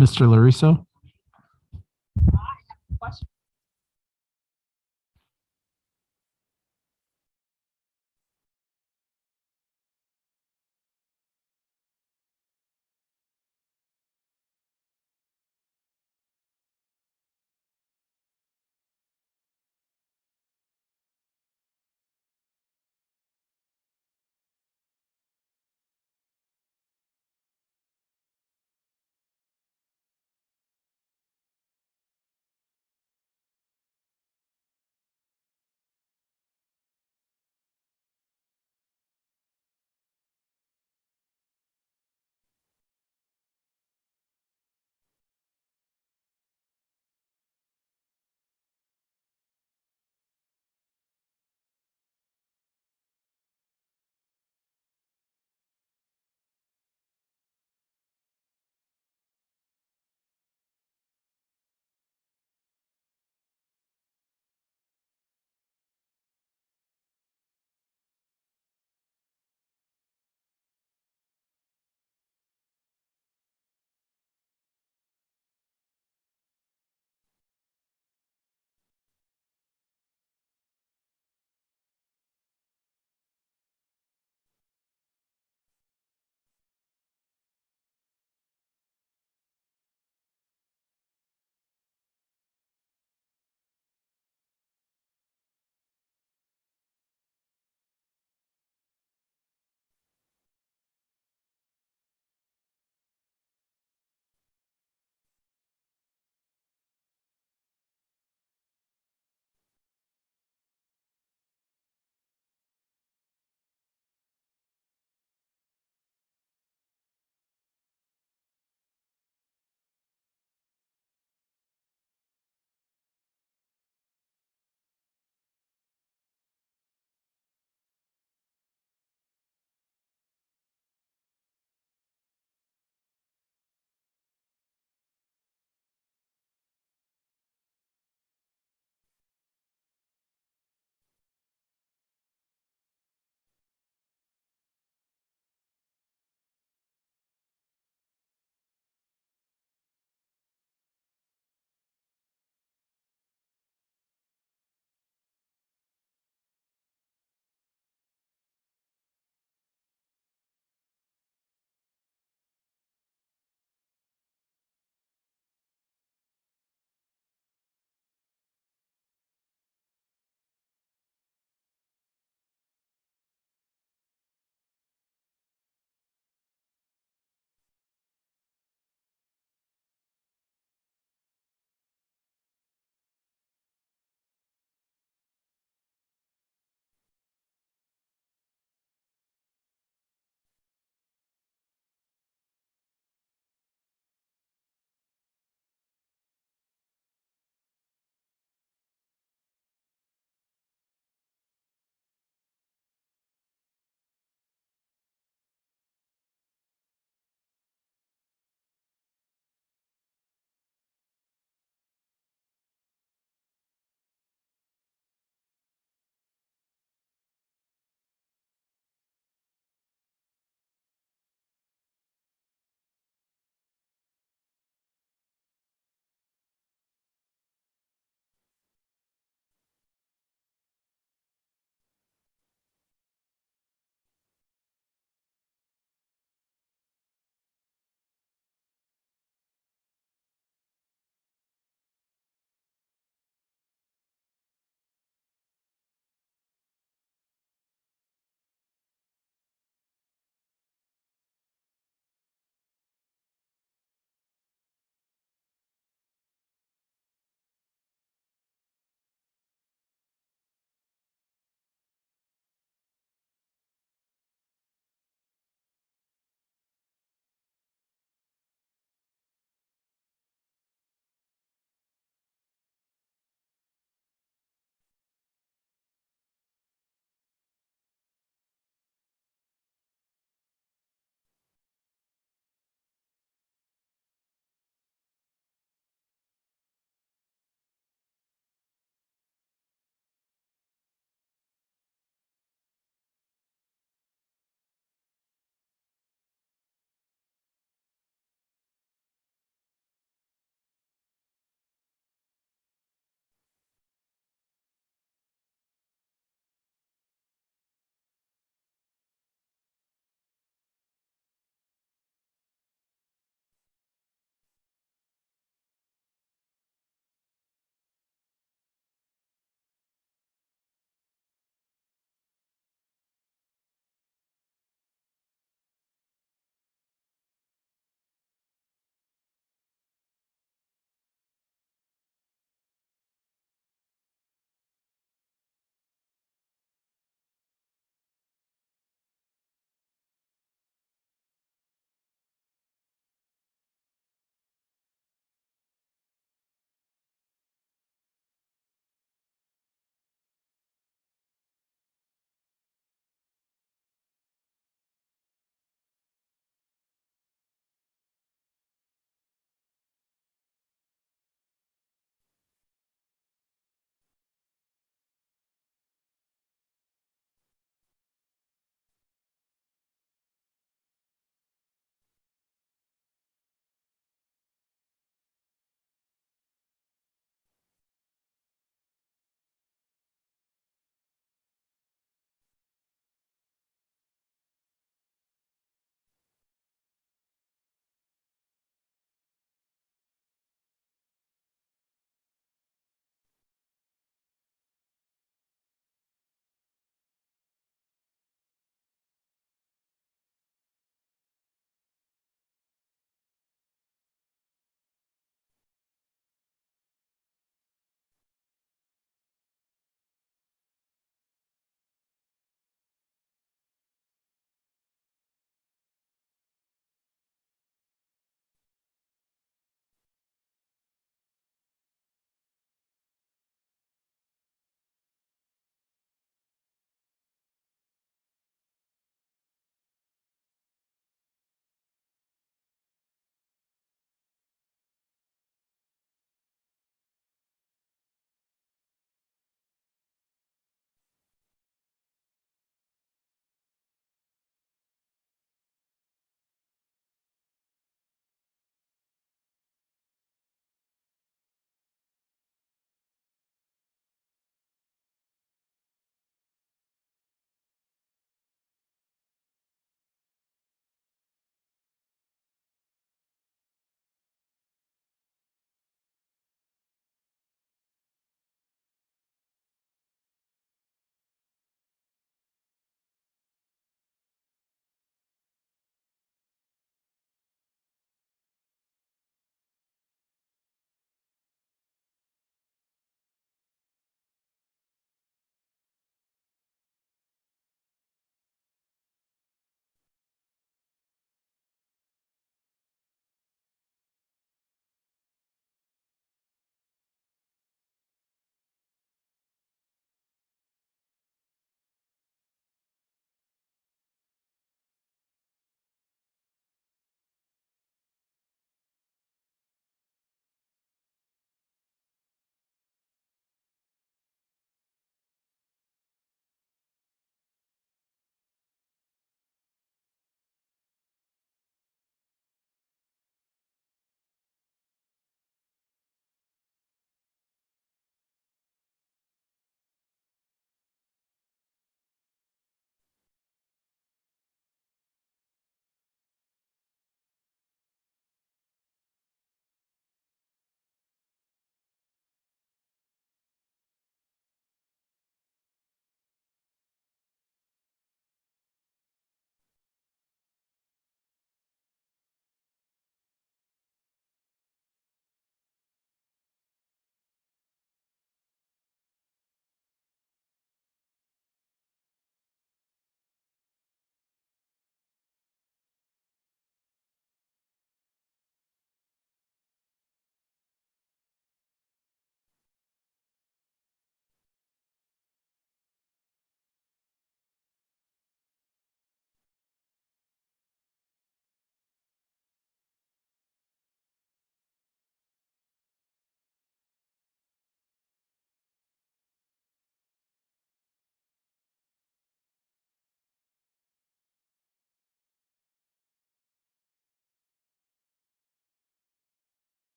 Mr. Lariso? Question.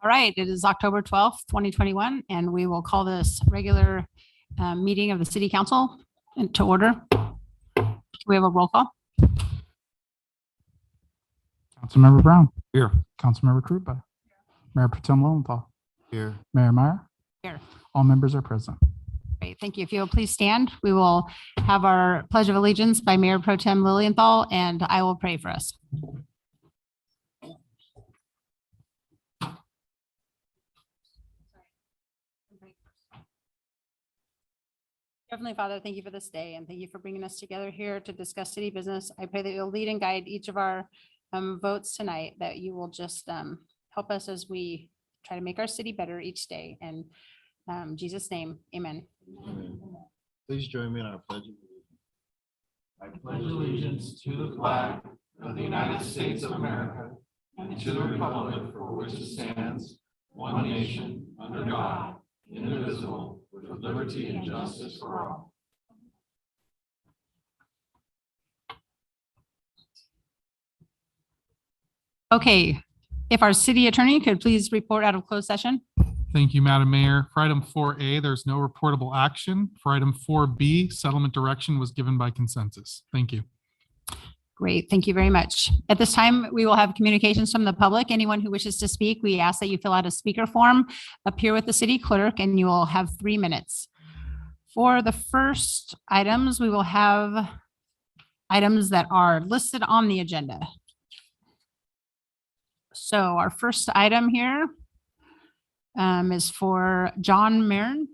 All right, it is October 12th, 2021, and we will call this regular meeting of the City Council to order. We have a roll call. Councilmember Brown. Here. Councilmember Krupa. Mayor Pro Tem Lowenthal. Here. Mayor Meyer. Here. All members are present. Great, thank you. If you will please stand, we will have our Pledge of Allegiance by Mayor Pro Tem Lilienthal, and I will pray for us. Heavenly Father, thank you for this day and thank you for bringing us together here to discuss city business. I pray that you'll lead and guide each of our votes tonight, that you will just help us as we try to make our city better each day. And Jesus' name, amen. Amen. Please join me in our pledge of allegiance. I pledge allegiance to the flag of the United States of America and to the republic for which it stands, one nation, under God, indivisible, with liberty and justice for all. Okay, if our city attorney could please report out of closed session. Thank you, Madam Mayor. For item 4A, there's no reportable action. For item 4B, settlement direction was given by consensus. Thank you. Great, thank you very much. At this time, we will have communications from the public. Anyone who wishes to speak, we ask that you fill out a speaker form, appear with the city clerk, and you will have 3 minutes. For the first items, we will have items that are listed on the agenda. So our first item here is for John Marin.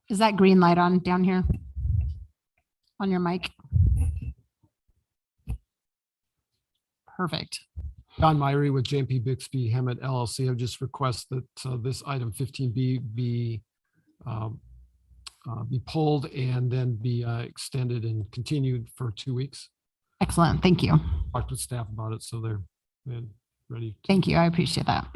Is that green light on down here on your mic? Perfect. John Myrie with JMP Bixby Hammett LLC. I just request that this item 15B be pulled and then be extended and continued for 2 weeks. Excellent. Thank you. Talked with staff about it, so they're ready. Thank you. I appreciate that.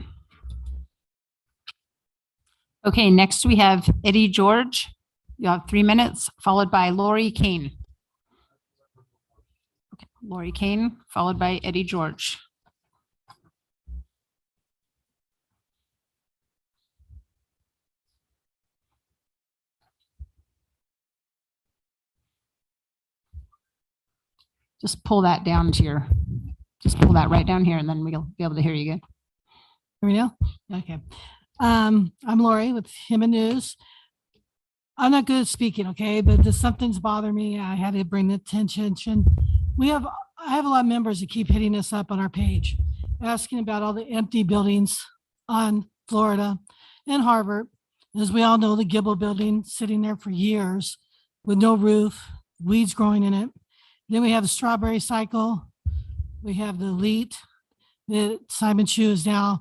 Okay, next we have Eddie George. You have 3 minutes, followed by Lori Kane. Okay, Lori Kane, followed by Eddie George. Just pull that down to your, just pull that right down here and then we'll be able to hear you good. Hear me now? Okay. I'm Lori with Human News. I'm not good at speaking, okay, but just something's bothering me. I had to bring the attention. I have a lot of members that keep hitting us up on our page, asking about all the empty buildings on Florida and Harvard. As we all know, the Gibble building sitting there for years with no roof, weeds growing in it. Then we have the Strawberry Cycle. We have the Elite that Simon Chu is now.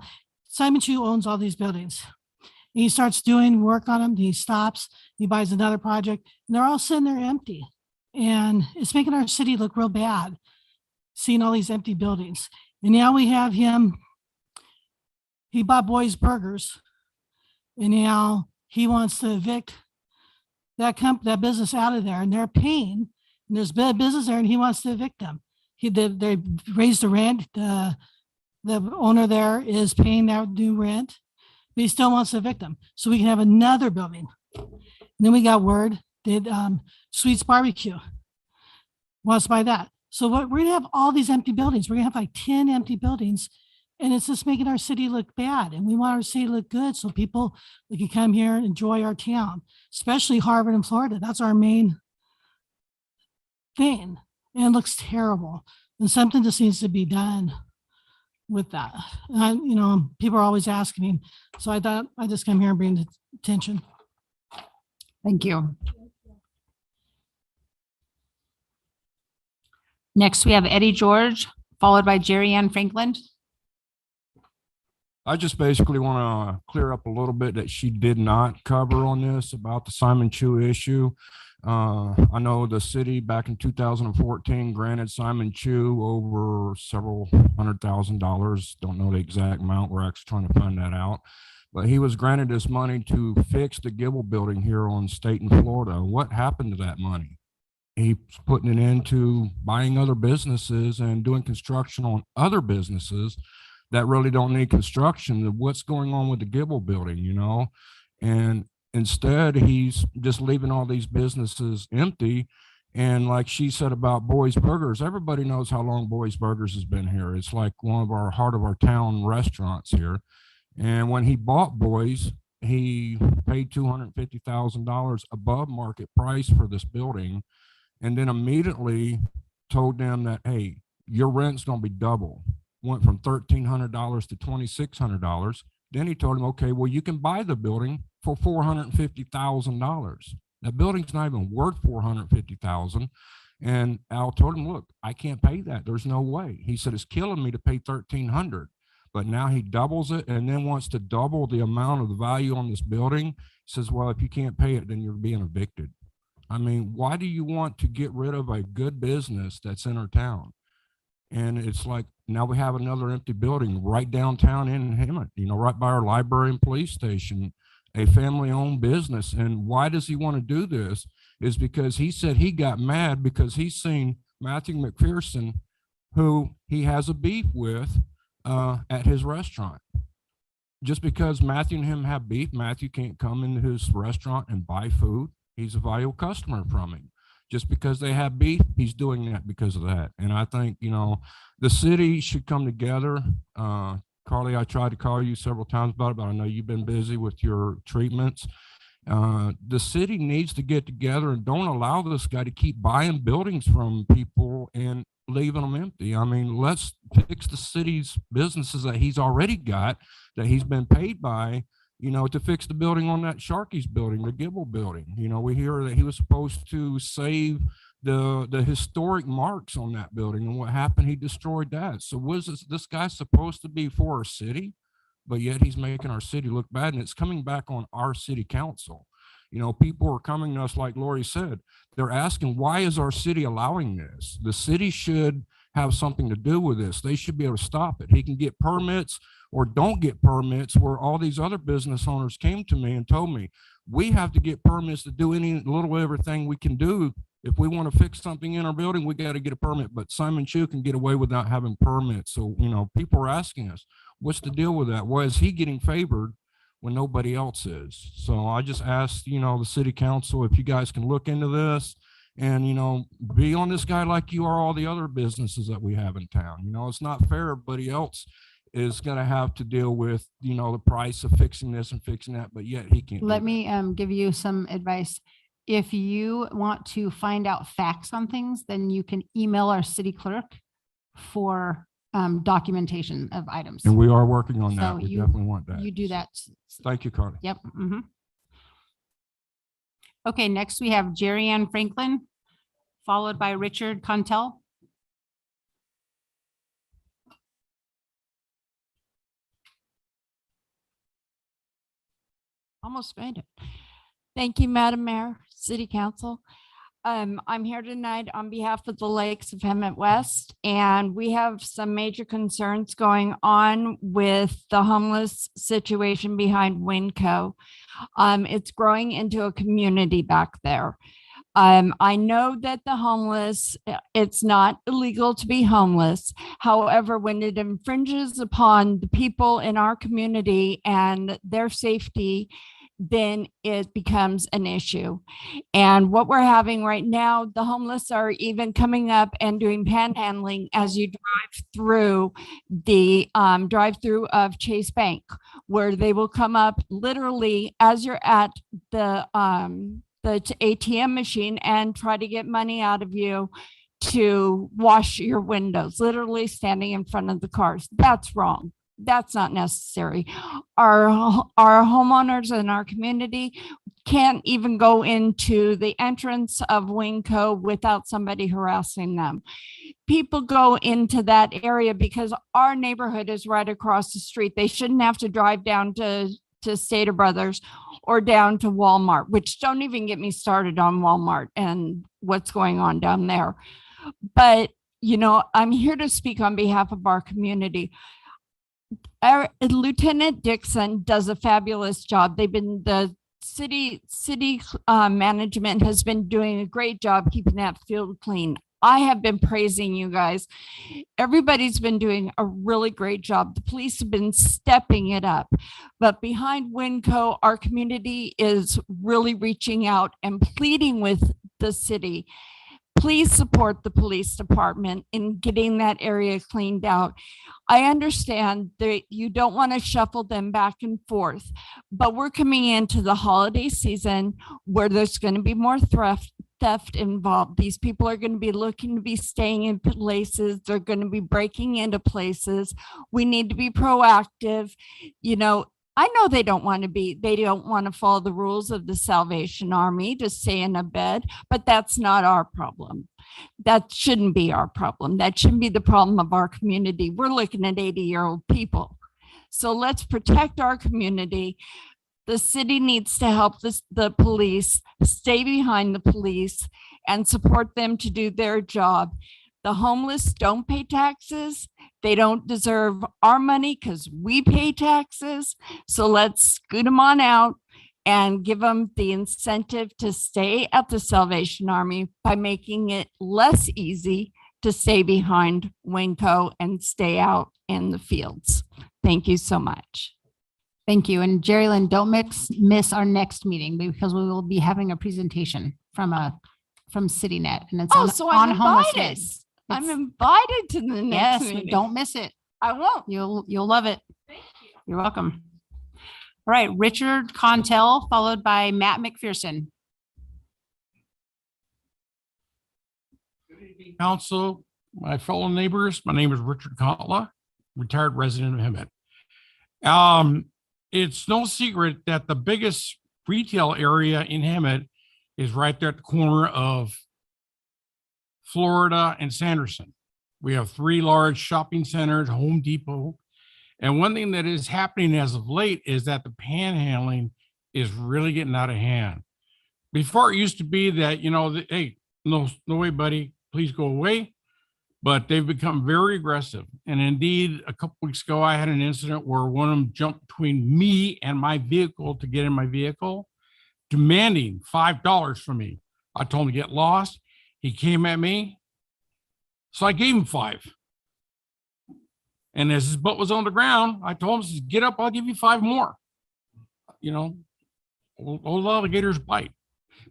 Simon Chu owns all these buildings. He starts doing work on them. He stops, he buys another project, and they're all sitting there empty. And it's making our city look real bad, seeing all these empty buildings. And now we have him, he bought Boys Burgers, and now he wants to evict that business out of there, and they're paying. And there's bad business there, and he wants to evict them. They raised the rent. The owner there is paying that new rent, but he still wants to evict them. So we can have another building. And then we got word that Sweets Barbecue wants to buy that. So we're going to have all these empty buildings. We're going to have like 10 empty buildings, and it's just making our city look bad. And we want our city to look good so people can come here and enjoy our town, especially Harvard and Florida. That's our main thing. And it looks terrible. And something just needs to be done with that. And people are always asking me. So I thought I'd just come here and bring the attention. Thank you. Next, we have Eddie George, followed by Jerry Ann Franklin. I just basically want to clear up a little bit that she did not cover on this about the Simon Chu issue. I know the city back in 2014 granted Simon Chu over several $100,000. Don't know the exact amount. We're actually trying to find that out. But he was granted this money to fix the Gibble building here on State in Florida. What happened to that money? He's putting it into buying other businesses and doing construction on other businesses that really don't need construction. What's going on with the Gibble building, you know? And instead, he's just leaving all these businesses empty. And like she said about Boy's Burgers, everybody knows how long Boy's Burgers has been here. It's like one of our heart of our town restaurants here. And when he bought Boy's, he paid $250,000 above market price for this building, and then immediately told them that, hey, your rent's going to be double. Went from $1,300 to $2,600. Then he told him, okay, well, you can buy the building for $450,000. That building's not even worth $450,000. And Al told him, look, I can't pay that. There's no way. He said, it's killing me to pay $1,300. But now he doubles it and then wants to double the amount of the value on this building. He says, well, if you can't pay it, then you're being evicted. I mean, why do you want to get rid of a good business that's in our town? And it's like, now we have another empty building right downtown in Hemet, you know, right by our library and police station, a family-owned business. And why does he want to do this? Is because he said he got mad because he's seen Matthew McPherson, who he has a beef with, at his restaurant. Just because Matthew and him have beef, Matthew can't come into his restaurant and buy food. He's a valuable customer from him. Just because they have beef, he's doing that because of that. And I think, you know, the city should come together. Carly, I tried to call you several times about it, but I know you've been busy with your treatments. The city needs to get together and don't allow this guy to keep buying buildings from people and leaving them empty. I mean, let's fix the city's businesses that he's already got, that he's been paid by, you know, to fix the building on that Sharkey's building, the Gibble building. You know, we hear that he was supposed to save the historic marks on that building, and what happened? He destroyed that. So was this guy supposed to be for our city? But yet he's making our city look bad, and it's coming back on our city council. You know, people are coming to us, like Lori said, they're asking, why is our city allowing this? The city should have something to do with this. They should be able to stop it. He can get permits or don't get permits, where all these other business owners came to me and told me, we have to get permits to do any little everything we can do. If we want to fix something in our building, we got to get a permit. But Simon Chu can get away without having permits. So, you know, people are asking us, what's the deal with that? Why is he getting favored when nobody else is? So I just asked, you know, the city council, if you guys can look into this and, you know, be on this guy like you are all the other businesses that we have in town. You know, it's not fair. Everybody else is going to have to deal with, you know, the price of fixing this and fixing that, but yet he can't. Let me give you some advice. If you want to find out facts on things, then you can email our city clerk for documentation of items. And we are working on So that. We you- definitely want that. You do that. Thank you, Carly. Yep. Okay, next we have Jerry Ann Franklin, followed by Richard Contel. Almost made it. Thank you, Madam Mayor, City Council. I'm here tonight on behalf of the Lakes of Hemet West, and we have some major concerns going on with the homeless situation behind Winco. It's growing into a community back there. I know that the homeless, it's not illegal to be homeless. However, when it infringes upon the people in our community and their safety, then it becomes an issue. And what we're having right now, the homeless are even coming up and doing panhandling as you drive through the drive-through of Chase Bank, where they will come up literally as you're at the ATM machine and try to get money out of you to wash your windows, literally standing in front of the cars. That's wrong. That's not necessary. Our homeowners in our community can't even go into the entrance of Winco without somebody harassing them. People go into that area because our neighborhood is right across the street. They shouldn't have to drive down to to Stater Brothers or down to Walmart, which don't even get me started on Walmart and what's going on down there. But, you know, I'm here to speak on behalf of our community. Our Lieutenant Dixon does a fabulous job. The city management has been doing a great job keeping that field clean. I have been praising you guys. Everybody's been doing a really great job. The police have been stepping it up. But behind Winco, our community is really reaching out and pleading with the city. Please support the police department in getting that area cleaned out. I understand that you don't want to shuffle them back and forth, but we're coming into the holiday season where there's going to be more theft involved. These people are going to be looking to be staying in places. They're going to be breaking into places. We need to be proactive. You know, I know they don't want to follow the rules of the Salvation Army to stay in a bed, but that's not our problem. That shouldn't be our problem. That shouldn't be the problem of our community. We're looking at 80-year-old people. So let's protect our community. The city needs to help the police, stay behind the police and support them to do their job. The homeless don't pay taxes. They don't deserve our money because we pay taxes. So let's scoot them on out and give them the incentive to stay at the Salvation Army by making it less easy to stay behind Winco and stay out in the fields. Thank you so much. Thank you. And Jerry Lynn, don't miss our next meeting because we will be having a presentation from CityNet, and it's So on I'm invited. homelessness. I'm It's- invited to the next Yes, meeting. don't miss it. I won't. You'll love it. You're welcome. All right, Richard Contel, followed by Matt McPherson. Council, my fellow neighbors, my name is Richard Kotla, retired resident of Hemet. It's no secret that the biggest retail area in Hemet is right there at the corner of Florida and Sanderson. We have 3 large shopping centers, Home Depot. And one thing that is happening as of late is that the panhandling is really getting out of hand. Before it used to be that, you know, hey, no way, buddy, please go away. But they've become very aggressive. And indeed, a couple weeks ago, I had an incident where one of them jumped between me and my vehicle to get in my vehicle, demanding $5 from me. I told him to get lost. He came at me. So I gave him 5. And as his butt was on the ground, I told him, get up, I'll give you 5 more. You know, old alligators bite.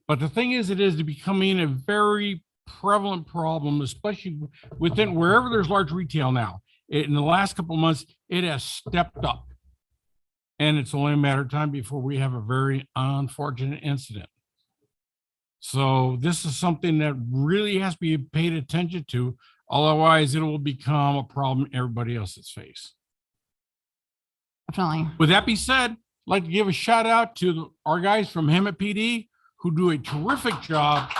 But the thing is, it is becoming a very prevalent problem, especially within wherever there's large retail now. In the last couple of months, it has stepped up. And it's only a matter of time before we have a very unfortunate incident. So this is something that really has to be paid attention to. Otherwise, it will become a problem everybody else's face. Definitely. With that being said, I'd like to give a shout out to our guys from Hemet PD who do a terrific job.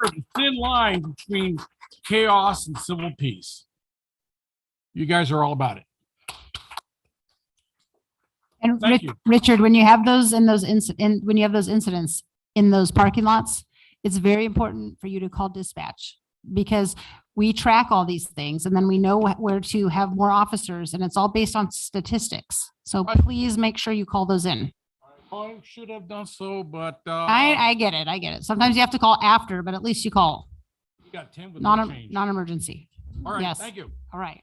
There's a thin line between chaos and civil peace. You guys are all about it. And Thank you. Richard, when you have those incidents in those parking lots, it's very important for you to call dispatch because we track all these things and then we know where to have more officers, and it's all based on statistics. So please make sure you call those in. I should have done so, but I get it. I get it. Sometimes you have to call after, but at least you call. you got 10 with no change. Non-emergency. All right, yes. thank you. All right.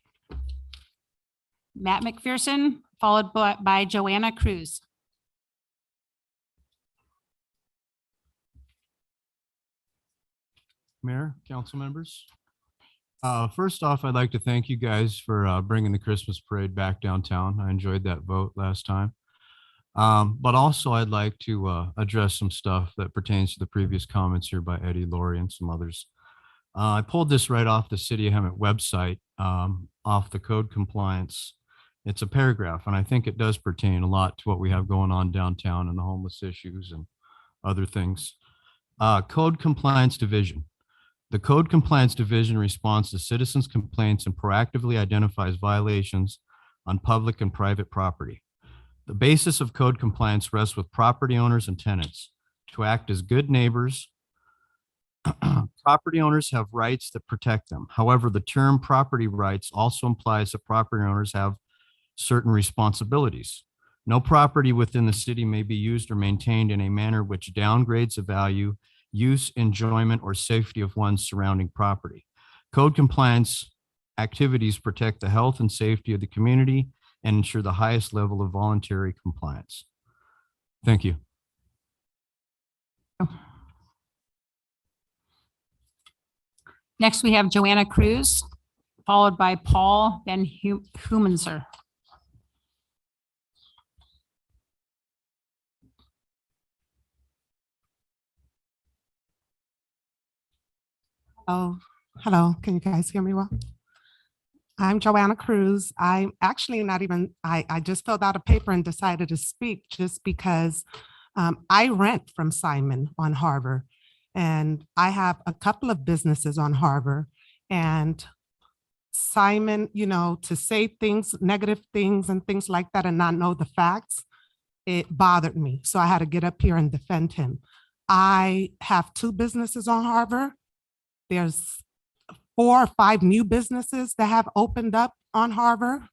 Matt McPherson, followed by Joanna Cruz. Mayor, council members. First off, I'd like to thank you guys for bringing the Christmas parade back downtown. I enjoyed that vote last time. But also I'd like to address some stuff that pertains to the previous comments here by Eddie, Lori, and some others. I pulled this right off the City of Hemet website, off the code compliance. It's a paragraph, and I think it does pertain a lot to what we have going on downtown and the homeless issues and other things. Code Compliance Division. The Code Compliance Division responds to citizens' complaints and proactively identifies violations on public and private property. The basis of code compliance rests with property owners and tenants to act as good neighbors. Property owners have rights that protect them. However, the term property rights also implies that property owners have certain responsibilities. No property within the city may be used or maintained in a manner which downgrades the value, use, enjoyment, or safety of one's surrounding property. Code compliance activities protect the health and safety of the community and ensure the highest level of voluntary compliance. Thank you. Next, we have Joanna Cruz, followed by Paul Van Humenser. Oh, hello. Can you guys hear me well? I'm Joanna Cruz. I'm actually not even, I just filled out a paper and decided to speak just because I rent from Simon on Harbor. And I have a couple of businesses on Harbor. And Simon, you know, to say things, negative things and things like that and not know the facts, it bothered me. So I had to get up here and defend him. I have 2 businesses on Harbor. There's 4 or 5 new businesses that have opened up on Harbor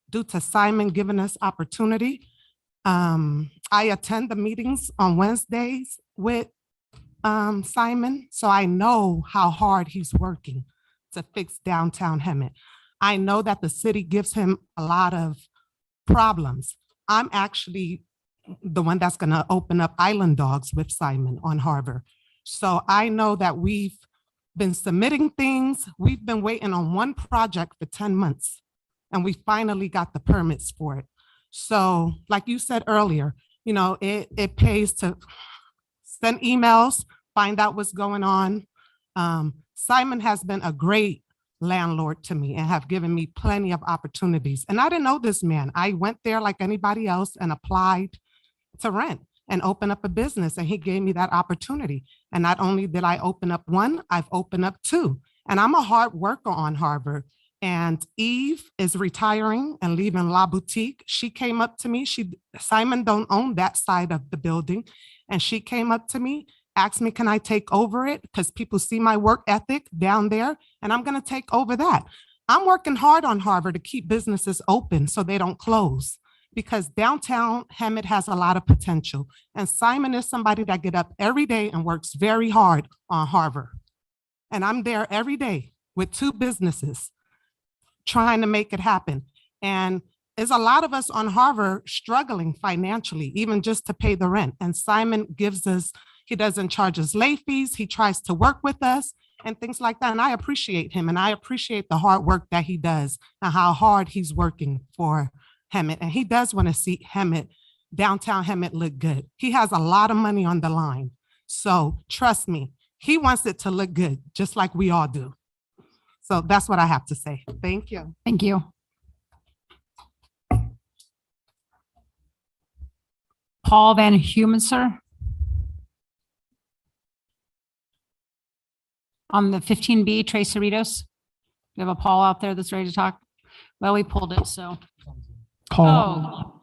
due to Simon giving us opportunity. I attend the meetings on Wednesdays with Simon, so I know how hard he's working to fix downtown Hemet. I know that the city gives him a lot of problems. I'm actually the one that's going to open up Island Dogs with Simon on Harbor. So I know that we've been submitting things. We've been waiting on one project for 10 months and we finally got the permits for it. So like you said earlier, you know, it pays to send emails, find out what's going on. Simon has been a great landlord to me and have given me plenty of opportunities. And I didn't know this man. I went there like anybody else and applied to rent and open up a business, and he gave me that opportunity. And not only did I open up 1, I've opened up 2. And I'm a hard worker on Harbor. And Eve is retiring and leaving La Boutique. She came up to me. Simon don't own that side of the building. And she came up to me, asked me, can I take over it? Because people see my work ethic down there, and I'm going to take over that. I'm working hard on Harbor to keep businesses open so they don't close, because downtown Hemet has a lot of potential. And Simon is somebody that get up every day and works very hard on Harbor. And I'm there every day with 2 businesses trying to make it happen. And there's a lot of us on Harbor struggling financially, even just to pay the rent. And Simon gives us, he doesn't charge us late fees. He tries to work with us and things like that. And I appreciate him. And I appreciate the hard work that he does and how hard he's working for Hemet. And he does want to see Hemet, downtown Hemet, look good. He has a lot of money on the line. So trust me, he wants it to look good, just like we all do. So that's what I have to say. Thank you. Thank you. Paul Van Humenser. On the 15B, Trace Cerritos. We have a Paul out there that's ready to talk. Well, we pulled it, so. Paul, Oh.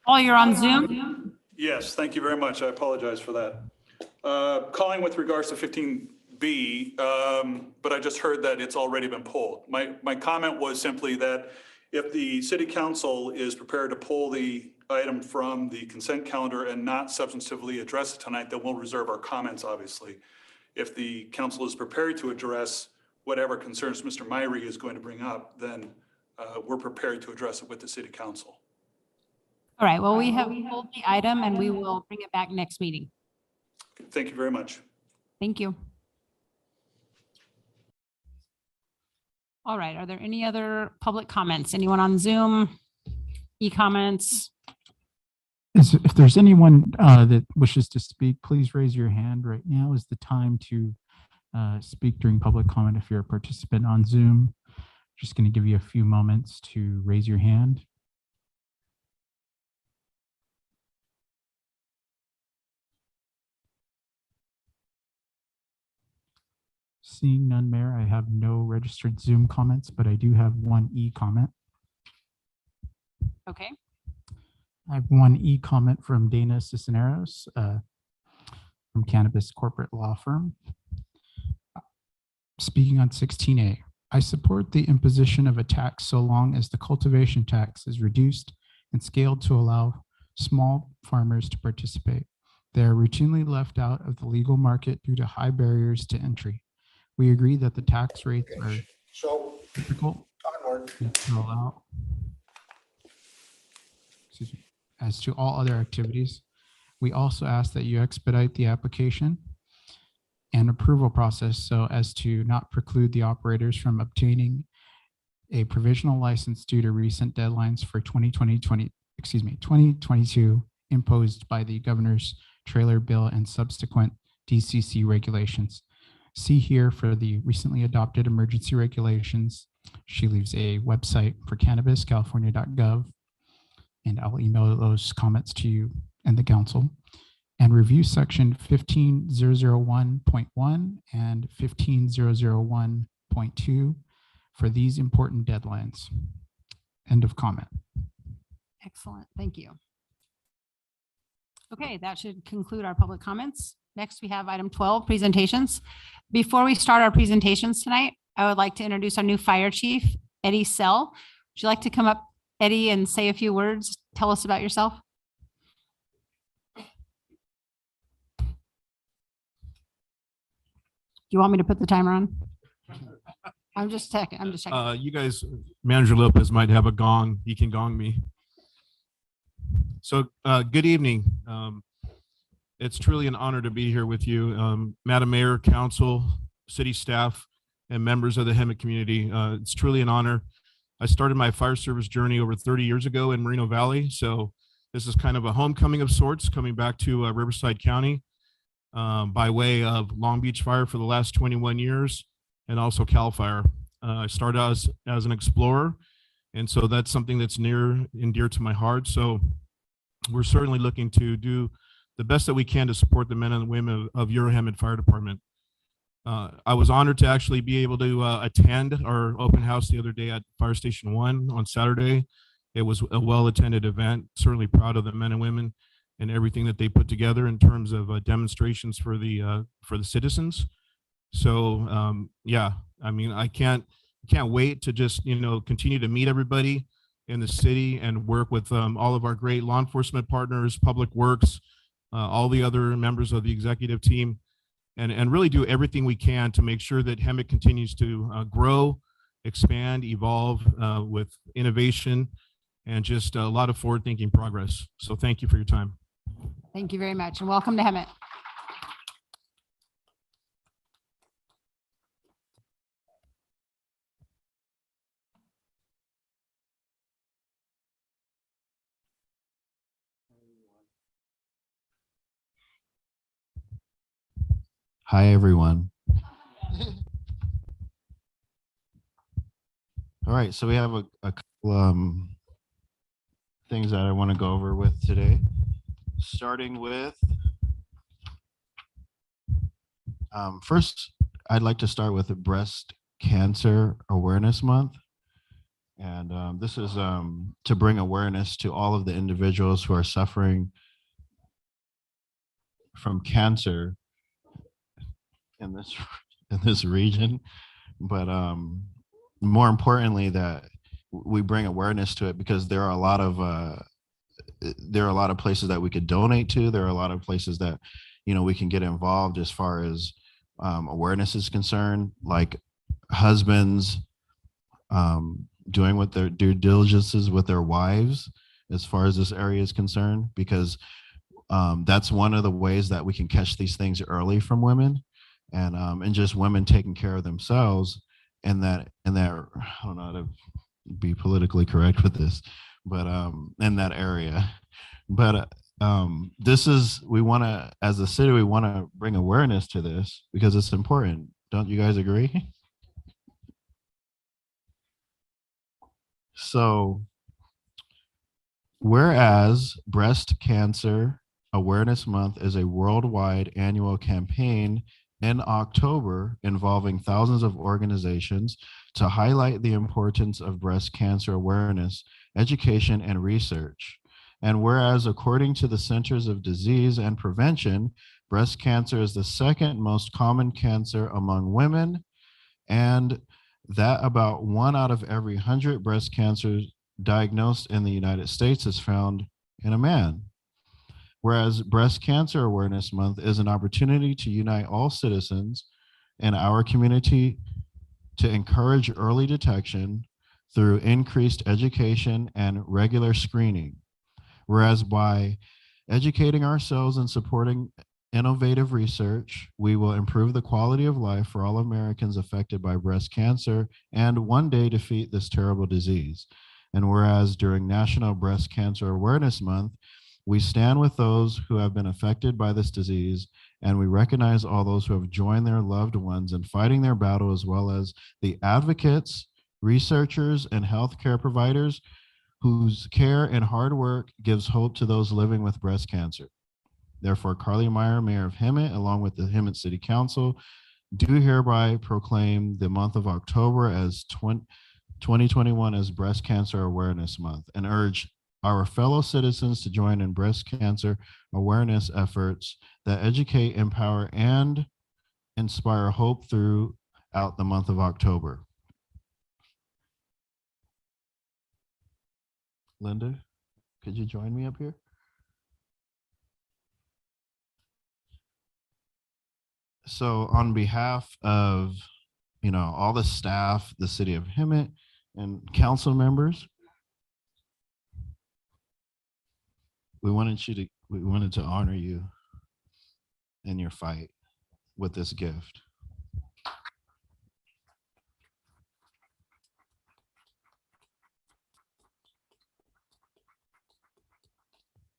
Paul, you're on Zoom? Yes, thank you very much. I apologize for that. Calling with regards to 15B, but I just heard that it's already been pulled. My comment was simply that if the city council is prepared to pull the item from the consent calendar and not substantively address it tonight, then we'll reserve our comments, obviously. If the council is prepared to address whatever concerns Mr. Myrie is going to bring up, then we're prepared to address it with the city council. All right, well, we have pulled the item and we will bring it back next meeting. Thank you very much. Thank you. All right, are there any other public comments? Anyone on Zoom? E-comments? if there's anyone that wishes to speak, please raise your hand. Right now is the time to speak during public comment if you're a participant on Zoom. Just going to give you a few moments to raise your hand. Seeing none, Mayor, I have no registered Zoom comments, but I do have one e-comment. Okay. I have one comment from Dana Cisneros from Cannabis Corporate Law Firm. Speaking on 16A, I support the imposition of a tax so long as the cultivation tax is reduced and scaled to allow small farmers to participate. They are routinely left out of the legal market due to high barriers to entry. We agree that the tax rates are difficult to allow, as to all other activities. We also ask that you expedite the application and approval process so as to not preclude the operators from obtaining a provisional license due to recent deadlines for 2022 imposed by the governor's trailer bill and subsequent DCC regulations. See here for the recently adopted emergency regulations. She leaves a website for cannabis, california.gov, and I'll email those comments to you and the council. And review section 15001.1 and 15001.2 for these important deadlines. End of comment. Excellent. Thank you. Okay, that should conclude our public comments. Next, we have item 12, presentations. Before we start our presentations tonight, I would like to introduce our new fire chief, Eddie Sell. Would you like to come up, Eddie, and say a few words? Tell us about yourself. Do you want me to put the timer on? I'm just checking. You guys, Manager Lopez might have a gong. He can gong me. So good evening. It's truly an honor to be here with you, Madam Mayor, Council, City staff, and members of the Hemet community. It's truly an honor. I started my fire service journey over 30 years ago in Moreno Valley. So this is kind of a homecoming of sorts, coming back to Riverside County by way of Long Beach Fire for the last 21 years, and also CAL FIRE. I started out as an explorer, and so that's something that's near and dear to my heart. So we're certainly looking to do the best that we can to support the men and women of your Hemet Fire Department. I was honored to actually be able to attend our open house the other day at Fire Station 1 on Saturday. It was a well-attended event. Certainly proud of the men and women and everything that they put together in terms of demonstrations for the citizens. So yeah, I mean, I can't wait to just continue to meet everybody in the city and work with all of our great law enforcement partners, Public Works, all the other members of the executive team, and really do everything we can to make sure that Hemet continues to grow, expand, evolve with innovation, and just a lot of forward-thinking progress. So thank you for your time. Thank you very much, and welcome to Hemet. Hi, everyone. All right, so we have a couple things that I want to go over with today, starting with first, I'd like to start with Breast Cancer Awareness Month. And this is to bring awareness to all of the individuals who are suffering from cancer in this region, but more importantly, that we bring awareness to it, because there are a lot of places that we could donate to. There are a lot of places that we can get involved as far as awareness is concerned, like husbands doing what their due diligences with their wives as far as this area is concerned, because that's one of the ways that we can catch these things early from women. And just women taking care of themselves, and that I don't know how to be politically correct with this, but in that area. But we want to, as a city, we want to bring awareness to this because it's important. Don't you guys agree? So, whereas Breast Cancer Awareness Month is a worldwide annual campaign in October involving thousands of organizations to highlight the importance of breast cancer awareness, education, and research. And whereas according to the Centers of Disease and Prevention, breast cancer is the second most common cancer among women, and that about 1 out of every 100 breast cancers diagnosed in the United States is found in a man. Whereas Breast Cancer Awareness Month is an opportunity to unite all citizens in our community to encourage early detection through increased education and regular screening. Whereas by educating ourselves and supporting innovative research, we will improve the quality of life for all Americans affected by breast cancer and one day defeat this terrible disease. And whereas during National Breast Cancer Awareness Month, we stand with those who have been affected by this disease, and we recognize all those who have joined their loved ones in fighting their battle, as well as the advocates, researchers, and healthcare providers whose care and hard work gives hope to those living with breast cancer. Therefore, Carly Meyer, Mayor of Hemet, along with the Hemet City Council, do hereby proclaim the month of October as 2021 as Breast Cancer Awareness Month, and urge our fellow citizens to join in breast cancer awareness efforts that educate, empower, and inspire hope throughout the month of October. Linda, could you join me up here? So on behalf of, all the staff, the city of Hemet, and council members, we wanted to honor you in your fight with this gift.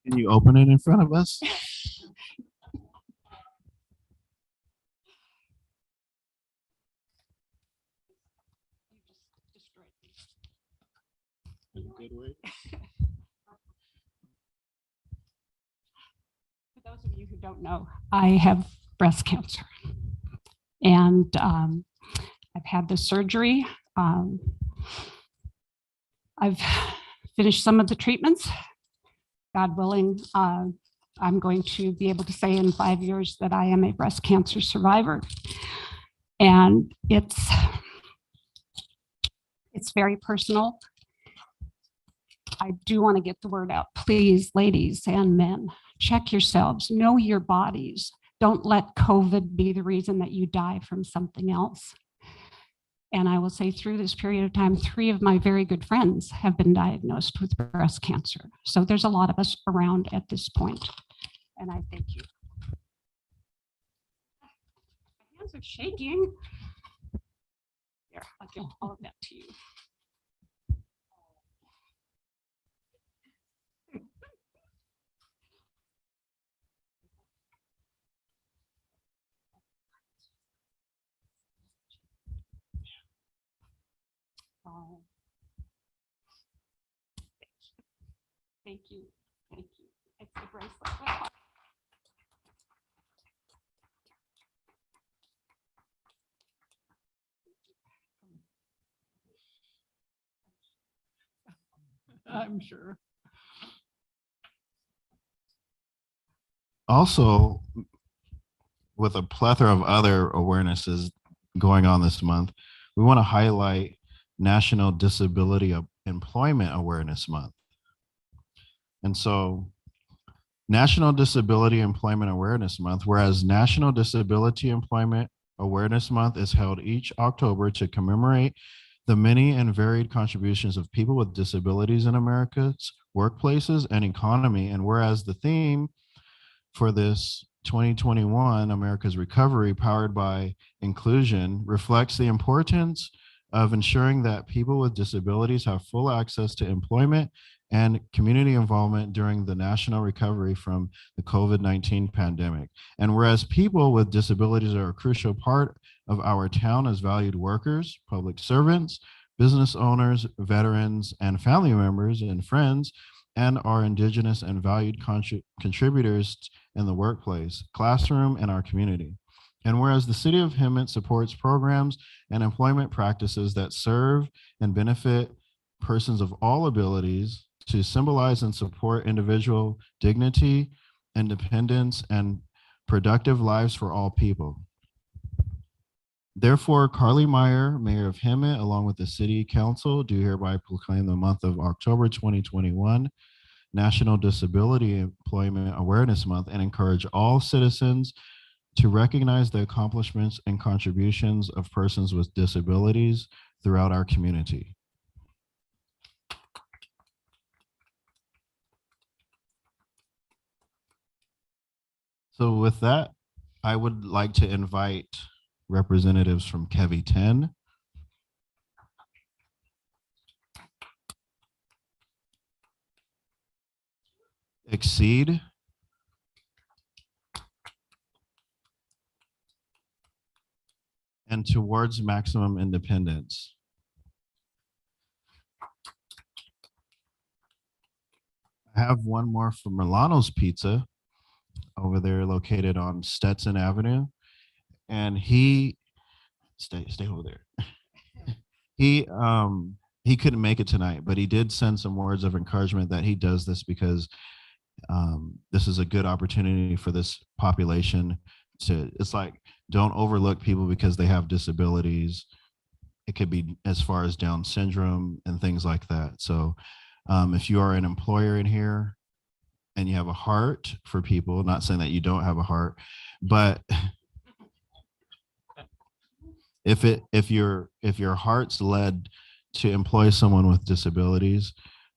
Can you open it in front of us? In a good way. For those of you who don't know, I have breast cancer, and I've had the surgery. I've finished some of the treatments. God willing, I'm going to be able to say in 5 years that I am a breast cancer survivor. And it's very personal. I do want to get the word out. Please, ladies and men, check yourselves, know your bodies. Don't let COVID be the reason that you die from something else. And I will say through this period of time, 3 of my very good friends have been diagnosed with breast cancer. So there's a lot of us around at this point. And I thank you. My hands are shaking. Here, I'll give all of that to you. Oh. Thank you. Thank you. It's the bracelet. I'm sure. Also, with a plethora of other awarenesses going on this month, we want to highlight National Disability Employment Awareness Month. And so National Disability Employment Awareness Month, whereas National Disability Employment Awareness Month is held each October to commemorate the many and varied contributions of people with disabilities in America's workplaces and economy. And whereas the theme for this 2021 America's Recovery Powered by Inclusion reflects the importance of ensuring that people with disabilities have full access to employment and community involvement during the national recovery from the COVID-19 pandemic. And whereas people with disabilities are a crucial part of our town as valued workers, public servants, business owners, veterans, and family members and friends, and our Indigenous and valued contributors in the workplace, classroom, and our community. And whereas the city of Hemet supports programs and employment practices that serve and benefit persons of all abilities, to symbolize and support individual dignity, independence, and productive lives for all people. Therefore, Carly Meyer, Mayor of Hemet, along with the City Council, do hereby proclaim the month of October 2021 National Disability Employment Awareness Month and encourage all citizens to recognize the accomplishments and contributions of persons with disabilities throughout our community. So with that, I would like to invite representatives from KEVI 10. Exceed. And Towards Maximum Independence. I have one more from Milano's Pizza over there located on Stetson Avenue. And he, stay over there. He couldn't make it tonight, but he did send some words of encouragement that he does this because this is a good opportunity for this population to, it's like, don't overlook people because they have disabilities. It could be as far as Down syndrome and things like that. So if you are an employer in here and you have a heart for people, not saying that you don't have a heart, but if your heart's led to employ someone with disabilities,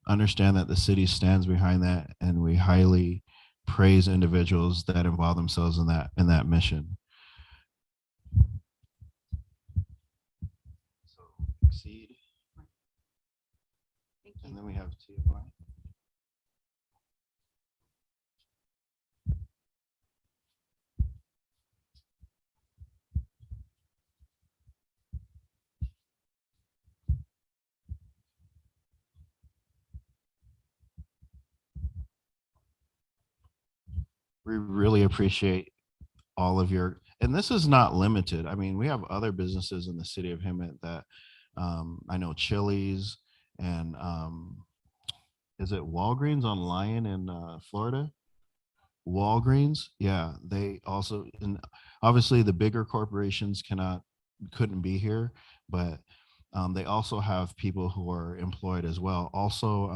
understand that the city stands behind that, and we highly praise individuals that involve themselves in that mission. So Exceed. And then we have TMI. We really appreciate all of your, and this is not limited. I mean, we have other businesses in the city of Hemet that I know Chili's and is it Walgreens on Lyon in Florida? Walgreens, yeah, they also, and obviously the bigger corporations couldn't be here, but they also have people who are employed as well. Also,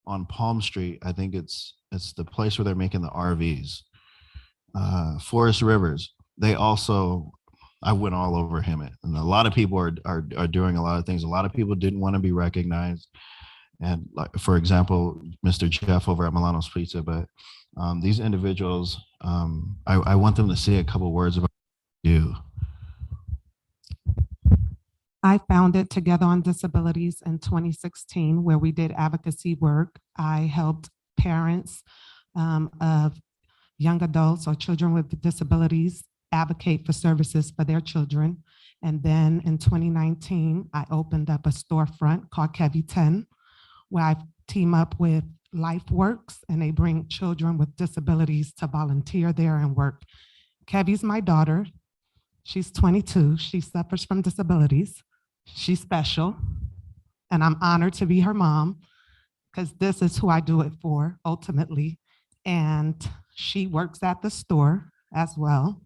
on Palm Street, I think it's the place where they're making the RVs. Forest Rivers, they also, I went all over Hemet, and a lot of people are doing a lot of things. A lot of people didn't want to be recognized. And like, for example, Mr. Jeff over at Milano's Pizza, but these individuals, I want them to say a couple words about you. I founded Together on Disabilities in 2016, where we did advocacy work. I helped parents of young adults or children with disabilities advocate for services for their children. And then in 2019, I opened up a storefront called KEVI 10, where I team up with LifeWorks, and they bring children with disabilities to volunteer there and work. Kevi's my daughter. She's 22. She suffers from disabilities. She's special, and I'm honored to be her mom, because this is who I do it for ultimately. And she works at the store as well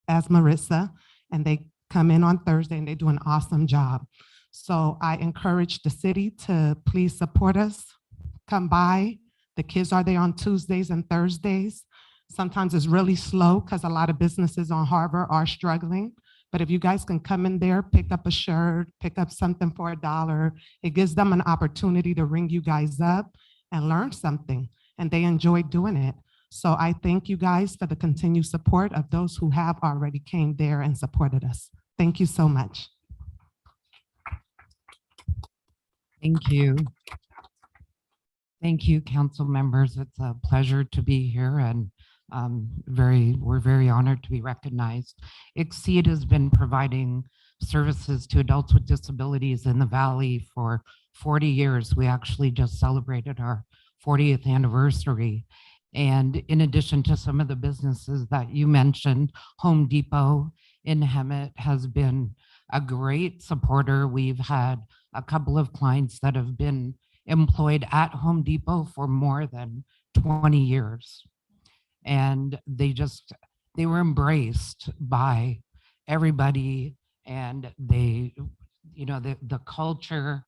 as Marissa, and they come in on Thursday and they do an awesome job. So I encourage the city to please support us. Come by. The kids are there on Tuesdays and Thursdays. Sometimes it's really slow because a lot of businesses on Harbor are struggling. But if you guys can come in there, pick up a shirt, pick up something for $1, it gives them an opportunity to ring you guys up and learn something. And they enjoy doing it. So I thank you guys for the continued support of those who have already came there and supported us. Thank you so much. Thank you. Thank you, council members. It's a pleasure to be here, and we're very honored to be recognized. Exceed has been providing services to adults with disabilities in the Valley for 40 years. We actually just celebrated our 40th anniversary. And in addition to some of the businesses that you mentioned, Home Depot in Hemet has been a great supporter. We've had a couple of clients that have been employed at Home Depot for more than 20 years. And they were embraced by everybody, and they, the culture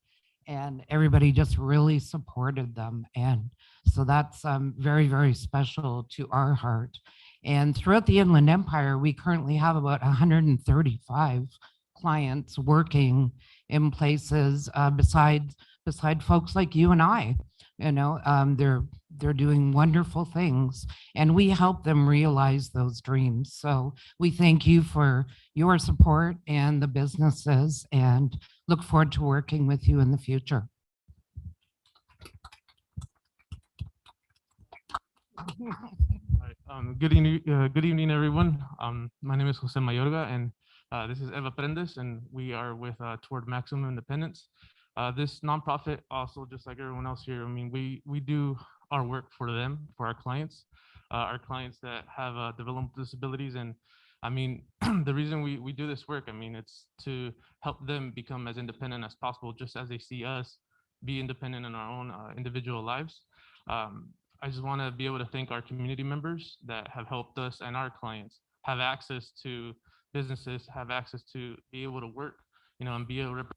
and everybody just really supported them. And so that's very, very special to our heart. And throughout the Inland Empire, we currently have about 135 clients working in places beside folks like you and I. They're doing wonderful things, and we help them realize those dreams. So we thank you for your support and the businesses, and look forward to working with you in the future. Good evening, everyone. My name is Jose Mayorga, and this is Eva Prendes, and we are with Toward Maximum Independence. This nonprofit, also just like everyone else here, I mean, we do our work for them, for our clients that have developmental disabilities. And I mean, the reason we do this work, I mean, it's to help them become as independent as possible, just as they see us be independent in our own individual lives. I just want to be able to thank our community members that have helped us, and our clients have access to businesses, have access to be able to work, and be able to represent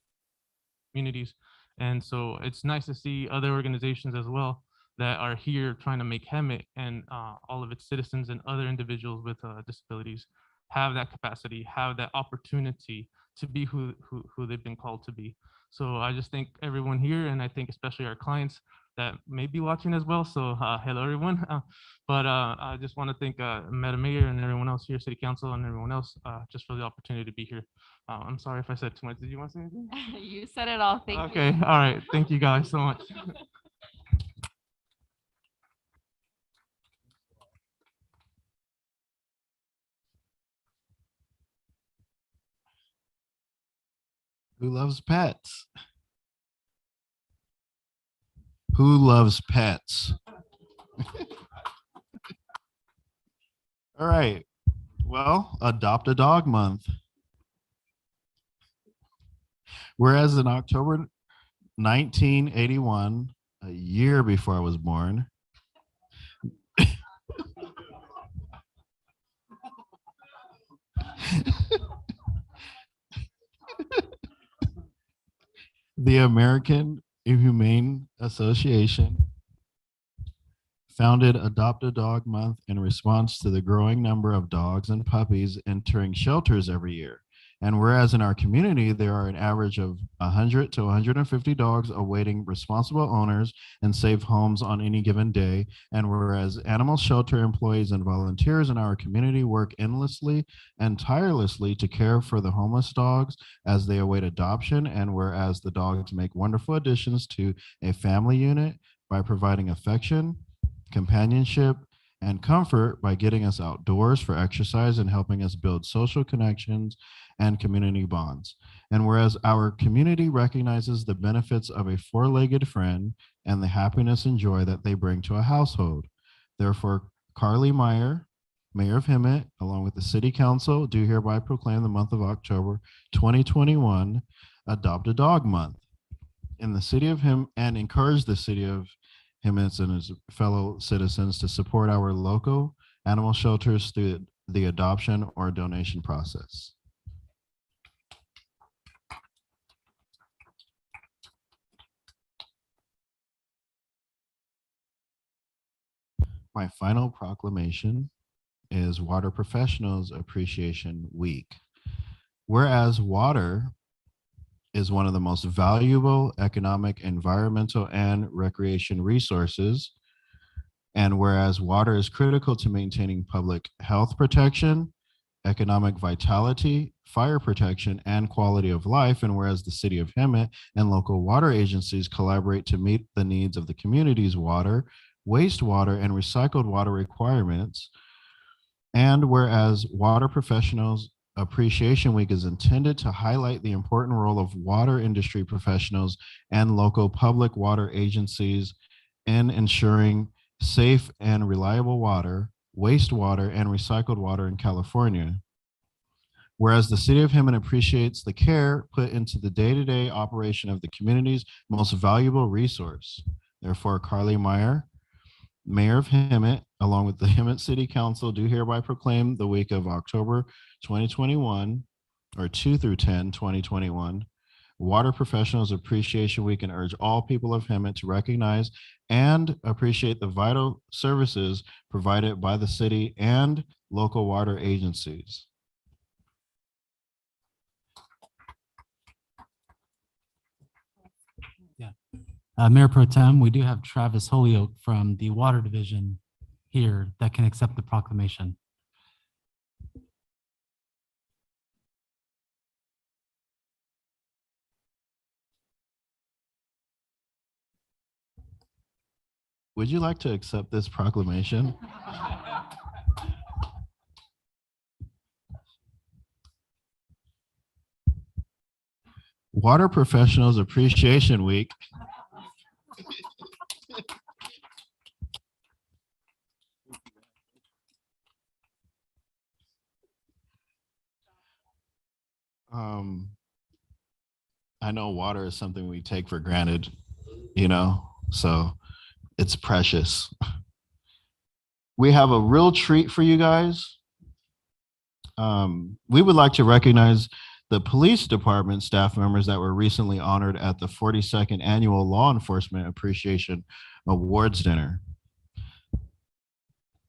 communities. And so it's nice to see other organizations as well that are here trying to make Hemet and all of its citizens and other individuals with disabilities have that capacity, have that opportunity to be who they've been called to be. So I just thank everyone here, and I think especially our clients that may be watching as well. So hello, everyone. But I just want to thank Madam Mayor and everyone else here, City Council and everyone else, just for the opportunity to be here. I'm sorry if I said too much. Did you want to say anything? You said it all. Thank you. Okay, all right. Thank you guys so much. Who loves pets? Who loves pets? All right. Well, Adopt a Dog Month. Whereas in October 1981, a year before I was born, the American Humane Association founded Adopt a Dog Month in response to the growing number of dogs and puppies entering shelters every year. And whereas in our community, there are an average of 100 to 150 dogs awaiting responsible owners and safe homes on any given day, and whereas animal shelter employees and volunteers in our community work endlessly and tirelessly to care for the homeless dogs as they await adoption, and whereas the dogs make wonderful additions to a family unit by providing affection, companionship, and comfort by getting us outdoors for exercise and helping us build social connections and community bonds. And whereas our community recognizes the benefits of a four-legged friend and the happiness and joy that they bring to a household. Therefore, Carly Meyer, Mayor of Hemet, along with the City Council, do hereby proclaim the month of October 2021 Adopt a Dog Month in the city of Hemet, and encourage the city of Hemet and his fellow citizens to support our local animal shelters through the adoption or donation process. My final proclamation is Water Professionals Appreciation Week. Whereas water is one of the most valuable economic, environmental, and recreation resources, and whereas water is critical to maintaining public health protection, economic vitality, fire protection, and quality of life, and whereas the city of Hemet and local water agencies collaborate to meet the needs of the community's water, wastewater, and recycled water requirements, and whereas Water Professionals Appreciation Week is intended to highlight the important role of water industry professionals and local public water agencies in ensuring safe and reliable water, wastewater, and recycled water in California. Whereas the city of Hemet appreciates the care put into the day-to-day operation of the community's most valuable resource. Therefore, Carly Meyer, Mayor of Hemet, along with the Hemet City Council, do hereby proclaim the week of October 2021, or 2 through 10, 2021, Water Professionals Appreciation Week, and urge all people of Hemet to recognize and appreciate the vital services provided by the city and local water agencies. Mayor Pro Tem, we do have Travis Holyoke from the Water Division here that can accept the proclamation. Would you like to accept this proclamation? Water Professionals Appreciation Week. I know water is something we take for granted, you know, so it's precious. We have a real treat for you guys. We would like to recognize the police department staff members that were recently honored at the 42nd Annual Law Enforcement Appreciation Awards Dinner.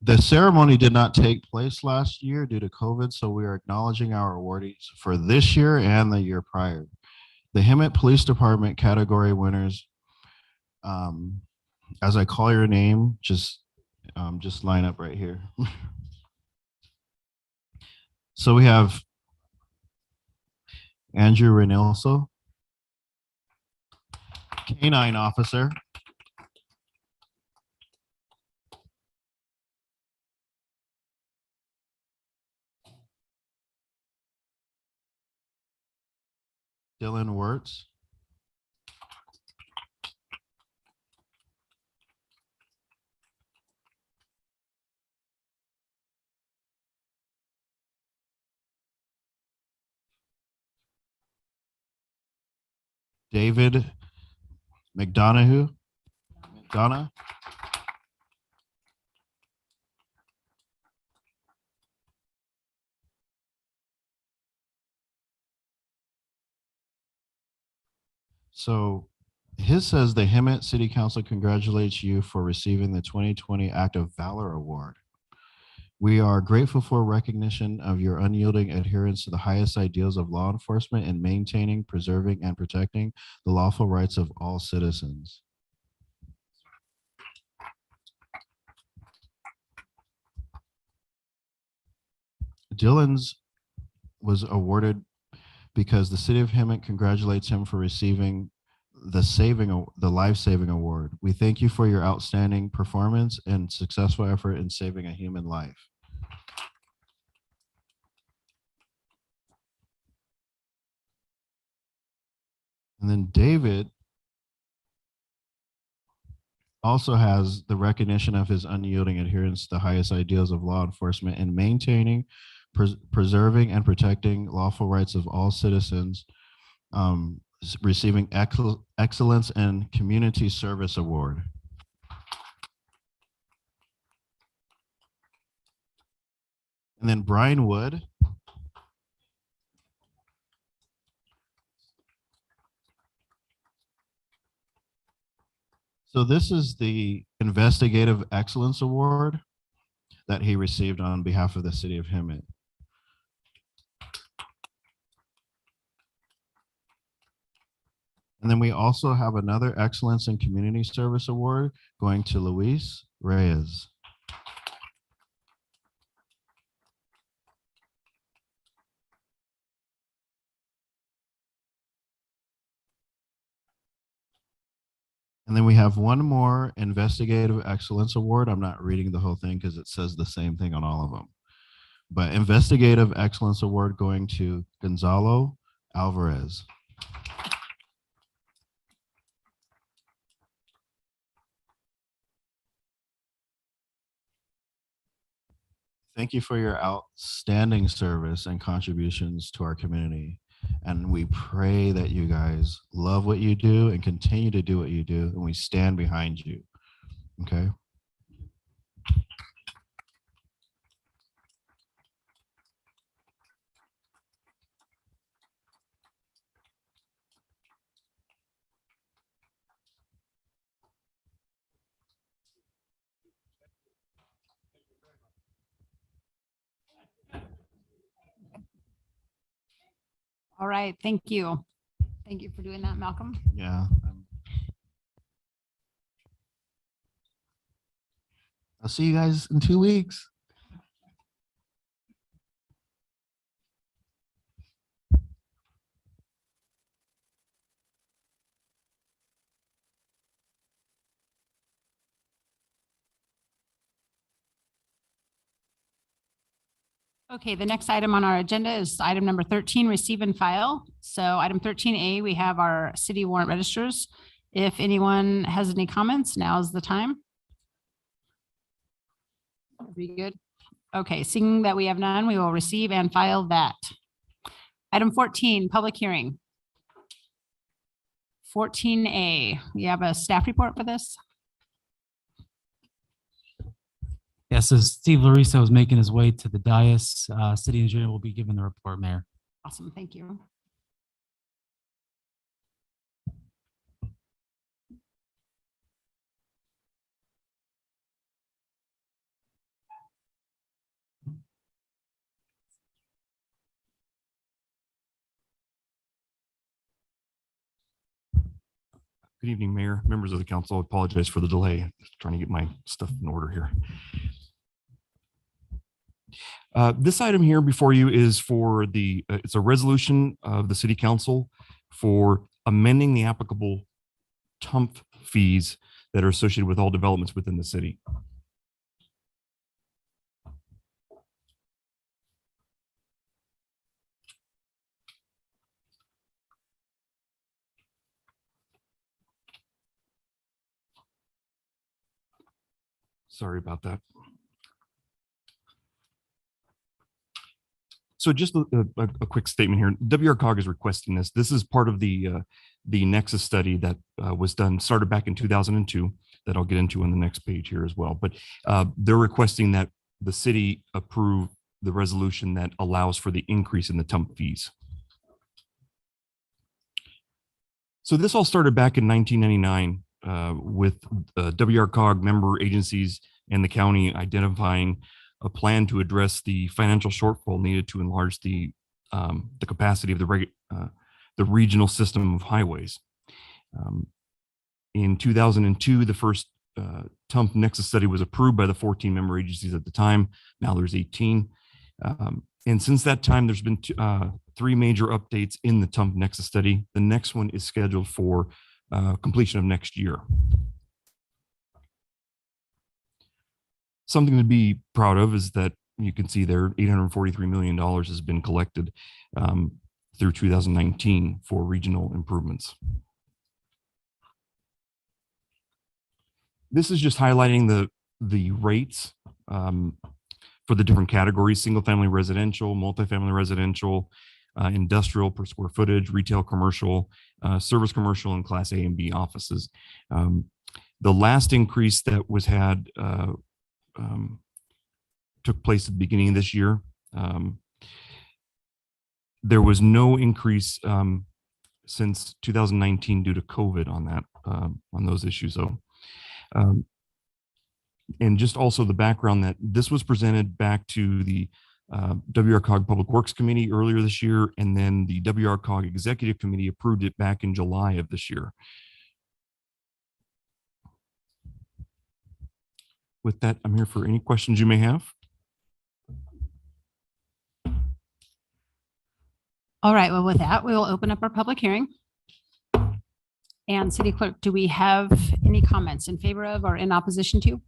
The ceremony did not take place last year due to COVID, so we are acknowledging our awardees for this year and the year prior. The Hemet Police Department category winners, as I call your name, just line up right here. So we have Andrew Reynoso, Canine Officer. Dylan Wirtz. David McDonough. Donna. So his says the Hemet City Council congratulates you for receiving the 2020 Act of Valor Award. We are grateful for recognition of your unyielding adherence to the highest ideals of law enforcement and maintaining, preserving, and protecting the lawful rights of all citizens. Dylan's was awarded because the city of Hemet congratulates him for receiving the life-saving award. We thank you for your outstanding performance and successful effort in saving a human life. And then David also has the recognition of his unyielding adherence to the highest ideals of law enforcement and maintaining, preserving, and protecting lawful rights of all citizens, receiving Excellence in Community Service Award. And then Brian Wood. So this is the Investigative Excellence Award that he received on behalf of the city of Hemet. And then we also have another Excellence in Community Service Award going to Luis Reyes. And then we have one more Investigative Excellence Award. I'm not reading the whole thing because it says the same thing on all of them. But Investigative Excellence Award going to Gonzalo Alvarez. Thank you for your outstanding service and contributions to our community. And we pray that you guys love what you do and continue to do what you do, and we stand behind you. Okay. All right, thank you. Thank you for doing that, Malcolm. Yeah. I'll see you guys in 2 weeks. Okay, the next item on our agenda is item number 13, receive and file. So item 13A, we have our city warrant registers. If anyone has any comments, now is the time. Be good. Okay, seeing that we have none, we will receive and file that. Item 14, public hearing. 14A, we have a staff report for this. Yeah, so Steve Larissa is making his way to the dais. City engineer will be giving the report, Mayor. Awesome, thank you. Good evening, Mayor, members of the council. I apologize for the delay. Just trying to get my stuff in order here. This item here before you is for the, it's a resolution of the city council for amending the applicable TUMF fees that are associated with all developments within the city. Sorry about that. So just a quick statement here. WRCOG is requesting this. This is part of the Nexus study that was done, started back in 2002, that I'll get into on the next page here as well. But they're requesting that the city approve the resolution that allows for the increase in the TUMP fees. So this all started back in 1999 with WRCOG member agencies and the county identifying a plan to address the financial shortfall needed to enlarge the capacity of the regional system of highways. In 2002, the first TUMP Nexus study was approved by the 14 member agencies at the time. Now there's 18. And since that time, there's been 3 major updates in the TUMP Nexus study. The next one is scheduled for completion of next year. Something to be proud of is that you can see there $843 million has been collected through 2019 for regional improvements. This is just highlighting the rates for the different categories: single family residential, multifamily residential, industrial per square footage, retail commercial, service commercial, and class A and B offices. The last increase that was had took place at the beginning of this year. There was no increase since 2019 due to COVID on that, on those issues though. And just also the background that this was presented back to the WRCOG Public Works Committee earlier this year, and then the WRCOG Executive Committee approved it back in July of this year. With that, I'm here for any questions you may have. All right, well, with that, we will open up our public hearing. And City Clerk, do we have any comments in favor of or in opposition to?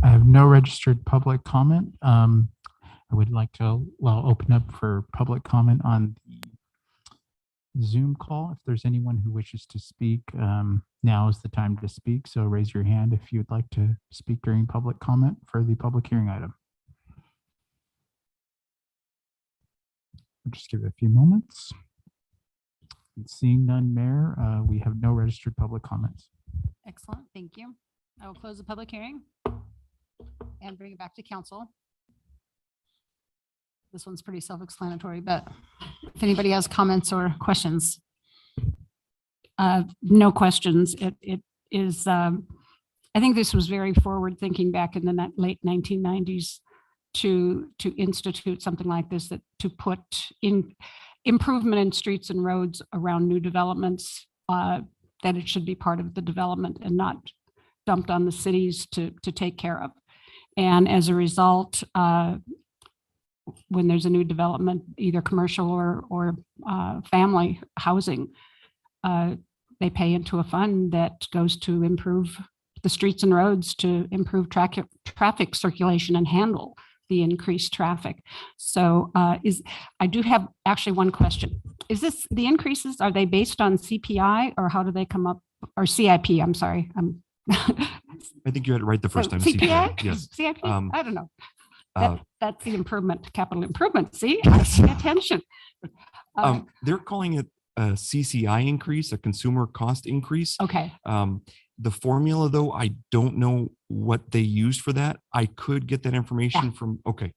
I have no registered public comment. I would like to open up for public comment on the Zoom call. If there's anyone who wishes to speak, now is the time to speak. So raise your hand if you'd like to speak during public comment for the public hearing item. I'll just give it a few moments. And seeing none, Mayor, we have no registered public comments. Excellent, thank you. I will close the public hearing and bring it back to council. This one's pretty self-explanatory, but if anybody has comments or questions. No questions. It is, I think this was very forward thinking back in the late 1990s to institute something like this, that to put in improvement in streets and roads around new developments, that it should be part of the development and not dumped on the cities to take care of. And as a result, when there's a new development, either commercial or family housing, they pay into a fund that goes to improve the streets and roads, to improve traffic circulation and handle the increased traffic. So I do have actually one question. Is this, the increases, are they based on CPI or how do they come up, or CIP? I'm sorry. I think you had it right the first time. CPI? Yes. CIP? I don't know. That's the improvement, capital improvement. See, I pay attention. They're calling it a CCI increase, a consumer cost increase. Okay. The formula, though, I don't know what they used for that. I could get that information from, okay.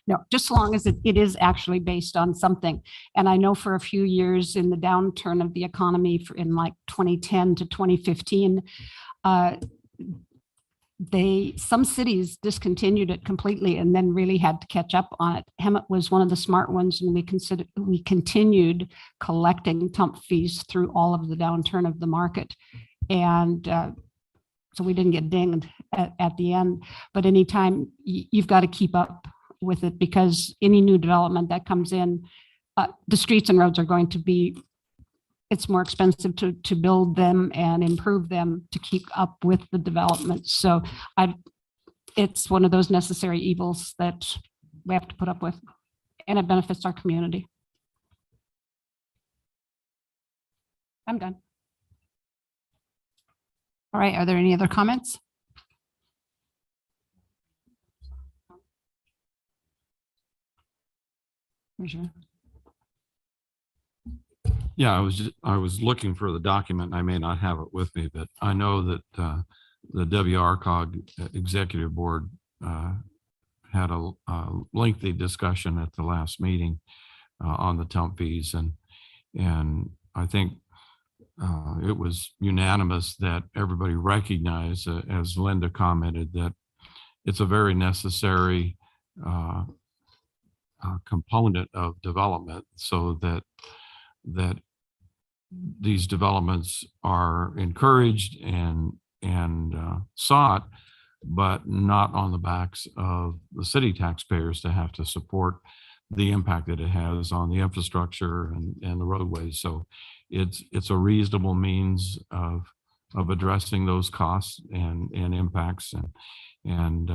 No, just as long as it is actually based on something. And I know for a few years in the downturn of the economy in like 2010 to 2015, some cities discontinued it completely and then really had to catch up on it. Hemet was one of the smart ones, and we continued collecting TUMP fees through all of the downturn of the market. And so we didn't get dinged at the end. But anytime you've got to keep up with it, because any new development that comes in, the streets and roads are going to be, it's more expensive to build them and improve them to keep up with the development. So it's one of those necessary evils that we have to put up with, and it benefits our community. I'm done. All right, are there any other comments? Commissioner? Yeah, I was looking for the document. I may not have it with me, but I know that the WRCOG Executive Board had a lengthy discussion at the last meeting on the TUMP fees, and I think it was unanimous that everybody recognized, as Linda commented, that it's a very necessary component of development, so that these developments are encouraged and sought, but not on the backs of the city taxpayers to have to support the impact that it has on the infrastructure and the roadways. So it's a reasonable means of addressing those costs and impacts, and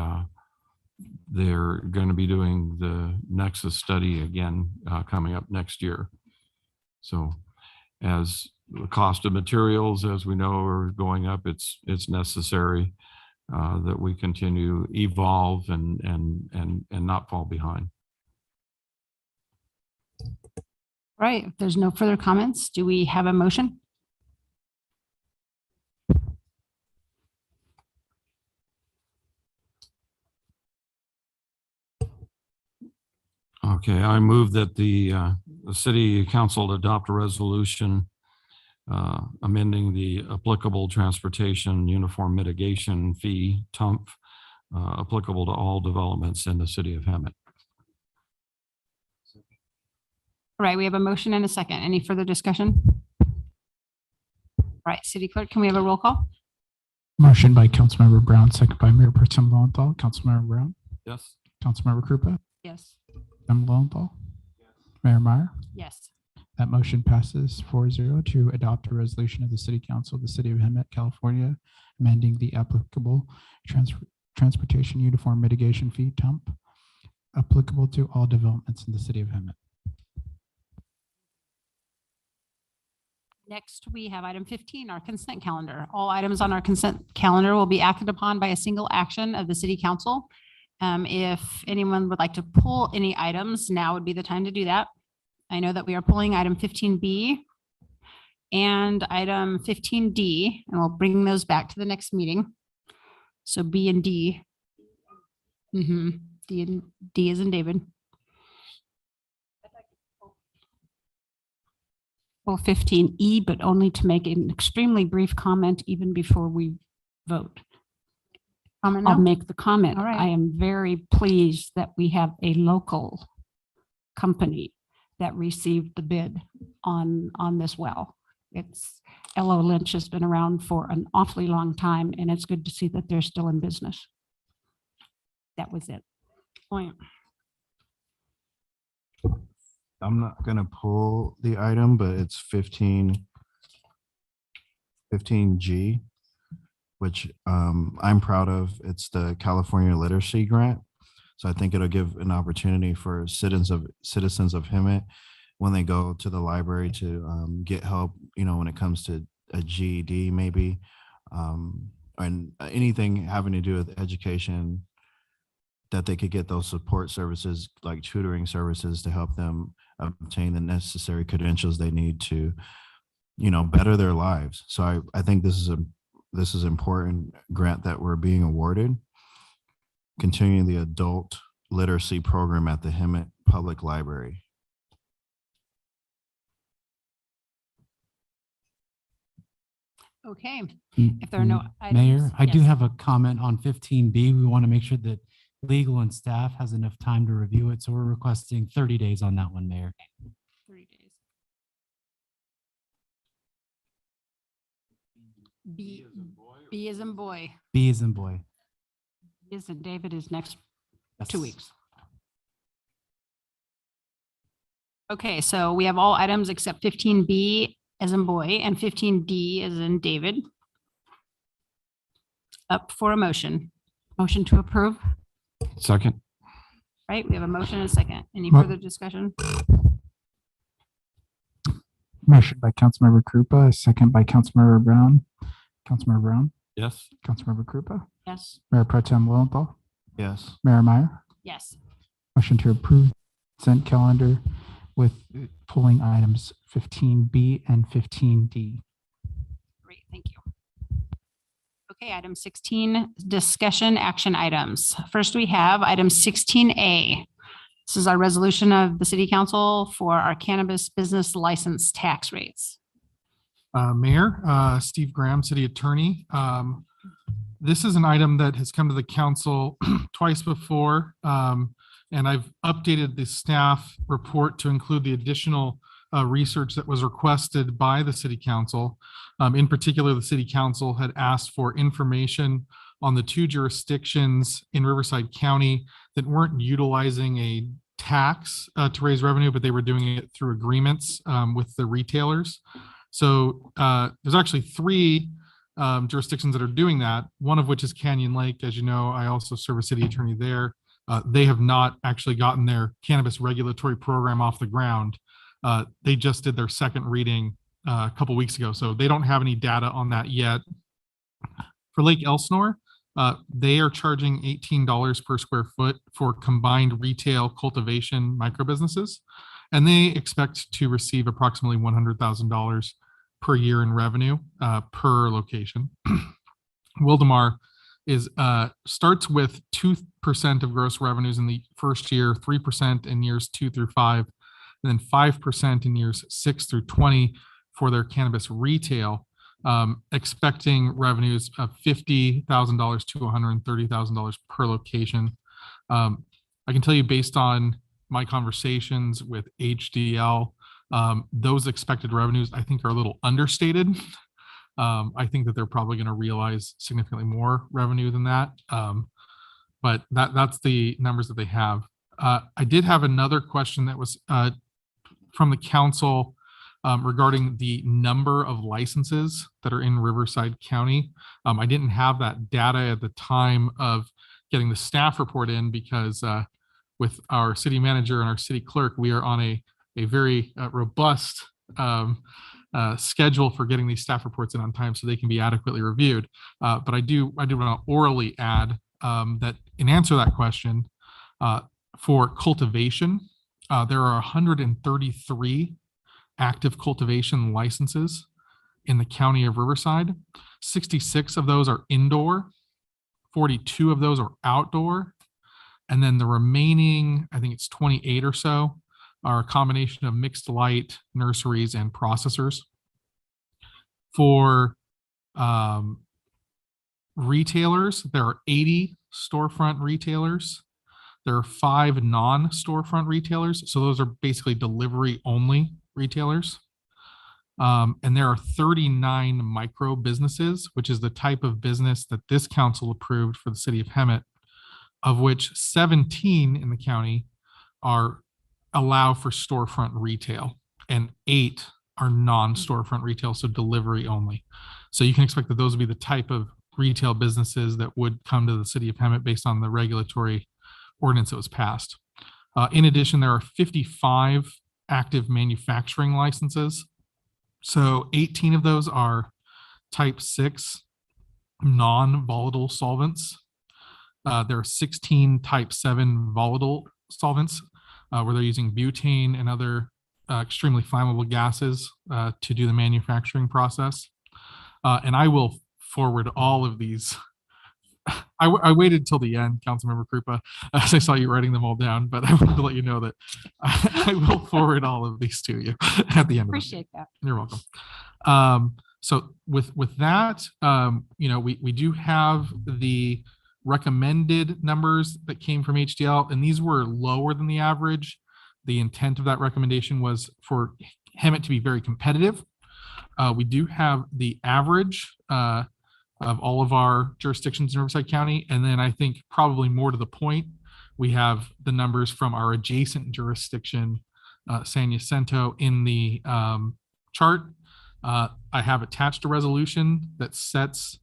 they're going to be doing the Nexus study again coming up next year. So as the cost of materials, as we know, are going up, it's necessary that we continue evolve and not fall behind. Right. If there's no further comments, do we have a motion? Okay, I move that the city council adopt a resolution amending the applicable transportation uniform mitigation fee, TUMP, applicable to all developments in the city of Hemet. All right, we have a motion and a second. Any further discussion? All right, City Clerk, can we have a roll call? Motion by Councilmember Brown, second by Mayor Pro Tem Lowenthal. Councilmember Brown? Yes. Councilmember Krupa? Yes. Member Lowenthal? Mayor Meyer? Yes. That motion passes 4-0 to adopt a resolution of the City Council of the City of Hemet, California, amending the applicable transportation uniform mitigation fee, TUMP, applicable to all developments in the City of Hemet. Next, we have item 15, our consent calendar. All items on our consent calendar will be acted upon by a single action of the City Council. If anyone would like to pull any items, now would be the time to do that. I know that we are pulling item 15B and item 15D, and we'll bring those back to the next meeting. So B and D. D is in David. Well, 15E, but only to make an extremely brief comment even before we vote. I'll make the comment. All right. I am very pleased that we have a local company that received the bid on this well. It's L.O. Lynch has been around for an awfully long time, and it's good to see that they're still in business. That was it. Point. I'm not gonna pull the item, but it's 15G, which I'm proud of. It's the California Literacy Grant. So I think it'll give an opportunity for citizens of Hemet when they go to the library to get help, when it comes to a GED maybe, and anything having to do with education, that they could get those support services like tutoring services to help them obtain the necessary credentials they need to, better their lives. So I think this is important grant that we're being awarded, continuing the adult literacy program at the Hemet Public Library. Okay, if there are no items. Mayor, I do yes. have a comment on 15B. We want to make sure that legal and staff has enough time to review it. So we're requesting 30 days on that one, Mayor. 30 days. B is in boy. B is in boy. Is in David is next 2 Yes. weeks. Okay, so we have all items except 15B as in boy and 15D as in David. Up for a motion. Motion to approve. Second. Right, we have a motion and a second. Any Mo- further discussion? Motion by Councilmember Krupa, second by Councilmember Brown. Councilmember Brown, Yes. Councilmember Krupa, Yes. Mayor Pro Tem Lowenthal, Yes. Mayor Meyer. Yes. Motion to approve consent calendar with pulling items 15B and 15D. Great, thank you. Okay, item 16, discussion action items. First, we have item 16A. This is our resolution of the city council for our cannabis business license tax rates. Mayor, Steve Graham, City Attorney. This is an item that has come to the council twice before, and I've updated the staff report to include the additional research that was requested by the city council. In particular, the city council had asked for information on the 2 jurisdictions in Riverside County that weren't utilizing a tax to raise revenue, but they were doing it through agreements with the retailers. So there's actually 3 jurisdictions that are doing that, one of which is Canyon Lake. As you know, I also serve as city attorney there. They have not actually gotten their cannabis regulatory program off the ground. They just did their second reading a couple weeks ago, so they don't have any data on that yet. For Lake Elsinore, they are charging $18 per square foot for combined retail cultivation micro businesses, and they expect to receive approximately $100,000 per year in revenue per location. Wildemar is starts with 2% of gross revenues in the first year, 3% in years 2 through 5, and then 5% in years 6 through 20 for their cannabis retail, expecting revenues of $50,000 to $130,000 per location. I can tell you based on my conversations with HDL, those expected revenues I think are a little understated. I think that they're probably going to realize significantly more revenue than that. But that's the numbers that they have. I did have another question that was from the council regarding the number of licenses that are in Riverside County. I didn't have that data at the time of getting the staff report in because with our city manager and our city clerk, we are on a very robust schedule for getting these staff reports in on time so they can be adequately reviewed. But I do want to orally add that in answer to that question, for cultivation, there are 133 active cultivation licenses in the county of Riverside. 66 of those are indoor, 42 of those are outdoor, and then the remaining, I think it's 28 or so, are a combination of mixed light, nurseries, and processors. For retailers, there are 80 storefront retailers. There are 5 non-storefront retailers. So those are basically delivery only retailers. And there are 39 micro businesses, which is the type of business that this council approved for the city of Hemet, of which 17 in the county allow for storefront retail, and 8 are non-storefront retail, so delivery only. So you can expect that those would be the type of retail businesses that would come to the city of Hemet based on the regulatory ordinance that was passed. In addition, there are 55 active manufacturing licenses. So 18 of those are type 6 non-volatile solvents. There are 16 type 7 volatile solvents where they're using butane and other extremely flammable gases to do the manufacturing process. And I will forward all of these. I waited till the end, Councilmember Krupa, as I saw you writing them all down, but I wanted to let you know that I will forward all of these to you at the end. Appreciate that. You're welcome. So with that, we do have the recommended numbers that came from HDL, and these were lower than the average. The intent of that recommendation was for Hemet to be very competitive. We do have the average of all of our jurisdictions in Riverside County. And then I think probably more to the point, we have the numbers from our adjacent jurisdiction, San Jacinto, in the chart. I have attached a resolution that sets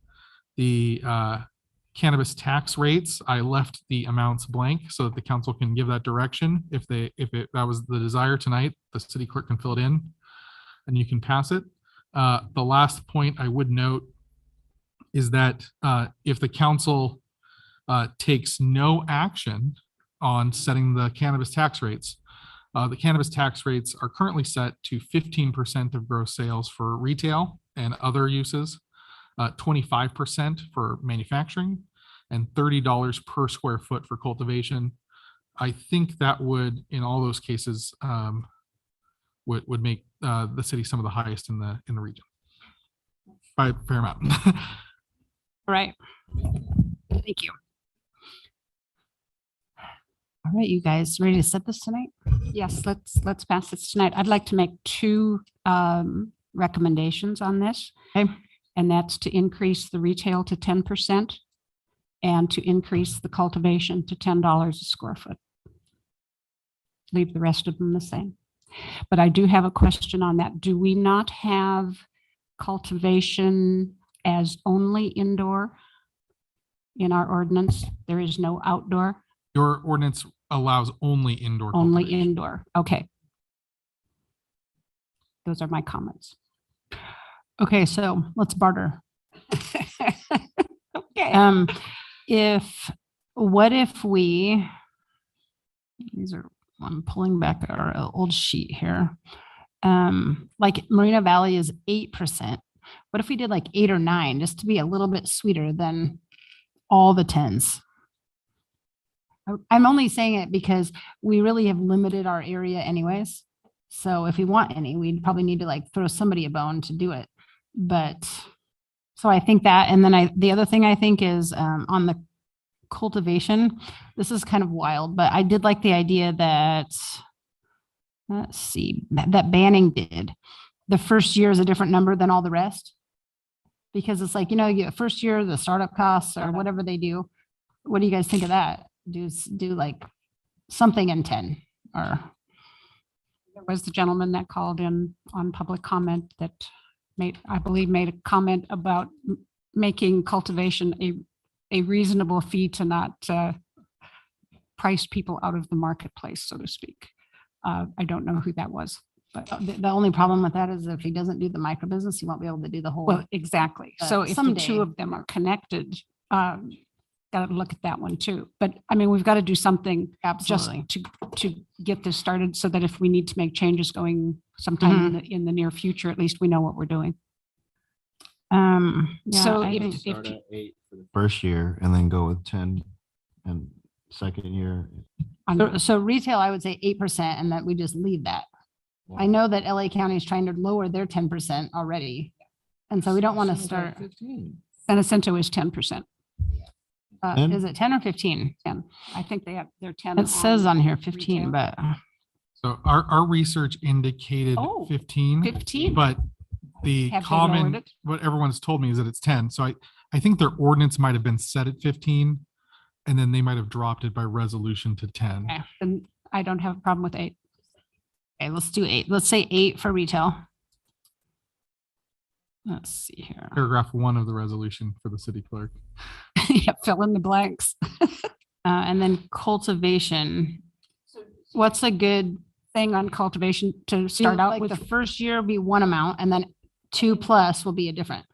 the cannabis tax rates. I left the amounts blank so that the council can give that direction. If that was the desire tonight, the city clerk can fill it in and you can pass it. The last point I would note is that if the council takes no action on setting the cannabis tax rates, the cannabis tax rates are currently set to 15% of gross sales for retail and other uses, 25% for manufacturing, and $30 per square foot for cultivation. I think that would, in all those cases, would make the city some of the highest in the region by a fair amount. Right. Thank you. All right, you guys ready to set this tonight? Yes, let's pass this tonight. I'd like to make 2 recommendations on this. Okay. And that's to increase the retail to 10% and to increase the cultivation to $10 a square foot. Leave the rest of them the same. But I do have a question on that. Do we not have cultivation as only indoor in our ordinance? There is no outdoor? Your ordinance allows only indoor. Only indoor. Okay. Those are my comments. Okay, so let's barter. Okay. What if we, I'm pulling back our old sheet here. Like Moreno Valley is 8%. What if we did like 8 or 9, just to be a little bit sweeter than all the 10s? I'm only saying it because we really have limited our area anyways. So if we want any, we'd probably need to like throw somebody a bone to do it. But so I think that, and then the other thing I think is on the cultivation, this is kind of wild, but I did like the idea that, let's see, that Banning did. The first year is a different number than all the rest. Because it's like, you first year, the startup costs or whatever they do. What do you guys think of that? Do like something in 10, or there was the gentleman that called in on public comment that made a comment about making cultivation a reasonable fee to not price people out of the marketplace, so to speak. I don't know who that was, but the only problem with that is if he doesn't do the micro business, he won't be able to do the whole. Well, exactly. So if the 2 of them are connected, got to look at that one too. But I mean, we've got to do something just Absolutely. to get this started so that if we need to make changes going sometime in the near future, at least we know what we're doing. So if First year and then go with 10 and second year. so retail, I would say 8% and that we just leave that. I know that LA County is trying to lower their 10% already. And so we don't want to start. San Jacinto is 10%. 10? Is it 10 or 15? 10. I think they're 10. It says on here 15, but. So our research indicated Oh, 15. 15. But the Have they lowered common, it? what everyone's told me is that it's 10. So I think their ordinance might have been set at 15 and then they might have dropped it by resolution to 10. Okay, then I don't have a problem with 8. Okay, let's do 8. Let's say 8 for retail. Let's see here. Paragraph 1 of the resolution for the city clerk. Yeah, fill in the blanks. And then cultivation. What's a good thing on cultivation to start out with? The first year will be one amount and then 2+ will be a different.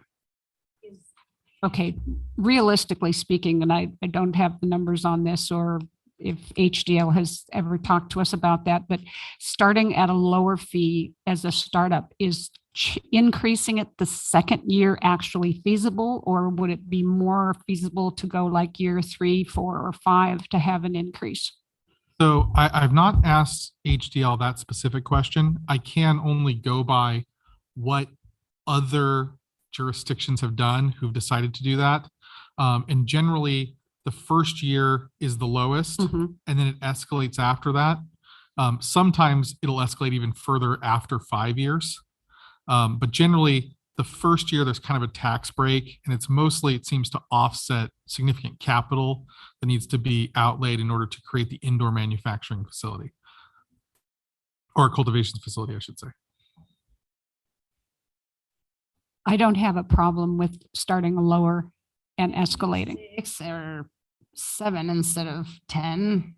Okay, realistically speaking, and I don't have the numbers on this or if HDL has ever talked to us about that, but starting at a lower fee as a startup, is increasing it the second year actually feasible, or would it be more feasible to go like year 3, 4, or 5 to have an increase? So I've not asked HDL that specific question. I can only go by what other jurisdictions have done who've decided to do that. And generally, the first year is the lowest, and then it escalates after that. Sometimes it'll escalate even further after 5 years. But generally, the first year, there's kind of a tax break, and it's mostly, it seems to offset significant capital that needs to be outlaid in order to create the indoor manufacturing facility. Or cultivation facility, I should say. I don't have a problem with starting lower and escalating. 6 or 7 instead of 10.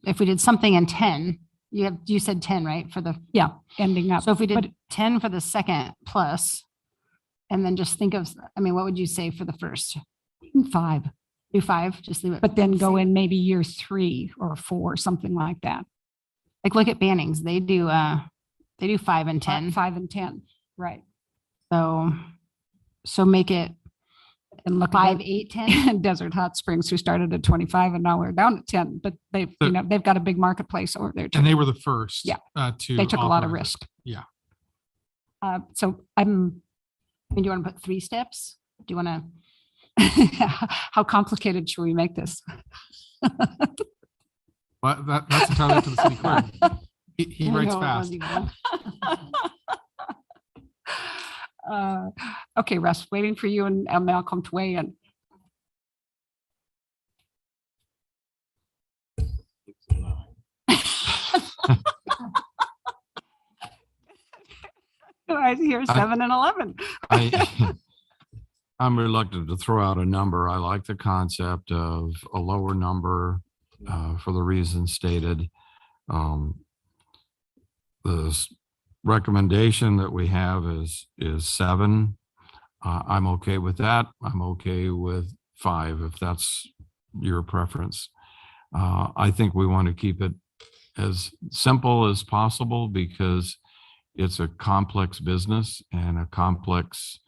If we did something in 10, you said 10, right? For the ending up. So if we did 10 for the second plus, and then just think of, I mean, what would you say for the first? 5. Do 5, just leave it. But then go in maybe year 3 or 4, something like that. Like look at Bannings. They do 5 and 10. 5 and 10. Right. So make it and look 5, 8, 10. Desert Hot Springs, who started at 25 and now we're down at 10, but they've got a big marketplace over there too. And they were the first. To they took a lot of authorize it. risk. Yeah. So do you want to put 3 steps? Do you want to, how complicated should we make this? But that's entirely up to the city clerk. He writes fast. Okay, Russ, waiting for you and Malcolm to weigh in. I hear 7 and 11. I'm reluctant to throw out a number. I like the concept of a lower number for the reasons stated. The recommendation that we have is 7. I'm okay with that. I'm okay with 5 if that's your preference. I think we want to keep it as simple as possible because it's a complex business and a complex,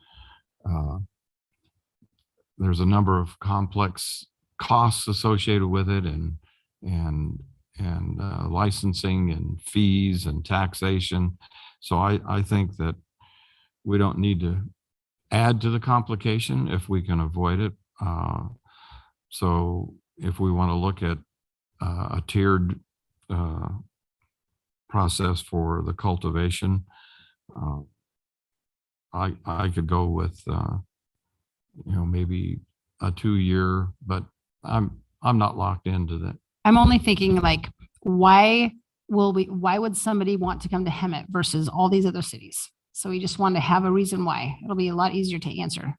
there's a number of complex costs associated with it and licensing and fees and taxation. So I think that we don't need to add to the complication if we can avoid it. So if we want to look at a tiered process for the cultivation, I could go with maybe a 2-year, but I'm not locked into that. I'm only thinking like, why would somebody want to come to Hemet versus all these other cities? So we just want to have a reason why. It'll be a lot easier to answer.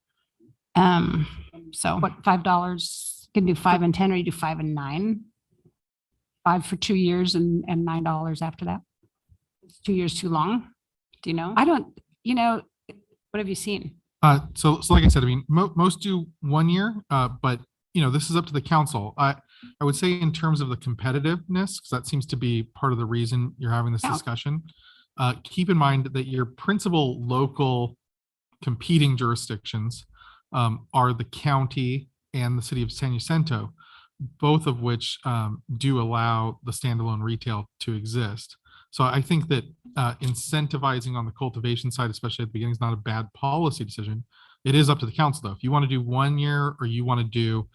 So what, $5, you can do 5 and 10, or you do 5 and 9? 5 for 2 years and $9 after that. Is 2 years too long? Do you know? I don't, what have you seen? So like I said, I mean, most do 1 year, but this is up to the council. I would say in terms of the competitiveness, because that seems to be part of the reason you're having this Yeah. discussion. Keep in mind that your principal local competing jurisdictions are the county and the city of San Jacinto, both of which do allow the standalone retail to exist. So I think that incentivizing on the cultivation side, especially at the beginning, is not a bad policy decision. It is up to the council, though. If you want to do 1 year or you want to do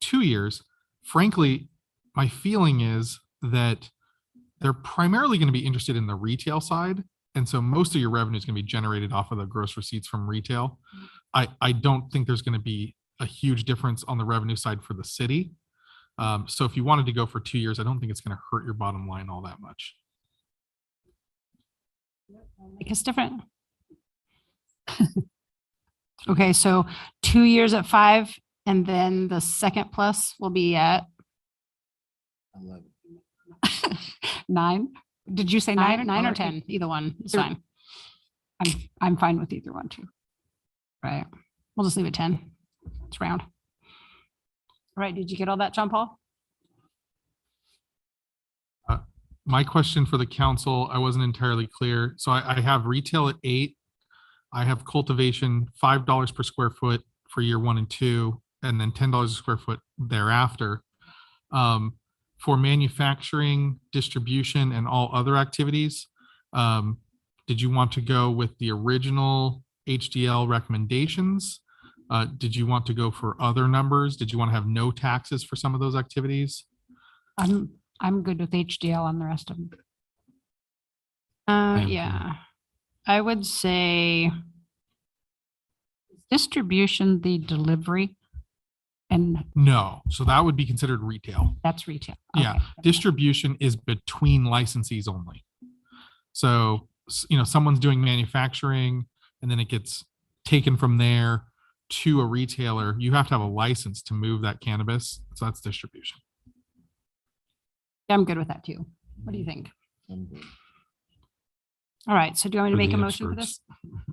2 years, frankly, my feeling is that they're primarily going to be interested in the retail side. And so most of your revenue is going to be generated off of the gross receipts from retail. I don't think there's going to be a huge difference on the revenue side for the city. So if you wanted to go for 2 years, I don't think it's going to hurt your bottom line all that much. Make us different. Okay, so 2 years at 5, and then the second plus will be at 9. Did you say 9 or 10? Either one is fine. I'm fine with either one too. Right. We'll just leave it 10. It's round. All right. Did you get all that, John Paul? My question for the council, I wasn't entirely clear. So I have retail at 8. I have cultivation $5 per square foot for year 1 and 2, and then $10 a square foot thereafter. For manufacturing, distribution, and all other activities, did you want to go with the original HDL recommendations? Did you want to go for other numbers? Did you want to have no taxes for some of those activities? I'm good with HDL on the rest of them. Yeah, I would say distribution, the delivery, and No, so that would be considered retail. that's retail. Yeah, Okay. distribution is between licensees only. So, someone's doing manufacturing and then it gets taken from there to a retailer. You have to have a license to move that cannabis. So that's distribution. I'm good with that too. What do you think? All right, so do you want me to We're make the a motion for experts. this?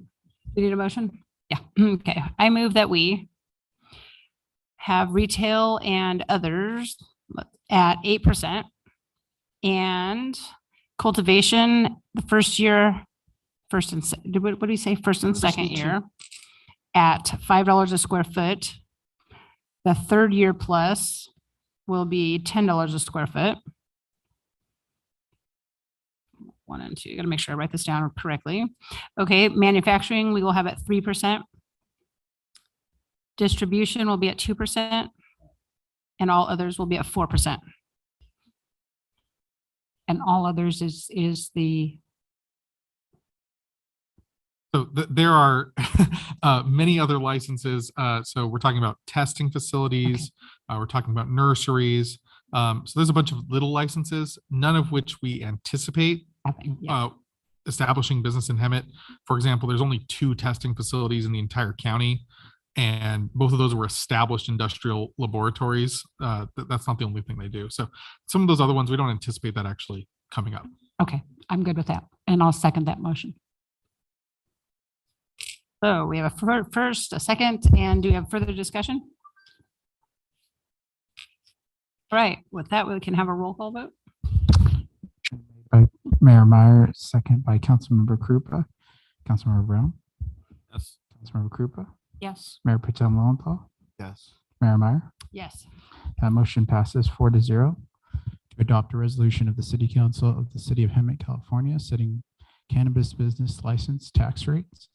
We need a motion? Yeah, okay. I move that we have retail and others at 8% and cultivation the first year, what do you say? First and second year at $5 a square foot. The third year plus will be $10 a square foot. 1 and 2. Got to make sure I write this down correctly. Okay, manufacturing, we will have at 3%. Distribution will be at 2%. And all others will be at 4%. And all others is the, So there are many other licenses. So we're talking about testing facilities. We're talking about nurseries. So there's a bunch of little licenses, none of which we anticipate establishing business in Hemet. For example, there's only 2 testing facilities in the entire county, and both of those were established industrial laboratories. That's not the only thing they do. So some of those other ones, we don't anticipate that actually coming up. okay, I'm good with that. And I'll second that motion. So we have a first, a second, and do we have further discussion? All right, with that, we can have a roll call vote. By Mayor Meyer, second by Councilmember Krupa. Councilmember Brown? Yes. Councilmember Krupa? Yes. Mayor Protem Lowenthal? Yes. Mayor Meyer? Yes. That motion passes 4-0 to adopt a resolution of the City Council of the City of Hemet, California, setting cannabis business license tax rates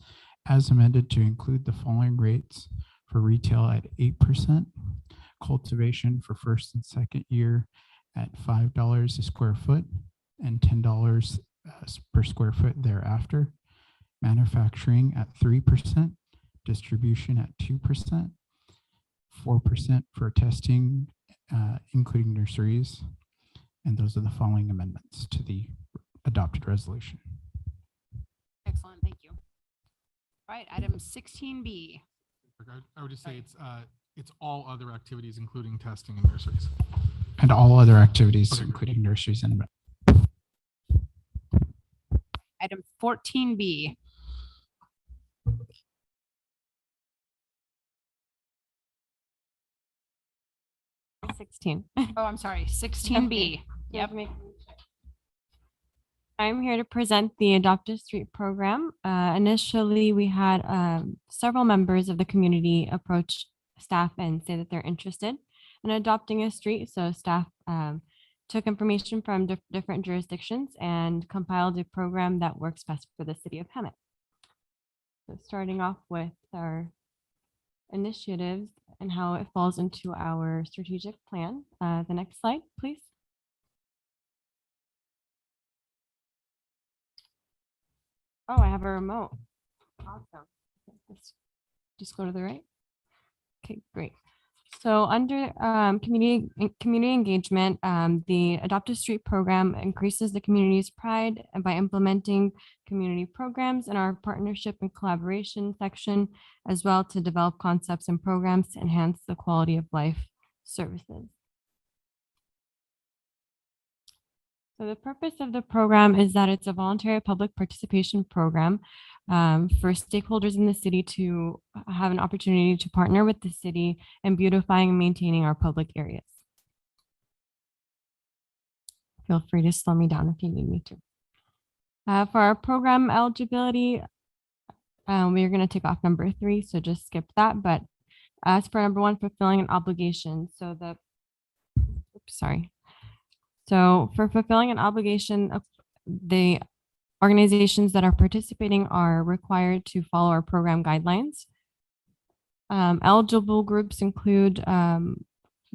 as amended to include the following rates for retail at 8%, cultivation for first and second year at $5 a square foot and $10 per square foot thereafter, manufacturing at 3%, distribution at 2%, 4% for testing, including nurseries. And those are the following amendments to the adopted resolution. Excellent, thank you. All right, item 16B. I would just say it's all other activities, including testing and nurseries. And all other activities, including nurseries and Item 14B. 16. Oh, I'm sorry, 16B. Yep. I'm here to present the Adopt a Street program. Initially, we had several members of the community approach staff and say that they're interested in adopting a street. So staff took information from different jurisdictions and compiled a program that works best for the city of Hemet. So starting off with our initiatives and how it falls into our strategic plan. The next slide, please. Oh, I have a remote. Awesome. Just go to the right. Okay, great. So under community engagement, the Adopt a Street program increases the community's pride by implementing community programs in our partnership and collaboration section, as well to develop concepts and programs to enhance the quality of life services. So the purpose of the program is that it's a voluntary public participation program for stakeholders in the city to have an opportunity to partner with the city in beautifying and maintaining our public areas. Feel free to slow me down if you need me to. For our program eligibility, we're going to take off number 3, so just skip that. But as for number 1, fulfilling an obligation. So So for fulfilling an obligation, the organizations that are participating are required to follow our program guidelines. Eligible groups include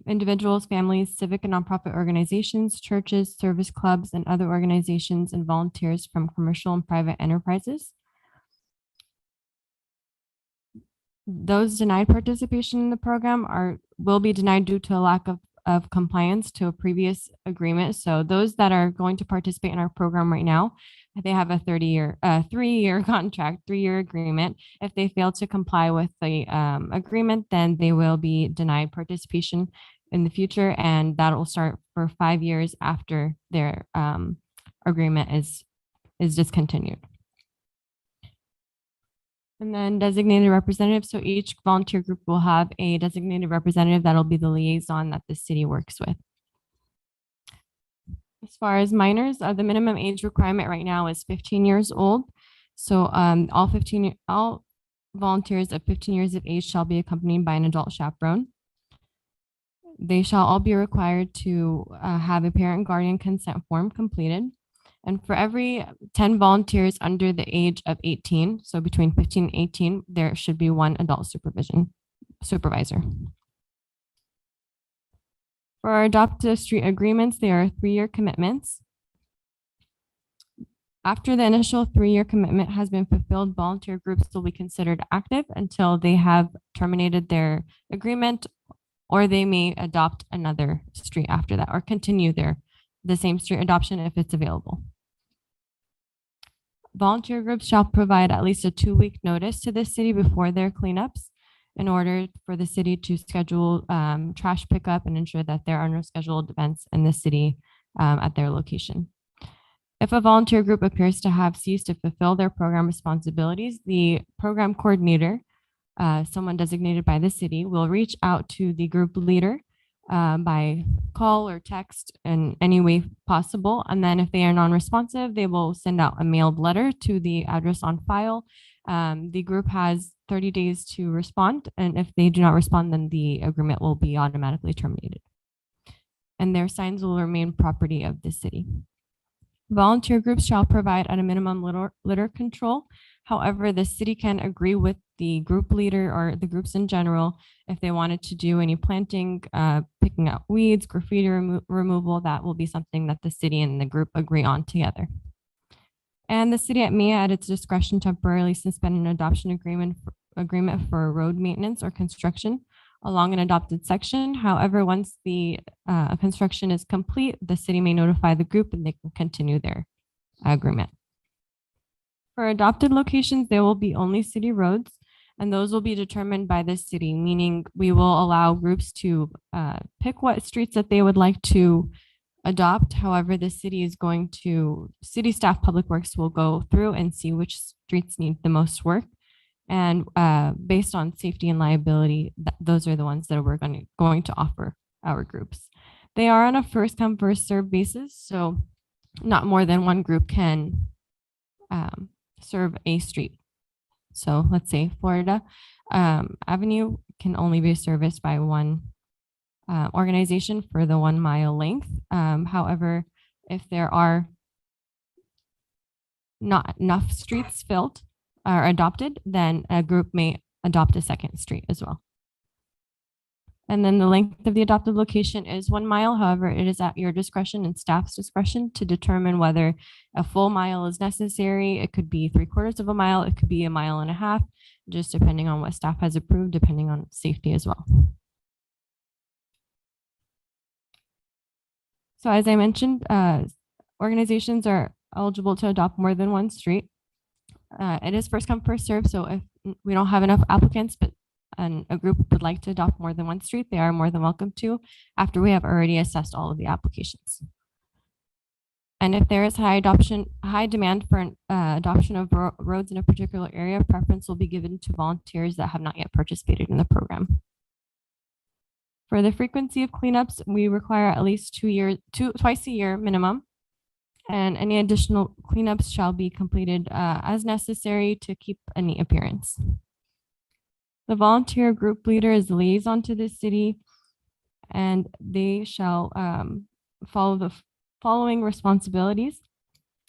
individuals, families, civic and nonprofit organizations, churches, service clubs, and other organizations and volunteers from commercial and private enterprises. Those denied participation in the program will be denied due to a lack of compliance to a previous agreement. So those that are going to participate in our program right now, they have a 3-year contract, 3-year agreement. If they fail to comply with the agreement, then they will be denied participation in the future, and that will start for 5 years after their agreement is discontinued. And then designated representatives. So each volunteer group will have a designated representative that'll be the liaison that the city works with. As far as minors, the minimum age requirement right now is 15 years old. So all volunteers of 15 years of age shall be accompanied by an adult chaperone. They shall all be required to have a parent guardian consent form completed. And for every 10 volunteers under the age of 18, so between 15 and 18, there should be 1 adult supervisor. For our Adopt a Street agreements, they are 3-year commitments. After the initial 3-year commitment has been fulfilled, volunteer groups will be considered active until they have terminated their agreement, or they may adopt another street after that or continue the same street adoption if it's available. Volunteer groups shall provide at least a 2-week notice to the city before their cleanups in order for the city to schedule trash pickup and ensure that there are no scheduled events in the city at their location. If a volunteer group appears to have ceased to fulfill their program responsibilities, the program coordinator, someone designated by the city, will reach out to the group leader by call or text in any way possible. And then if they are non-responsive, they will send out a mailed letter to the address on file. The group has 30 days to respond. And if they do not respond, then the agreement will be automatically terminated. And their signs will remain property of the city. Volunteer groups shall provide at a minimum litter control. However, the city can agree with the group leader or the groups in general if they wanted to do any planting, picking out weeds, graffiti removal. That will be something that the city and the group agree on together. And the city at MIA at its discretion temporarily suspend an adoption agreement for road maintenance or construction along an adopted section. However, once the construction is complete, the city may notify the group and they can continue their agreement. For adopted locations, there will be only city roads, and those will be determined by the city, meaning we will allow groups to pick what streets that they would like to adopt. However, the city staff public works will go through and see which streets need the most work. And based on safety and liability, those are the ones that we're going to offer our groups. They are on a first come, first served basis, so not more than one group can serve a street. So let's say Florida Avenue can only be serviced by one organization for the 1 mile length. However, if there are not enough streets filled or adopted, then a group may adopt a second street as well. And then the length of the adopted location is 1 mile. However, it is at your discretion and staff's discretion to determine whether a full mile is necessary. It could be 3/4 of a mile. It could be 1.5 miles, just depending on what staff has approved, depending on safety as well. So as I mentioned, organizations are eligible to adopt more than one street. It is first come, first serve. So if we don't have enough applicants, but a group would like to adopt more than one street, they are more than welcome to, after we have already assessed all of the applications. And if there is high demand for adoption of roads in a particular area, preference will be given to volunteers that have not yet participated in the program. For the frequency of cleanups, we require at least twice a year minimum, and any additional cleanups shall be completed as necessary to keep a neat appearance. The volunteer group leader is the liaison to the city, and they shall follow the following responsibilities: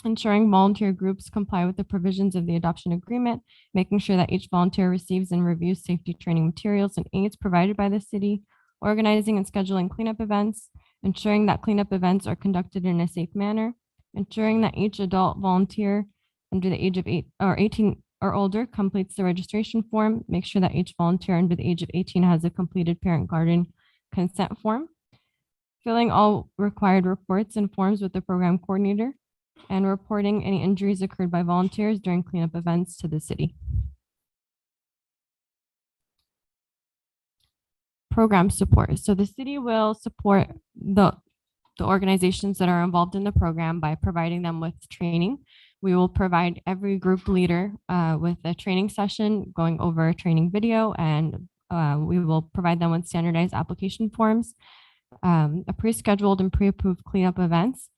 ensuring volunteer groups comply with the provisions of the adoption agreement, making sure that each volunteer receives and reviews safety training materials and aids provided by the city, organizing and scheduling cleanup events, ensuring that cleanup events are conducted in a safe manner, ensuring that each adult volunteer under the age of 18 or older completes the registration form, make sure that each volunteer under the age of 18 has a completed parent-guardian consent form, filling all required reports and forms with the program coordinator, and reporting any injuries occurred by volunteers during cleanup events to the city. Program support. So the city will support the organizations that are involved in the program by providing them with training. We will provide every group leader with a training session going over a training video, and we will provide them with standardized application forms, a pre-scheduled and pre-approved cleanup events,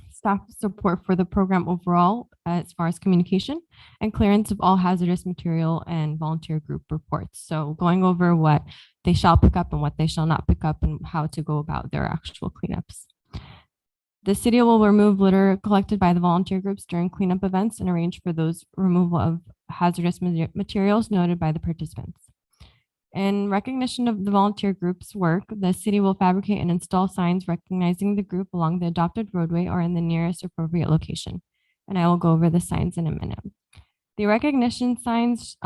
staff support for the program overall as far as communication, and clearance of all hazardous material and volunteer group reports. So going over what they shall pick up and what they shall not pick up and how to go about their actual cleanups. The city will remove litter collected by the volunteer groups during cleanup events and arrange for those removal of hazardous materials noted by the participants. In recognition of the volunteer group's work, the city will fabricate and install signs recognizing the group along the adopted roadway or in the nearest appropriate location. And I will go over the signs in a minute. The recognition signs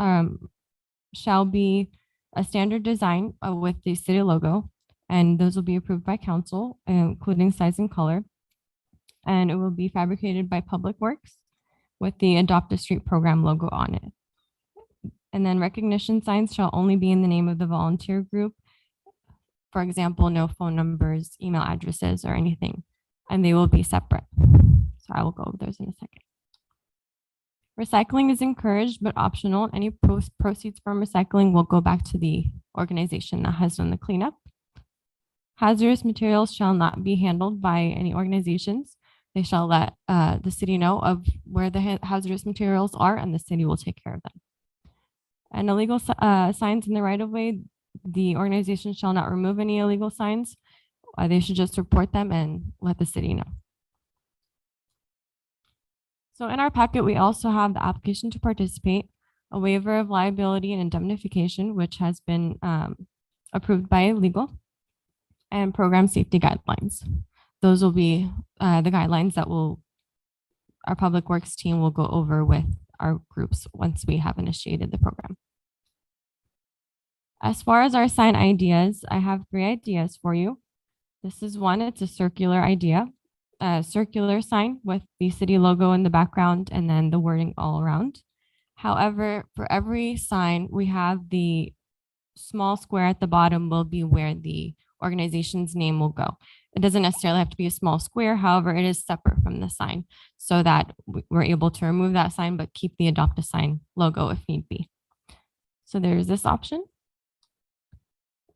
shall be a standard design with the city logo, and those will be approved by council, including size and color. And it will be fabricated by Public Works with the Adopt a Street program logo on it. And then recognition signs shall only be in the name of the volunteer group. For example, no phone numbers, email addresses, or anything, and they will be separate. So I will go over those in a second. Recycling is encouraged but optional. Any proceeds from recycling will go back to the organization that has done the cleanup. Hazardous materials shall not be handled by any organizations. They shall let the city know of where the hazardous materials are, and the city will take care of them. And illegal signs in the right-of-way, the organization shall not remove any illegal signs. They should just report them and let the city know. So in our packet, we also have the application to participate, a waiver of liability and indemnification, which has been approved by legal, and program safety guidelines. Those will be the guidelines that our Public Works team will go over with our groups once we have initiated the program. As far as our sign ideas, I have 3 ideas for you. This is one, it's a circular idea, a circular sign with the city logo in the background and then the wording all around. However, for every sign, we have the small square at the bottom will be where the organization's name will go. It doesn't necessarily have to be a small square. However, it is separate from the sign so that we're able to remove that sign, but keep the Adopt a Sign logo if need be. So there's this option.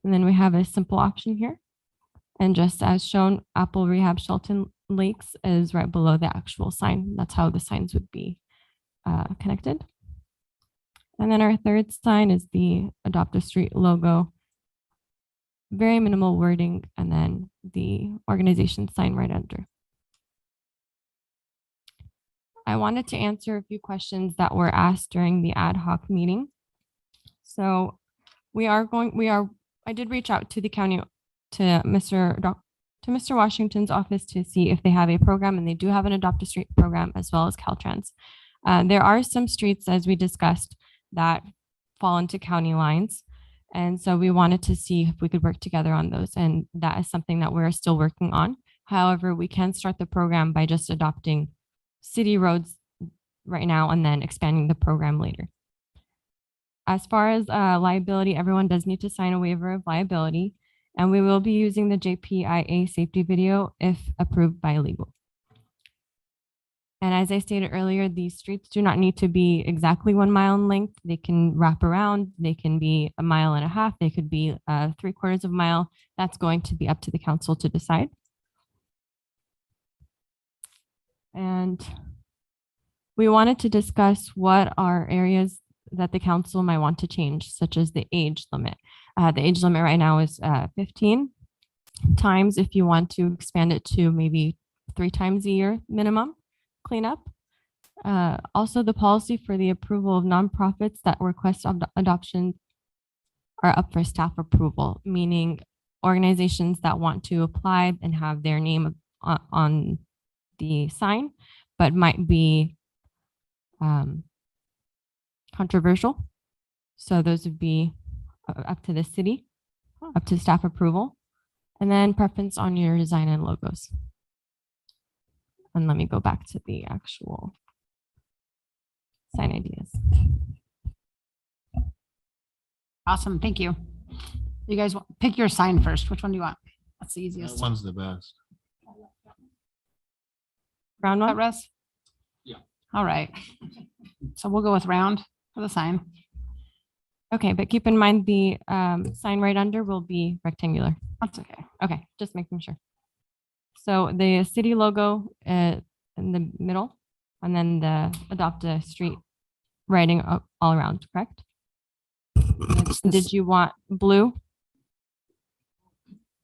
And then we have a simple option here. And just as shown, Apple Rehab Shelton Lakes is right below the actual sign. That's how the signs would be connected. And then our third sign is the Adopt a Street logo. Very minimal wording, and then the organization sign right under. I wanted to answer a few questions that were asked during the ad hoc meeting. So I did reach out to the county, to Mr. Washington's office to see if they have a program, and they do have an Adopt a Street program as well as Caltrans. There are some streets, as we discussed, that fall into county lines. And so we wanted to see if we could work together on those. And that is something that we're still working on. However, we can start the program by just adopting city roads right now and then expanding the program later. As far as liability, everyone does need to sign a waiver of liability, and we will be using the JPIA safety video if approved by legal. And as I stated earlier, these streets do not need to be exactly 1 mile in length. They can wrap around. They can be 1.5 miles. They could be 3/4 of a mile. That's going to be up to the council to decide. And we wanted to discuss what are areas that the council might want to change, such as the age limit. The age limit right now is 15 times. If you want to expand it to maybe 3 times a year minimum cleanup. Also, the policy for the approval of nonprofits that request adoption are up for staff approval, meaning organizations that want to apply and have their name on the sign, but might be controversial. So those would be up to the city, up to staff approval, and then preference on your design and logos. And let me go back to the actual sign ideas. Awesome. Thank you. You guys pick your sign first. Which one do you want? That's the easiest. That one's the best. Round one? Russ? Yeah. All right. So we'll go with round for the sign. Okay, but keep in mind the sign right under will be rectangular. That's okay. Okay, just making sure. So the city logo in the middle, and then the Adopt a Street writing all around, correct? Did you want blue?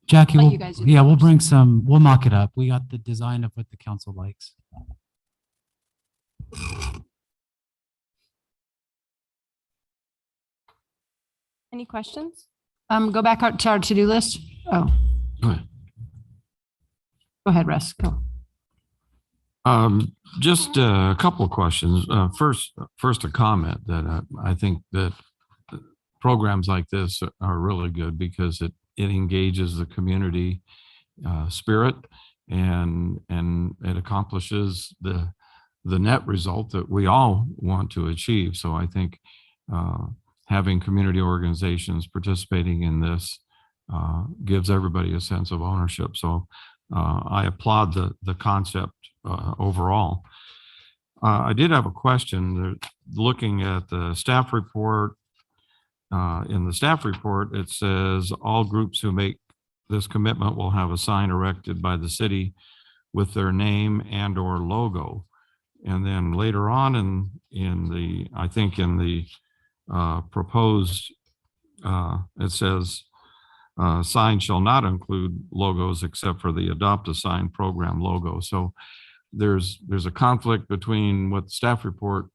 Jackie, Let we'll, you guys do yeah, that we'll first. bring some, we'll mock it up. We got the design of what the council likes. Any questions? Go back out to our to-do list. Oh, Go ahead. go ahead, Russ. Go. Just a couple of questions. First a comment that I think that programs like this are really good because it engages the community spirit and it accomplishes the net result that we all want to achieve. So I think having community organizations participating in this gives everybody a sense of ownership. So I applaud the concept overall. I did have a question. Looking at the staff report, in the staff report, it says all groups who make this commitment will have a sign erected by the city with their name and or logo. And then later on in the, I think in the proposed, it says sign shall not include logos except for the Adopt a Sign program logo. So there's a conflict between what the staff report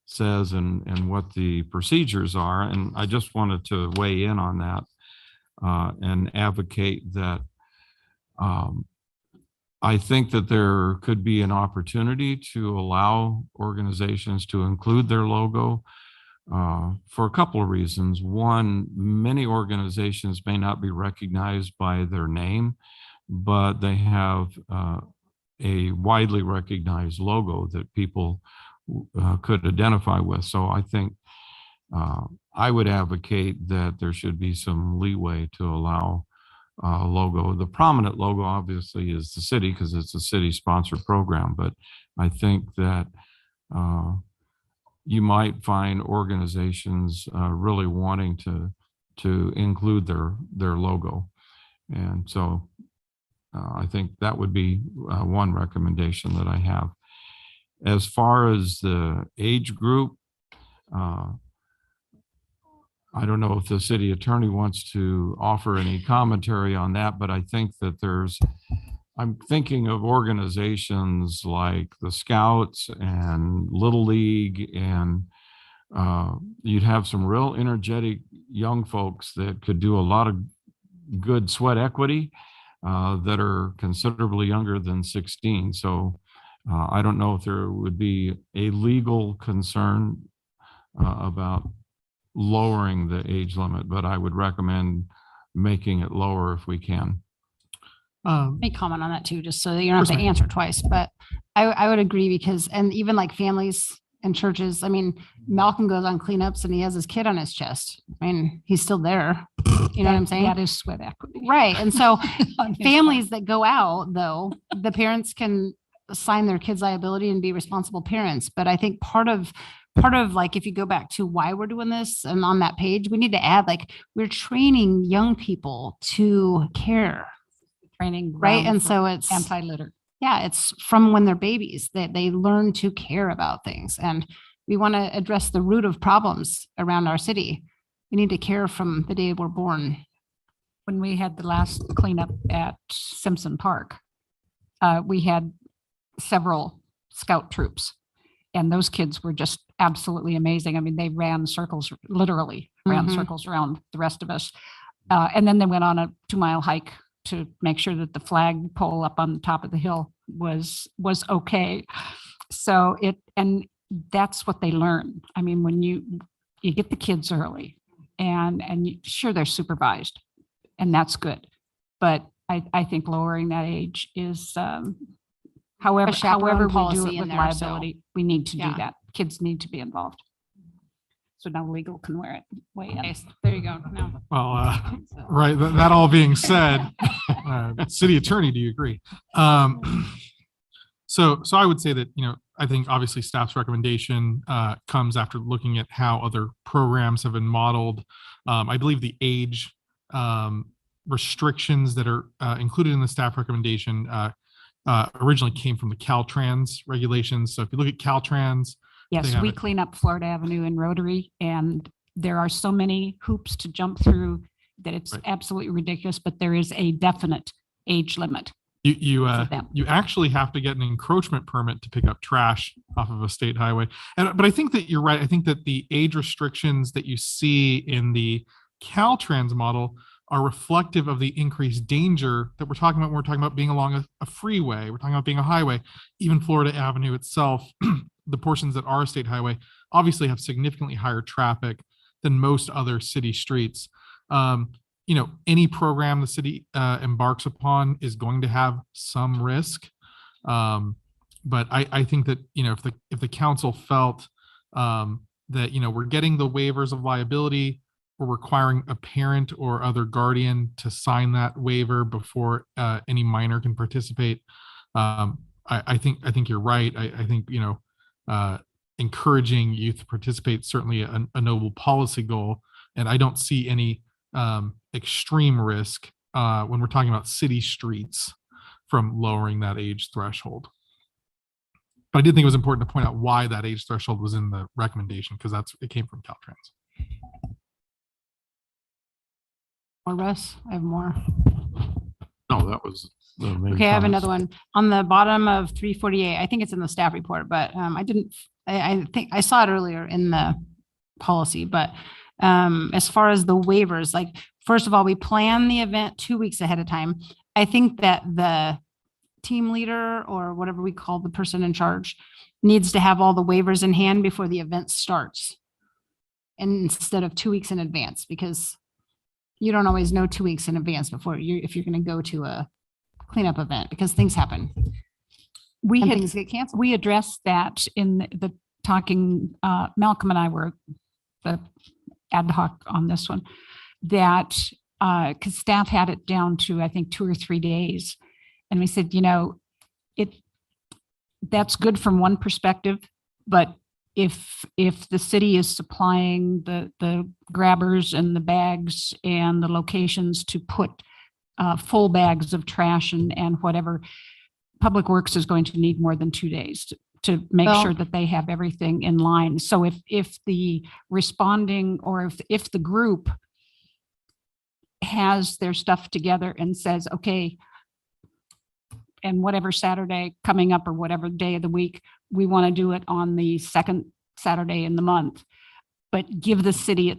says and what the procedures are. And I just wanted to weigh in on that and advocate that I think that there could be an opportunity to allow organizations to include their logo for a couple of reasons. One, many organizations may not be recognized by their name, but they have a widely recognized logo that people could identify with. So I think I would advocate that there should be some leeway to allow a logo. The prominent logo obviously is the city because it's a city sponsored program, but I think that you might find organizations really wanting to include their logo. And so I think that would be one recommendation that I have. As far as the age group, I don't know if the city attorney wants to offer any commentary on that, but I think that I'm thinking of organizations like the Scouts and Little League, and you'd have some real energetic young folks that could do a lot of good sweat equity that are considerably younger than 16. So I don't know if there would be a legal concern about lowering the age limit, but I would recommend making it lower if we can. Make comment on that too, just so that you don't have to Personally. answer twice, but I would agree because, and even like families and churches, I mean, Malcolm goes on cleanups and he has his kid on his chest. I mean, he's still there. You know what I'm saying? That is sweat equity. Right. And so On his families that go out though, the parents can sign their kids' liability and be responsible parents. But I think part of like, if you go back to why we're doing this and on that page, we need to add like, we're training young people to care. Training. Right. ground And for so it's Anti-litter. yeah, it's from when they're babies that they learn to care about things. And we want to address the root of problems around our city. We need to care from the day we're born. When we had the last cleanup at Simpson Park, we had several scout troops. And those kids were just absolutely amazing. I mean, they ran circles, literally ran Mhm. circles around the rest of us. And then they went on a 2-mile hike to make sure that the flag pole up on the top of the hill was okay. So and that's what they learn. I mean, when you get the kids early and sure, they're supervised and that's good. But I think lowering that age is, however chaperone we do policy it in with there, so- liability, we need to do Yeah. that. Kids need to be involved. So now legal can wear it, weigh in. Okay, there you go. No. Well, right, that all being said, city attorney, do you agree? So I would say that, I think obviously staff's recommendation comes after looking at how other programs have been modeled. I believe the age restrictions that are included in the staff recommendation originally came from the Caltrans regulations. So if you look at Caltrans, Yes, have we it. clean up Florida Avenue and Rotary, and there are so many hoops to jump through that it's Right. absolutely ridiculous, but there is a definite age limit. You them. you actually have to get an encroachment permit to pick up trash off of a state highway. But I think that you're right. I think that the age restrictions that you see in the Caltrans model are reflective of the increased danger that we're talking about when we're talking about being along a freeway. We're talking about being a highway. Even Florida Avenue itself, the portions that are a state highway obviously have significantly higher traffic than most other city streets. Any program the city embarks upon is going to have some risk. But I think that, if the council felt that, we're getting the waivers of liability, we're requiring a parent or other guardian to sign that waiver before any minor can participate. I think you're right. I think, encouraging youth to participate, certainly a noble policy goal. And I don't see any extreme risk when we're talking about city streets from lowering that age threshold. But I did think it was important to point out why that age threshold was in the recommendation, because it came from Caltrans. Or Russ, I have more. No, that was the main Okay, I have comments. another one on the bottom of 348. I think it's in the staff report, but I think I saw it earlier in the policy, but as far as the waivers, like, first of all, we plan the event 2 weeks ahead of time. I think that the team leader, or whatever we call the person in charge, needs to have all the waivers in hand before the event starts. And instead of 2 weeks in advance, because you don't always know 2 weeks in advance if you're going to go to a cleanup event, because things happen. We And had, things get canceled. we addressed that in the talking, Malcolm and I were the ad hoc on this one, that, because staff had it down to, I think, 2 or 3 days. And we said, that's good from one perspective, but if the city is supplying the grabbers and the bags and the locations to put full bags of trash and whatever. Public Works is going to need more than 2 days to make Well- sure that they have everything in line. So if the responding or if the group has their stuff together and says, okay, and whatever Saturday coming up or whatever day of the week, we want to do it on the second Saturday in the month, but give the city,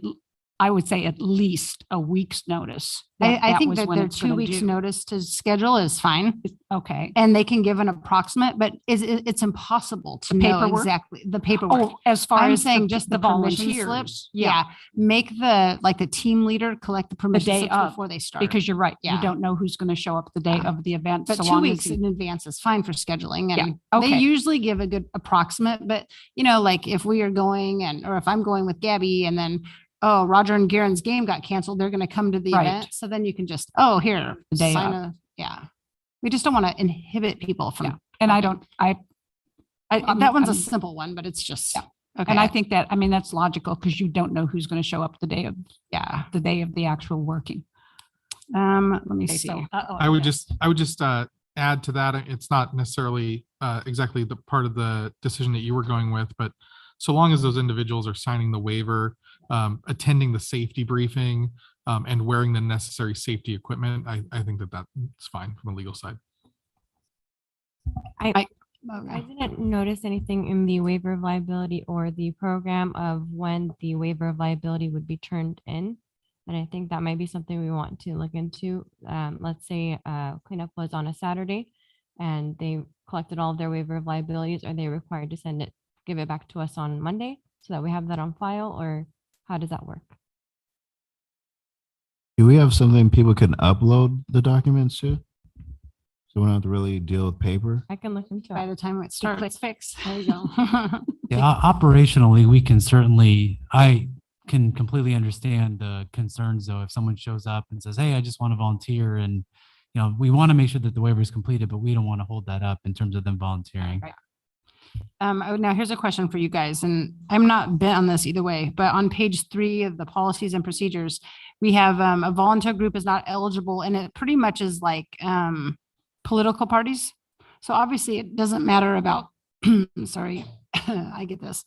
I would say at least a week's notice. I think was that when their it's 2 gonna weeks do. notice to schedule is fine. Okay. And they can give an approximate, but it's impossible to The know paperwork? exactly the paperwork. Oh, as far I'm as saying just the permission volunteers. slips. Yeah. Make the team leader collect the The permission day slips of, before they start. because you're right. You Yeah. don't know who's going to show up the day of the event. But so 2 long as weeks you- in advance is fine for scheduling. Yeah, And okay. they usually give a good approximate, but like if we are going or if I'm going with Gabby and then, oh, Roger and Garen's game got canceled, they're going to come to the Right. event. So then you can just, oh, here, The day sign of. yeah. We just don't want to inhibit people from. Yeah. And I don't, That one's a I'm- simple one, but it's just. Yeah. Okay. And I think that, I mean, that's logical because you don't know who's going to show up the day of Yeah. the actual working. Let me Okay, see. so- I would just add to that. It's not necessarily exactly the part of the decision that you were going with, but so long as those individuals are signing the waiver, attending the safety briefing, and wearing the necessary safety equipment, I think that's fine from a legal side. I didn't notice anything in the waiver of liability or the program of when the waiver of liability would be turned in. And I think that might be something we want to look into. Let's say cleanup was on a Saturday and they collected all of their waiver of liabilities. Are they required to give it back to us on Monday so that we have that on file, or how does that work? Do we have something people can upload the documents to? So we don't have to really deal with paper? I can look into By it. the time it starts. Click fix. There you go. Yeah, operationally, we can certainly, I can completely understand the concerns though. If someone shows up and says, hey, I just want to volunteer, and we want to make sure that the waiver is completed, but we don't want to hold that up in terms of them volunteering. Right. Now here's a question for you guys, and I'm not bent on this either way, but on page 3 of the policies and procedures, we have a volunteer group is not eligible, and it pretty much is like political parties. So obviously it doesn't matter about, sorry, I get this.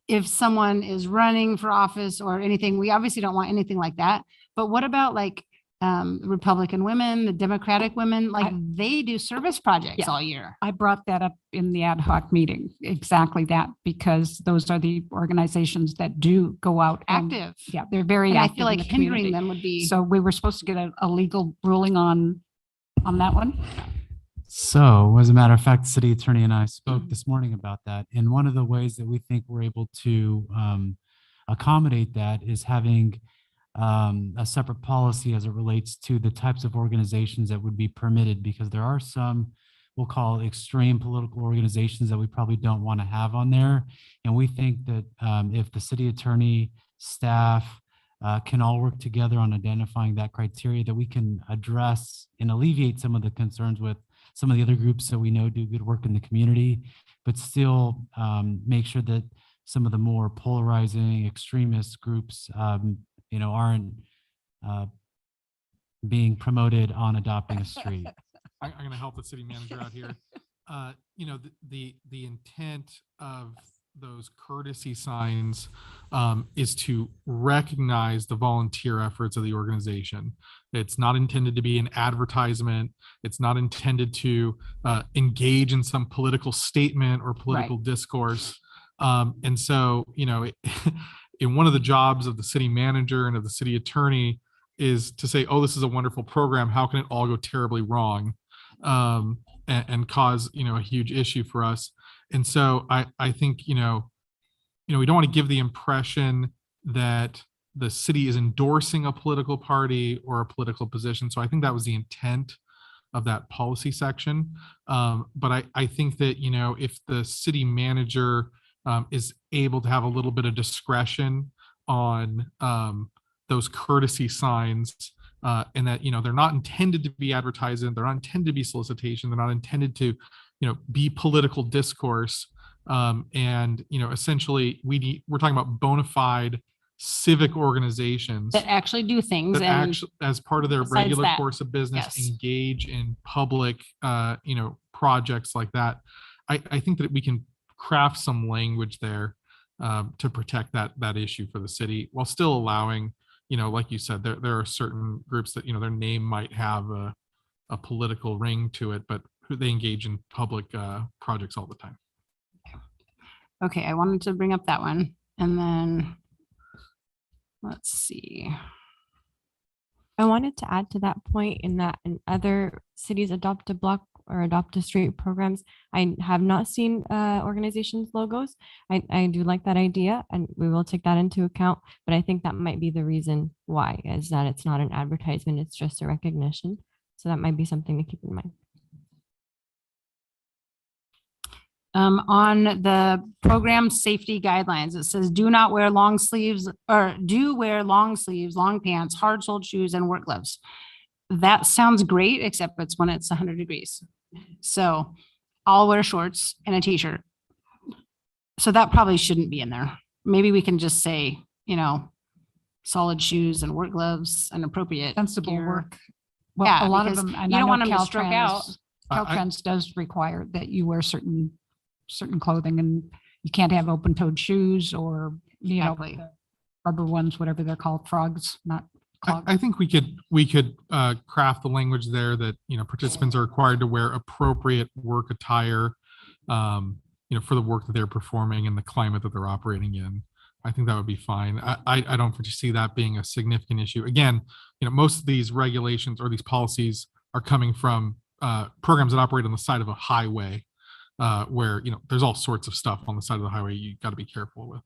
If someone is running for office or anything, we obviously don't want anything like that. But what about like Republican women, the Democratic women, like they do service projects Yeah. all year. I brought that up in the ad hoc meeting, exactly that, because those are the organizations that do go out. and- Active. Yeah, they're very And I active. feel in like the hindering community. them would be. So we were supposed to get a legal ruling on that one. So as a matter of fact, the city attorney and I spoke this morning about that. And one of the ways that we think we're able to accommodate that is having a separate policy as it relates to the types of organizations that would be permitted, because there are some we'll call extreme political organizations that we probably don't want to have on there. And we think that if the city attorney, staff can all work together on identifying that criteria, that we can address and alleviate some of the concerns with some of the other groups that we know do good work in the community, but still make sure that some of the more polarizing extremist groups, aren't being promoted on adopting a street. I'm going to help the city manager out here. The intent of those courtesy signs is to recognize the volunteer efforts of the organization. It's not intended to be an advertisement. It's not intended to engage in some political statement or political discourse. And so, in one of the jobs of the city manager and of the city attorney is to say, oh, this is a wonderful program. How can it all go terribly wrong and cause, a huge issue for us? And so I think, we don't want to give the impression that the city is endorsing a political party or a political position. So I think that was the intent of that policy section. But I think that, if the city manager is able to have a little bit of discretion on those courtesy signs, and that, they're not intended to be advertising, they're not intended to be solicitation, they're not intended to, be political discourse. And, essentially we're talking about bona fide civic organizations That actually do things that and actually, as part of their besides regular that, course of business, yes. engage in public, projects like that. I think that we can craft some language there to protect that issue for the city while still allowing, like you said, there are certain groups that, their name might have a political ring to it, but who they engage in public projects all the time. Okay, I wanted to bring up that one. And then, let's see. I wanted to add to that point in that in other cities adopt a block or adopt a street programs, I have not seen organizations logos. I do like that idea and we will take that into account, but I think that might be the reason why is that it's not an advertisement, it's just a recognition. So that might be something to keep in mind. On the program safety guidelines, it says do not wear long sleeves or do wear long sleeves, long pants, hard-soled shoes, and work gloves. That sounds great, except it's when it's 100 degrees. So I'll wear shorts and a t-shirt. So that probably shouldn't be in there. Maybe we can just say, solid shoes and work gloves and appropriate Sensible gear. work. Well, Yeah, a lot of because them, and you I don't know want them to stroke out. Caltrans does require that you wear certain clothing, and you can't have open-toed shoes or, Exactly. the rubber ones, whatever they're called, frogs, not clogs. I think we could craft the language there that, participants are required to wear appropriate work attire, for the work that they're performing and the climate that they're operating in. I think that would be fine. I don't foresee that being a significant issue. Again, most of these regulations or these policies are coming from programs that operate on the side of a highway, where, there's all sorts of stuff on the side of the highway you got to be careful with.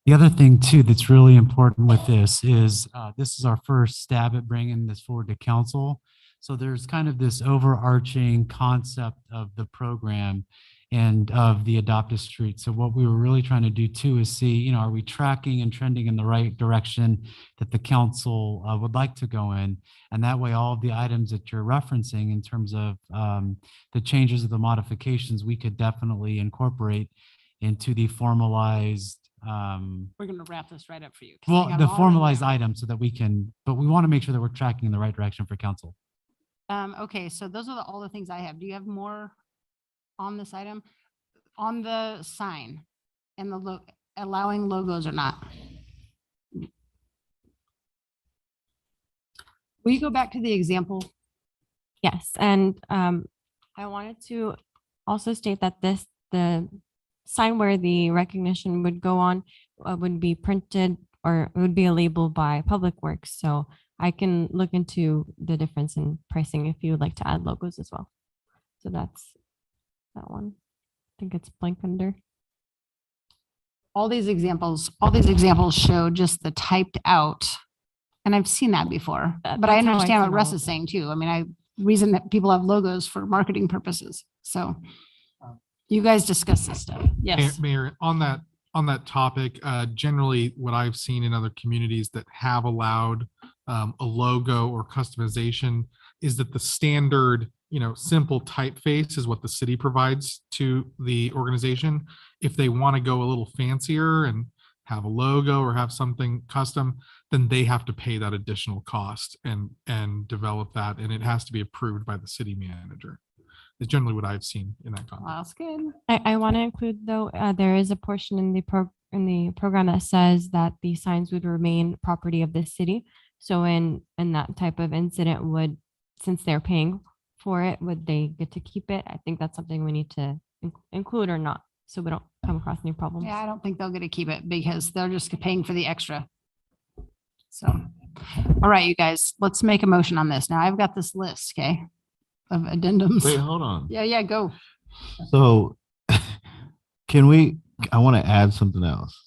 The other thing too that's really important with this is our first stab at bringing this forward to council. So there's kind of this overarching concept of the program and of the Adopt a Street. So what we were really trying to do too is see, are we tracking and trending in the right direction that the council would like to go in? And that way, all of the items that you're referencing in terms of the changes of the modifications, we could definitely incorporate into the formalized We're going to wrap this right up for you. 'cause I well, got the them all formalized written item so that we can, but we want to make sure that we're tracking in the right direction for council. down. Okay, so those are all the things I have. Do you have more on this item? On the sign and the allowing logos or not? Will you go back to the example? Yes, and I wanted to also state that the sign where the recognition would go on would be printed or it would be a label by Public Works. So I can look into the difference in pricing if you would like to add logos as well. So that's that one. I think it's blank under. All these examples show just the typed out. And I've seen that before, but I That's how I understand what seen Russ all of is saying too. I mean, reason that people have logos for marketing purposes. So you guys discuss this stuff. Yes. Mayor, on that topic, generally what I've seen in other communities that have allowed a logo or customization is that the standard, simple typeface is what the city provides to the organization. If they want to go a little fancier and have a logo or have something custom, then they have to pay that additional cost and develop that. And it has to be approved by the city manager. Is generally what I've seen in that context. That's good. I want to include though, there is a portion in the program that says that the signs would remain property of the city. So in that type of incident since they're paying for it, would they get to keep it? I think that's something we need to include or not, so we don't come across any problems. Yeah, I don't think they'll get to keep it because they're just paying for the extra. So, all right, you guys, let's make a motion on this. Now I've got this list, okay, of addendums. Wait, hold on. Yeah, go. So I want to add something else.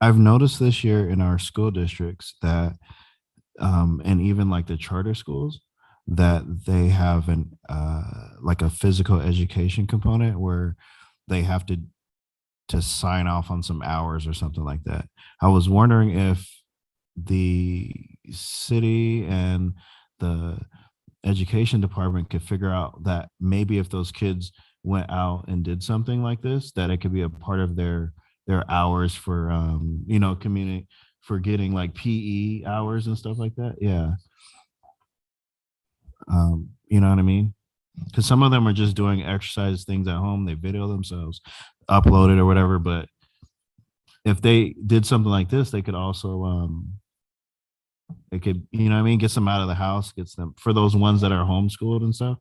I've noticed this year in our school districts that, and even like the charter schools, that they have like a physical education component where they have to sign off on some hours or something like that. I was wondering if the city and the education department could figure out that maybe if those kids went out and did something like this, that it could be a part of their their hours for community for getting like PE hours and stuff like that. Yeah. You know what I mean? Because some of them are just doing exercise things at home. They video themselves, upload it or whatever. But if they did something like this, they could also they could, you know what I mean, gets them out of the house, gets them for those ones that are homeschooled and stuff.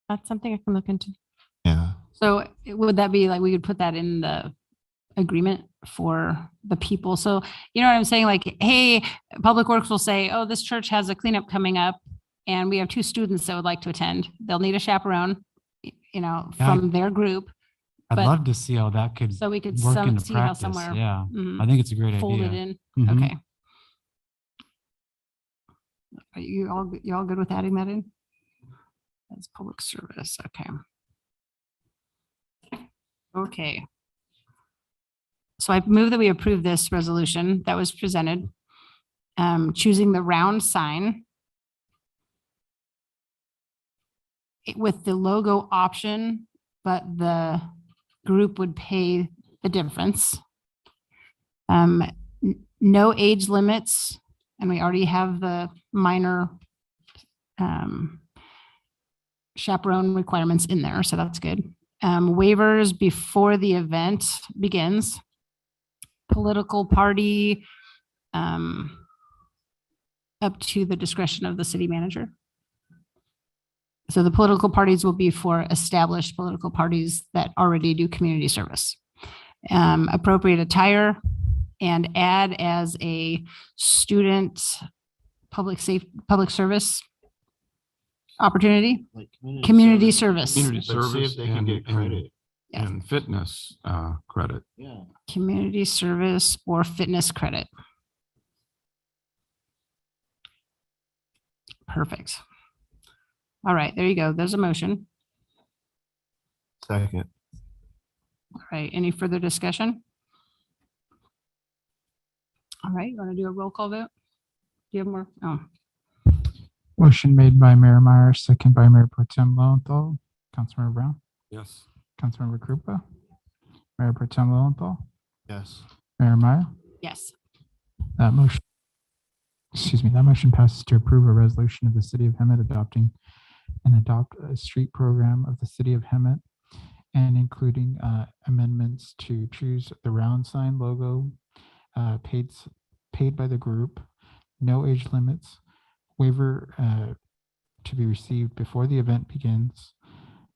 That's something I can look into. Yeah. So would that be like, we could put that in the agreement for the people? So, you know what I'm saying? Like, hey, Public Works will say, oh, this church has a cleanup coming up and we have 2 students that would like to attend. They'll need a chaperone, Yeah, from their group. I'd but- love to see how that could So we could work into see how practice. somewhere. Yeah, mhm, I think it's a great fold idea. it in. Mhm. Okay. Are you all good with adding that in? That's public service. Okay. Okay. So I move that we approve this resolution that was presented. Choosing the round sign with the logo option, but the group would pay the difference. No age limits, and we already have the minor chaperone requirements in there, so that's good. Waivers before the event begins. Political party, up to the discretion of the city manager. So the political parties will be for established political parties that already do community service. Appropriate attire and add as a student public service opportunity. Like Community service. Community Let's see if service they can get credit. and fitness credit. Yeah. Community service or fitness credit. Perfect. All right, there you go. There's a motion. Second. All right, any further discussion? All right, you want to do a roll call vote? Do you have more? Oh, Motion made by Mayor Myers, second by Mayor Pro Tem Lowenthal. Councilmember Brown, Yes. Councilmember Krupa, Mayor Pro Tem Lowenthal, Yes. Mayor Maya. yes. That motion, that motion passes to approve a resolution of the city of Hemet adopting and adopt a street program of the city of Hemet and including amendments to choose the round sign logo, paid by the group, no age limits, waiver to be received before the event begins,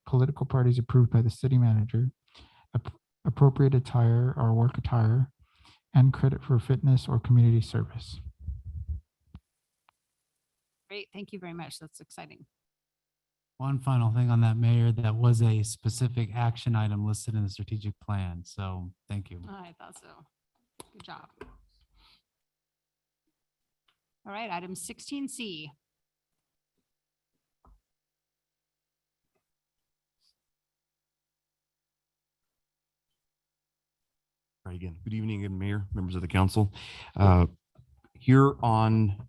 political parties approved by the city manager, appropriate attire or work attire, and credit for fitness or community service. Great, thank you very much. That's exciting. One final thing on that, Mayor, that was a specific action item listed in the strategic plan. So thank you. I thought so. Good job. All right, item 16C. Right, again, good evening, again, Mayor, members of the council. Here on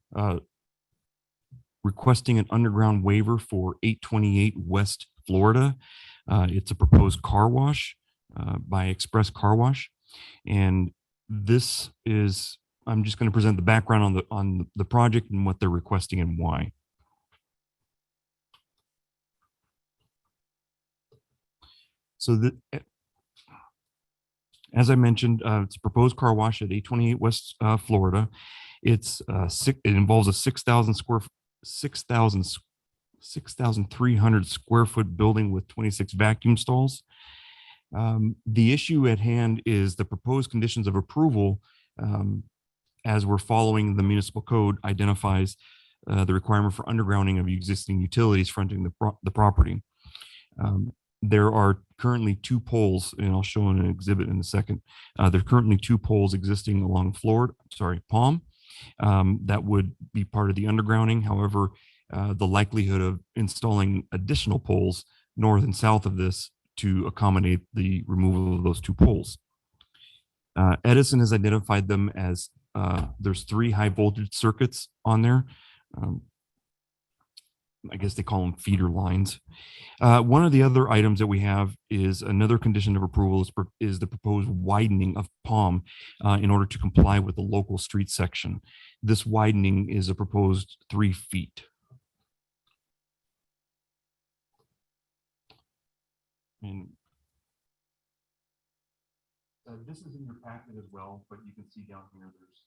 requesting an underground waiver for 828 West Florida. It's a proposed car wash by Express Car Wash. And this is, I'm just going to present the background on the project and what they're requesting and why. So as I mentioned, it's a proposed car wash at 828 West Florida. It involves a 6,300 square foot building with 26 vacuum stalls. The issue at hand is the proposed conditions of approval, as we're following the municipal code, identifies the requirement for undergrounding of existing utilities fronting the property. There are currently 2 poles, and I'll show in an exhibit in a second. There are currently 2 poles existing along Palm, that would be part of the undergrounding. However, the likelihood of installing additional poles north and south of this to accommodate the removal of those 2 poles. Edison has identified them as there's 3 high voltage circuits on there. I guess they call them feeder lines. One of the other items that we have is another condition of approval is the proposed widening of Palm in order to comply with the local street section. This widening is a proposed 3 feet. And this is in your packet as well, but you can see down here there's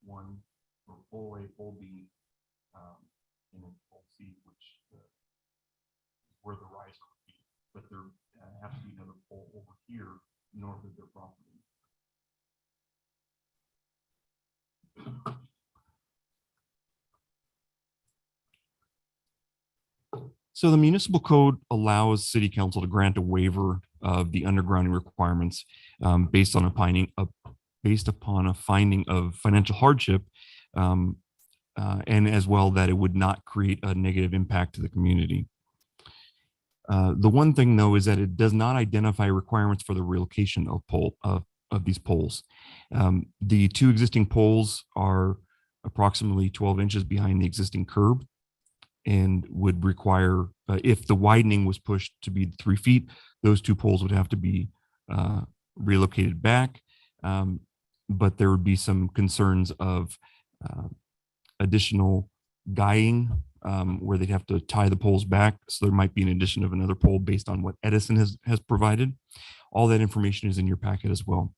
one for pole A, pole B, and then pole C, which is where the riser would be. But there has to be another pole over here north of their property. So the municipal code allows city council to grant a waiver of the undergrounding requirements based upon a finding of financial hardship, and as well that it would not create a negative impact to the community. The one thing though is that it does not identify requirements for the relocation of these poles. The 2 existing poles are approximately 12 inches behind the existing curb, and would require, if the widening was pushed to be 3 feet, those 2 poles would have to be relocated back. But there would be some concerns of additional guying where they'd have to tie the poles back. So there might be an addition of another pole based on what Edison has provided. All that information is in your packet as well.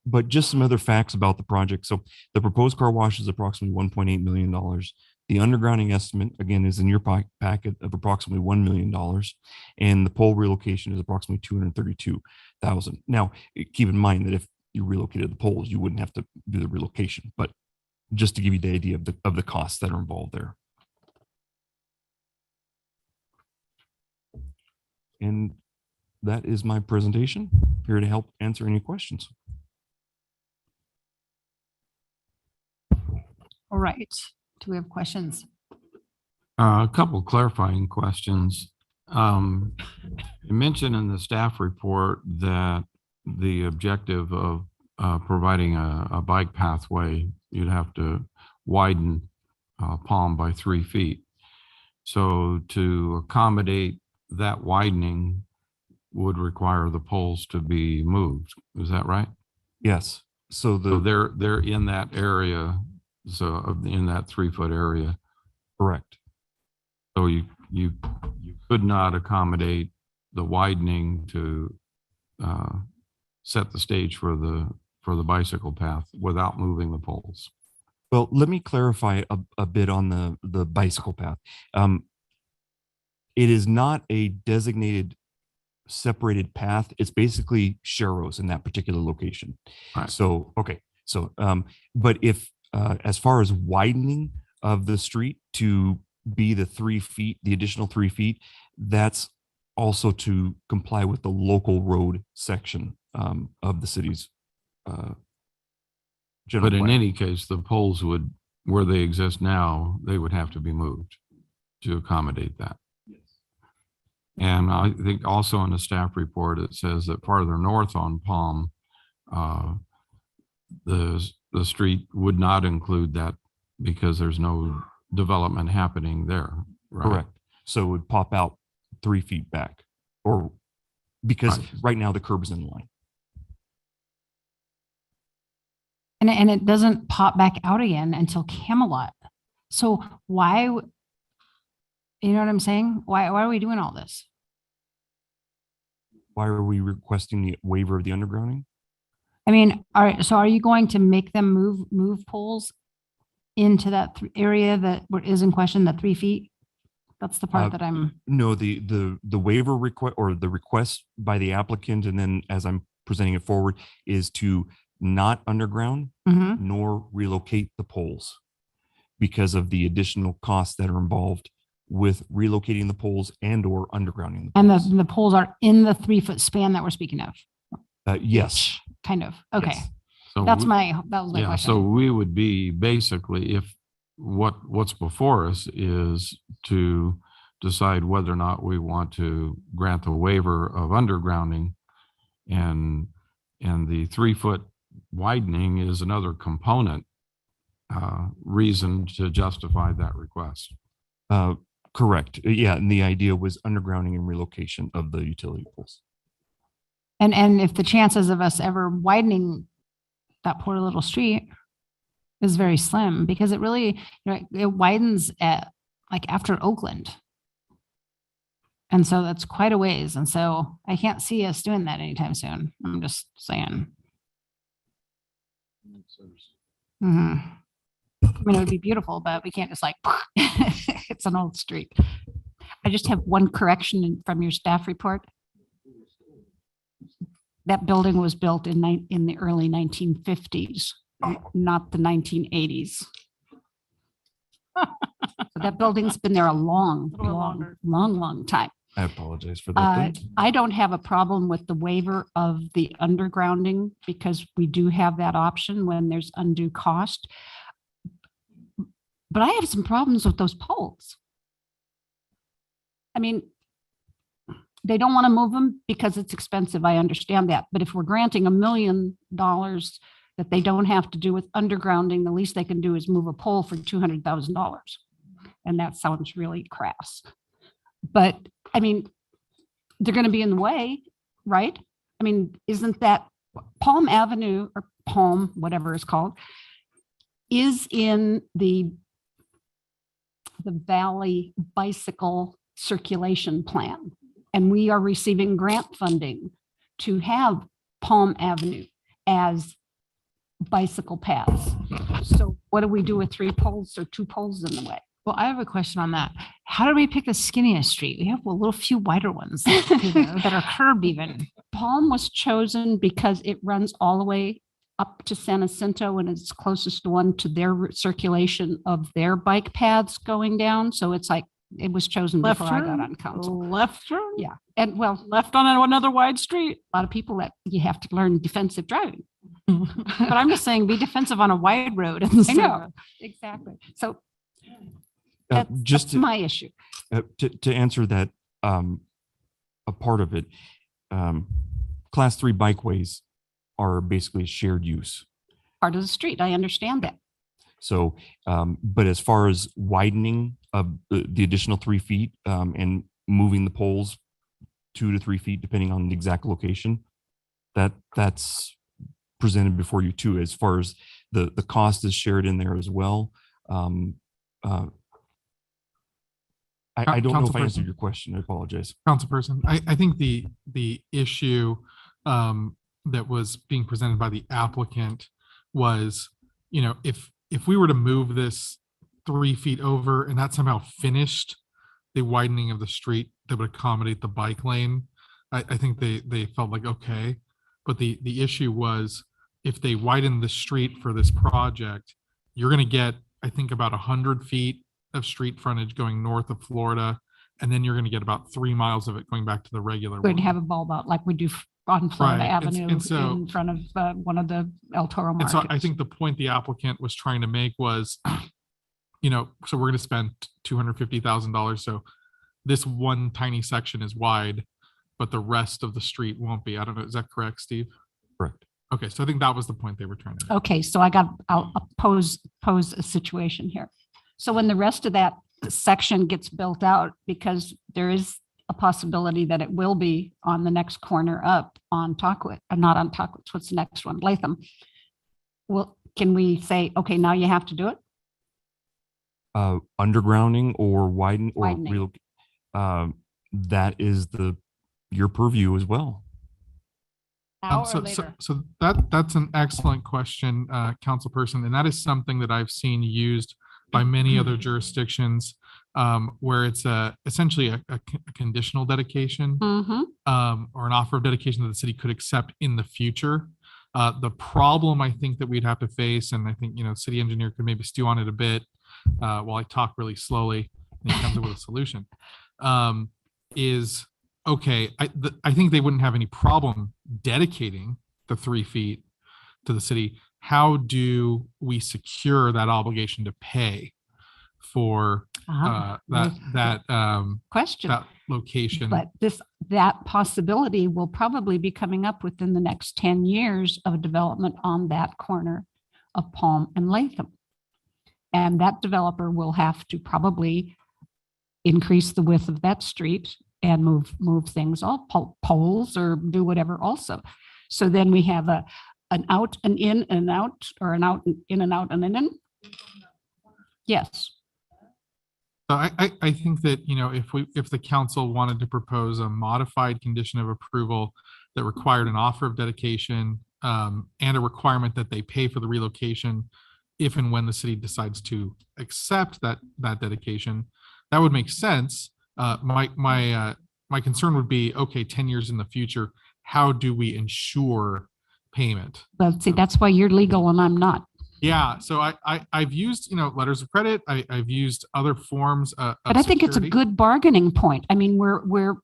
But just some other facts about the project. So the proposed car wash is approximately $1.8 million. The undergrounding estimate, again, is in your packet of approximately $1 million. And the pole relocation is approximately $232,000. Now, keep in mind that if you relocated the poles, you wouldn't have to do the relocation. But just to give you the idea of the costs that are involved there. And that is my presentation. Here to help answer any questions. All right. Do we have questions? A couple clarifying questions. You mentioned in the staff report that the objective of providing a bike pathway, you'd have to widen Palm by 3 feet. So to accommodate that widening would require the poles to be moved. Is that right? Yes. So they're in that area. So in that 3 foot area. Correct. So you could not accommodate the widening to set the stage for the bicycle path without moving the poles. Well, let me clarify a bit on the bicycle path. It is not a designated separated path. It's basically sharrows in that particular location. Right. So, okay. So, but if, as far as widening of the street to be the 3 feet, the additional 3 feet, that's also to comply with the local road section of the city's general But in plan. any case, the poles would, where they exist now, they would have to be moved to accommodate that. Yes. And I think also in the staff report, it says that farther north on Palm, the street would not include that because there's no development happening there. Right? Correct. So it would pop out 3 feet back, or because right now the curb is in line. And it doesn't pop back out again until Camelot. So why, you know what I'm saying? Why are we doing all this? Why are we requesting the waiver of the undergrounding? I mean, are you going to make them move poles into that area that is in question, the 3 feet? That's the part that I'm. No, the waiver request or the request by the applicant, and then as I'm presenting it forward, is to not underground nor relocate the poles because of the additional costs that are involved with relocating the poles and or undergrounding. And the poles are in the 3 foot span that we're speaking of. Yes. Kind of. Okay. Yes. So that was my yeah, question. so we would be basically, if what's before us is to decide whether or not we want to grant the waiver of undergrounding, and the 3 foot widening is another component reason to justify that request. Correct. Yeah, and the idea was undergrounding and relocation of the utility poles. And if the chances of us ever widening that poor little street is very slim, because it really, it widens at like after Oakland. And so that's quite a ways. And so I can't see us doing that anytime soon. I'm just saying. Mhm. I mean, it would be beautiful, but we can't just like, it's an old street. I just have one correction from your staff report. That building was built in the early 1950s, not the 1980s. So that building's been there a long time. I apologize for that. then. I don't have a problem with the waiver of the undergrounding because we do have that option when there's undue cost. But I have some problems with those poles. I mean, they don't want to move them because it's expensive. I understand that. But if we're granting $1 million that they don't have to do with undergrounding, the least they can do is move a pole for $200,000. And that sounds really crass. But I mean, they're going to be in the way, right? I mean, isn't that Palm Avenue or Palm, whatever it's called, is in the Valley Bicycle Circulation Plan. And we are receiving grant funding to have Palm Avenue as bicycle paths. So what do we do with 3 poles or 2 poles in the way? Well, I have a question on that. How do we pick the skinniest street? We have a little few wider ones that are curved even. Palm was chosen because it runs all the way up to San Jacinto and it's closest one to their circulation of their bike paths going down. So it's like, it was chosen Left before I got turn? on council. Left turn? Yeah. And well, Left on another wide street. a lot of people that you have to learn defensive driving. But I'm just saying, be defensive on a wide road. I know, exactly. So Just that's to, my issue. to answer that, a part of it, class 3 bikeways are basically shared use. Part of the street. I understand that. So, but as far as widening of the additional 3 feet and moving the poles 2 to 3 feet, depending on the exact location, that's presented before you too. As far as the cost is shared in there as well. I don't know if I answered your question. I apologize. Councilperson, I think the issue that was being presented by the applicant was, if we were to move this 3 feet over and that somehow finished the widening of the street that would accommodate the bike lane, I think they felt like, okay. But the issue was, if they widen the street for this project, you're going to get, I think, about 100 feet of street frontage going north of Florida, and then you're going to get about 3 miles of it going back to the regular We'd one. have a bulb out like we do on Florida Right. Avenue And so- in front of one of the El Toro And markets. so I think the point the applicant was trying to make was, so we're going to spend $250,000. So this one tiny section is wide, but the rest of the street won't be. I don't know. Is that correct, Steve? Correct. Okay. So I think that was the point they were trying to make. Okay, so I'll pose a situation here. So when the rest of that section gets built out, because there is a possibility that it will be on the next corner up on Talkwit, not on Talkwit, what's the next one? Latham. Well, can we say, okay, now you have to do it? Undergrounding or widening. Widening. That is your purview as well. Now or So later? that's an excellent question, councilperson, and that is something that I've seen used by many other jurisdictions, where it's essentially a conditional dedication Mhm. or an offer of dedication that the city could accept in the future. The problem I think that we'd have to face, and I think city engineer could maybe stew on it a bit while I talk really slowly and he comes up with a solution, is okay. I think they wouldn't have any problem dedicating the 3 feet to the city. How do we secure that obligation to pay for Question. that location? But that possibility will probably be coming up within the next 10 years of development on that corner of Palm and Latham. And that developer will have to probably increase the width of that street and move things off poles or do whatever also. So then we have an out, an in, and an out, or an out, in and out, and an in. Yes. So I think that, if the council wanted to propose a modified condition of approval that required an offer of dedication and a requirement that they pay for the relocation if and when the city decides to accept that dedication, that would make sense. My concern would be, okay, 10 years in the future, how do we ensure payment? Well, see, that's why you're legal and I'm not. Yeah, so I've used, letters of credit. I've used other forms of But I think it's a security. good bargaining point. I mean, we're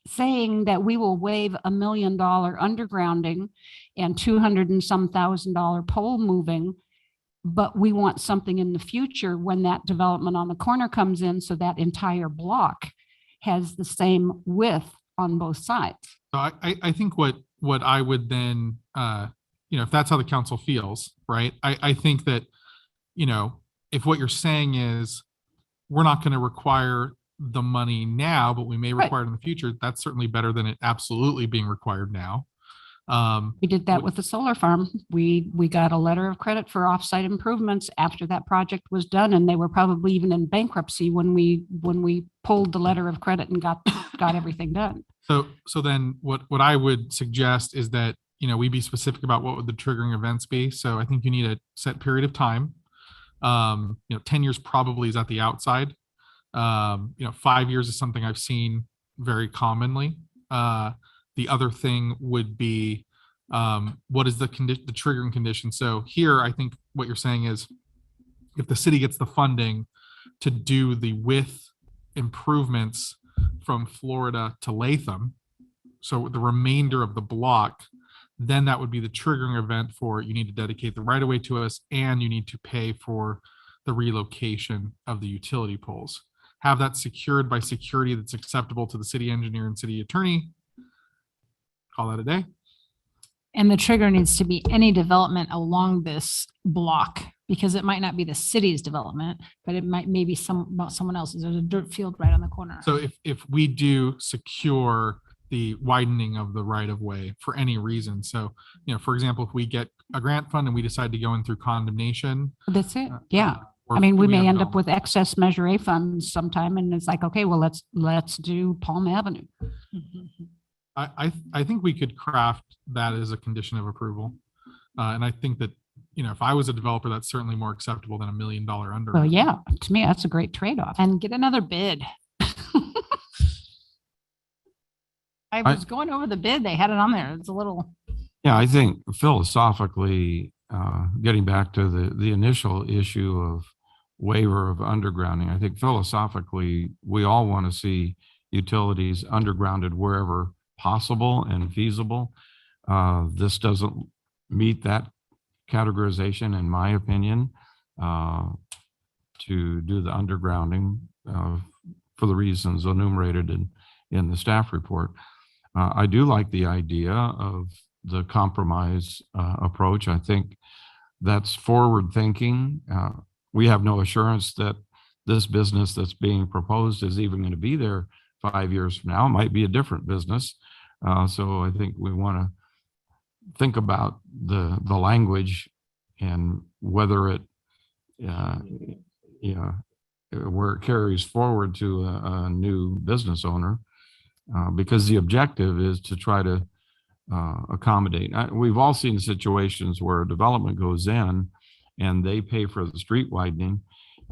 saying that we will waive $1 million undergrounding and 200 and some $1,000 pole moving, but we want something in the future when that development on the corner comes in, so that entire block has the same width on both sides. So I think what I would then, if that's how the council feels, right? I think that, if what you're saying is we're not going to require the money now, but we may require it in the future, that's certainly better than it absolutely being required now. We did that with the solar farm. We got a letter of credit for offsite improvements after that project was done, and they were probably even in bankruptcy when we pulled the letter of credit and got everything done. So then what I would suggest is that, we be specific about what would the triggering events be. So I think you need a set period of time. 10 years probably is at the outside. 5 years is something I've seen very commonly. The other thing would be, what is the triggering condition? So here, I think what you're saying is, if the city gets the funding to do the width improvements from Florida to Latham, so the remainder of the block, then that would be the triggering event for, you need to dedicate the right of way to us, and you need to pay for the relocation of the utility poles. Have that secured by security that's acceptable to the city engineer and city attorney. Call that a day. And the trigger needs to be any development along this block, because it might not be the city's development, but it might maybe someone else's. There's a dirt field right on the corner. So if we do secure the widening of the right of way for any reason, so, for example, if we get a grant fund and we decide to go in through condemnation. That's it. Yeah. or I mean, we may have end up with excess Measure A funds sometime, and it's like, okay, well, let's do Palm Avenue. I think we could craft that as a condition of approval. And I think that, if I was a developer, that's certainly more acceptable than $1 million under. Well, yeah, to me, that's a great trade-off. And get another bid. I was going over the bid. They had it on there. It's a little. Yeah, I think philosophically, getting back to the initial issue of waiver of undergrounding, I think philosophically, we all want to see utilities undergrounded wherever possible and feasible. This doesn't meet that categorization, in my opinion, to do the undergrounding for the reasons enumerated in the staff report. I do like the idea of the compromise approach. I think that's forward thinking. We have no assurance that this business that's being proposed is even going to be there 5 years from now. It might be a different business. So I think we want to think about the language and whether it, where it carries forward to a new business owner, because the objective is to try to accommodate. We've all seen situations where a development goes in and they pay for the street widening,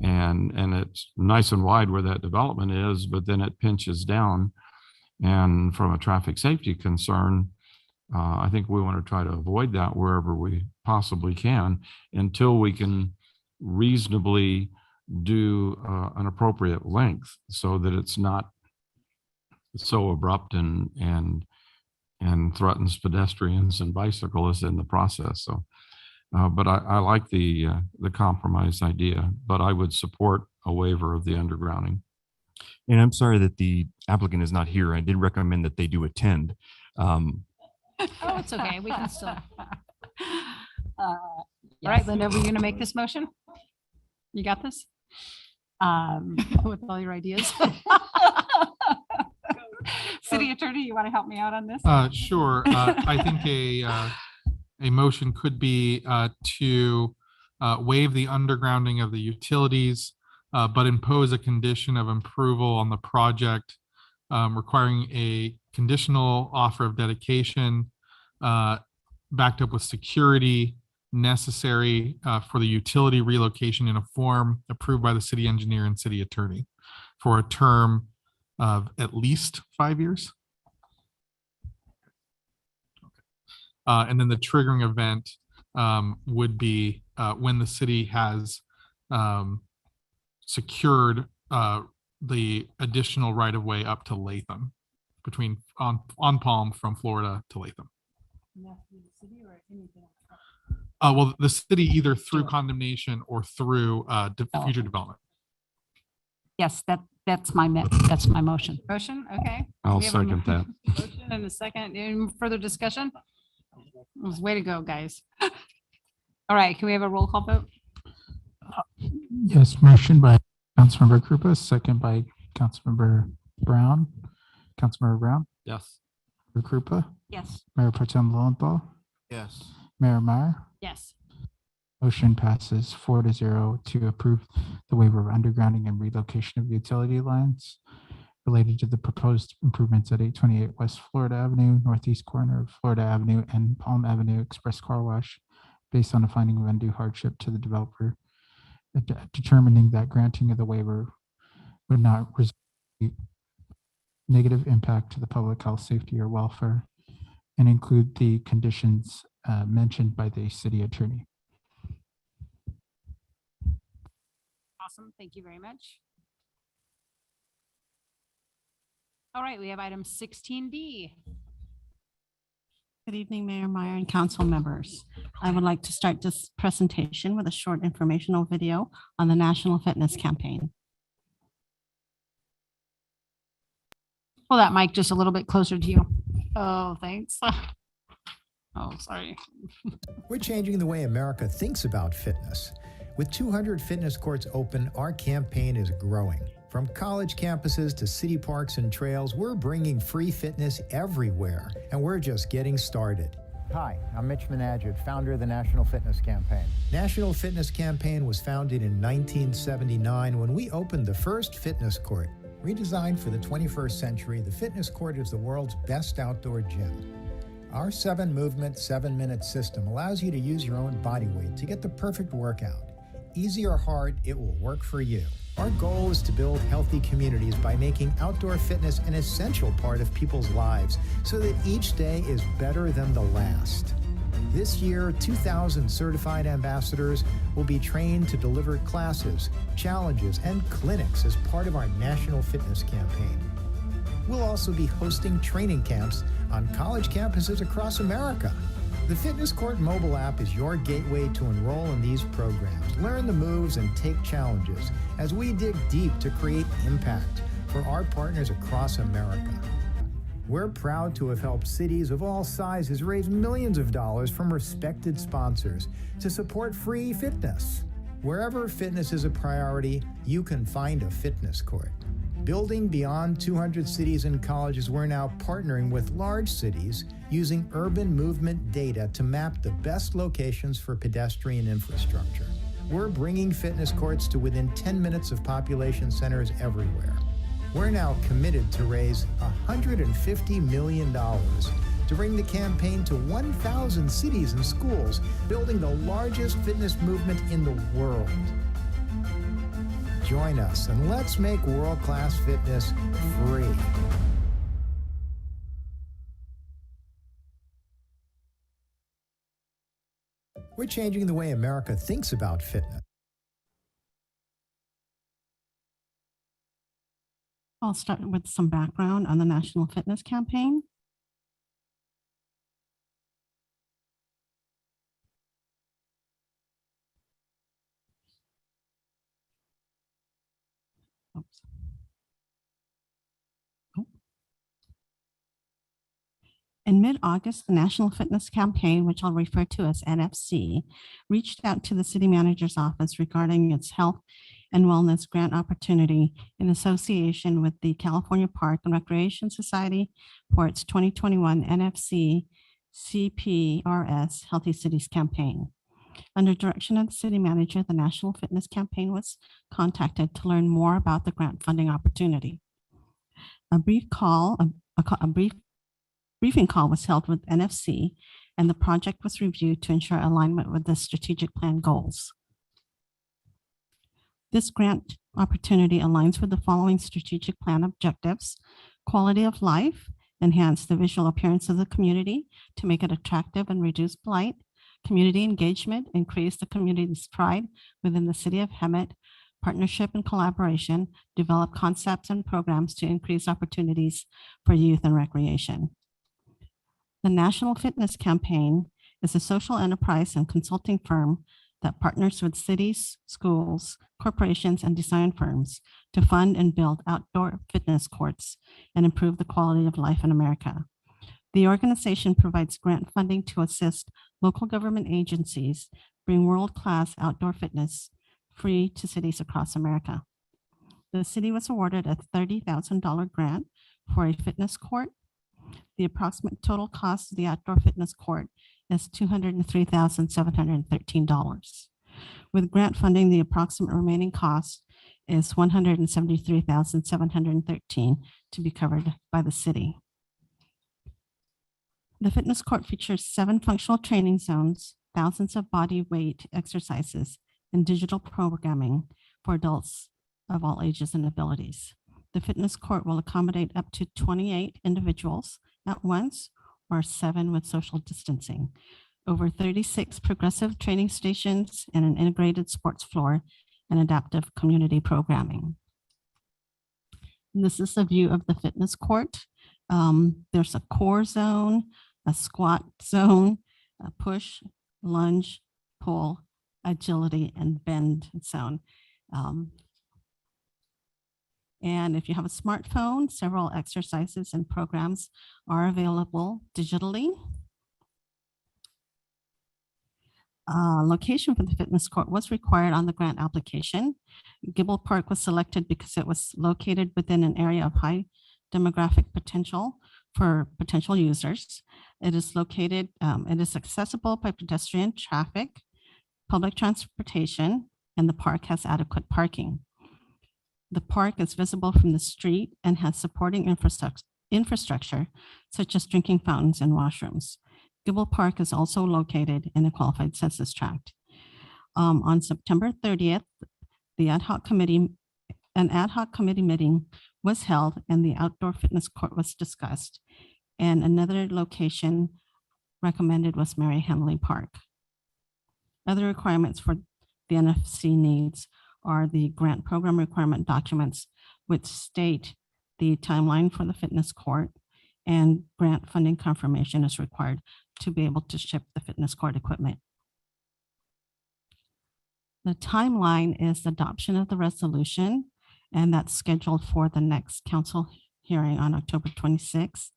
and it's nice and wide where that development is, but then it pinches down. And from a traffic safety concern, I think we want to try to avoid that wherever we possibly can, until we can reasonably do an appropriate length so that it's not so abrupt and threatens pedestrians and bicyclists in the process. So, but I like the compromise idea, but I would support a waiver of the undergrounding. And I'm sorry that the applicant is not here. I did recommend that they do attend. Oh, it's okay. We can still. All right, Linda, we're going to make this motion. You got this? with all your ideas. City Attorney, you want to help me out on this? Sure. I think a motion could be to waive the undergrounding of the utilities, but impose a condition of approval on the project, requiring a conditional offer of dedication backed up with security necessary for the utility relocation in a form approved by the city engineer and city attorney for a term of at least 5 years. And then the triggering event would be when the city has secured the additional right of way up to Latham, between on Palm from Florida to Latham. Well, the city either through condemnation or through future development. Yes, that's my motion. Motion, okay. I'll We have a second that. Motion and a second. Any further discussion? It was way to go, guys. All right, can we have a roll call vote? Yes, motion by Councilmember Krupa, second by Councilmember Brown. Councilmember Brown, Yes. Mayor Krupa, Yes. Mayor Pro Tem Lowenthal, Yes. Mayor Meyer. Yes. Motion passes 4-0 to approve the waiver of undergrounding and relocation of utility lines related to the proposed improvements at 828 West Florida Avenue, northeast corner of Florida Avenue and Palm Avenue Express Car Wash, based on a finding of undue hardship to the developer, determining that granting of the waiver would not result in negative impact to the public health, safety, or welfare, and include the conditions mentioned by the city attorney. Awesome, thank you very much. All right, we have item 16D. Good evening, Mayor Meyer and council members. I would like to start this presentation with a short informational video on the National Fitness Campaign. Pull that mic just a little bit closer to you. Oh, thanks. Oh, sorry. We're changing the way America thinks about fitness. With 200 fitness courts open, our campaign is growing. From college campuses to city parks and trails, we're bringing free fitness everywhere, and we're just getting started. Hi, I'm Mitch Menadget, founder of the National Fitness Campaign. National Fitness Campaign was founded in 1979 when we opened the first fitness court. Redesigned for the 21st century, the fitness court is the world's best outdoor gym. Our 7-movement, 7-minute system allows you to use your own body weight to get the perfect workout. Easy or hard, it will work for you. Our goal is to build healthy communities by making outdoor fitness an essential part of people's lives so that each day is better than the last. This year, 2,000 certified ambassadors will be trained to deliver classes, challenges, and clinics as part of our National Fitness Campaign. We'll also be hosting training camps on college campuses across America. The Fitness Court mobile app is your gateway to enroll in these programs, learn the moves, and take challenges as we dig deep to create impact for our partners across America. We're proud to have helped cities of all sizes raise millions of dollars from respected sponsors to support free fitness. Wherever fitness is a priority, you can find a fitness court. Building beyond 200 cities and colleges, we're now partnering with large cities using urban movement data to map the best locations for pedestrian infrastructure. We're bringing fitness courts to within 10 minutes of population centers everywhere. We're now committed to raise $150 million to bring the campaign to 1,000 cities and schools, building the largest fitness movement in the world. Join us and let's make world-class fitness free. We're changing the way America thinks about fitness. I'll start with some background on the National Fitness Campaign. Oops. In mid-August, the National Fitness Campaign, which I'll refer to as NFC, reached out to the city manager's office regarding its health and Wellness Grant Opportunity in association with the California Park and Recreation Society for its 2021 NFC CPRS Healthy Cities campaign. Under direction of the city manager, the National Fitness Campaign was contacted to learn more about the grant funding opportunity. A briefing call was held with NFC, and the project was reviewed to ensure alignment with the strategic plan goals. This grant opportunity aligns with the following strategic plan objectives: quality of life, enhance the visual appearance of the community to make it attractive and reduce blight; community engagement, increase the community's pride within the city of Hemet; partnership and collaboration, develop concepts and programs to increase opportunities for youth and recreation. The National Fitness Campaign is a social enterprise and consulting firm that partners with cities, schools, corporations, and design firms to fund and build outdoor fitness courts and improve the quality of life in America. The organization provides grant funding to assist local government agencies bring world-class outdoor fitness free to cities across America. The city was awarded a $30,000 grant for a fitness court. The approximate total cost of the outdoor fitness court is $203,713. With grant funding, the approximate remaining cost is $173,713 to be covered by the city. The fitness court features 7 functional training zones, thousands of body weight exercises, and digital programming for adults of all ages and abilities. The fitness court will accommodate up to 28 individuals at once or 7 with social distancing. Over 36 progressive training stations and an integrated sports floor and adaptive community programming. And this is a view of the fitness court. There's a core zone, a squat zone, a push, lunge, pull, agility, and bend zone. And if you have a smartphone, several exercises and programs are available digitally. Location for the fitness court was required on the grant application. Gibble Park was selected because it was located within an area of high demographic potential for potential users. It is located, it is accessible by pedestrian traffic, public transportation, and the park has adequate parking. The park is visible from the street and has supporting infrastructure such as drinking fountains and washrooms. Gibble Park is also located in a qualified census tract. On September 30th, an ad hoc committee meeting was held and the outdoor fitness court was discussed. And another location recommended was Mary Henley Park. Other requirements for the NFC needs are the grant program requirement documents, which state the timeline for the fitness court, and grant funding confirmation is required to be able to ship the fitness court equipment. The timeline is adoption of the resolution, and that's scheduled for the next council hearing on October 26th.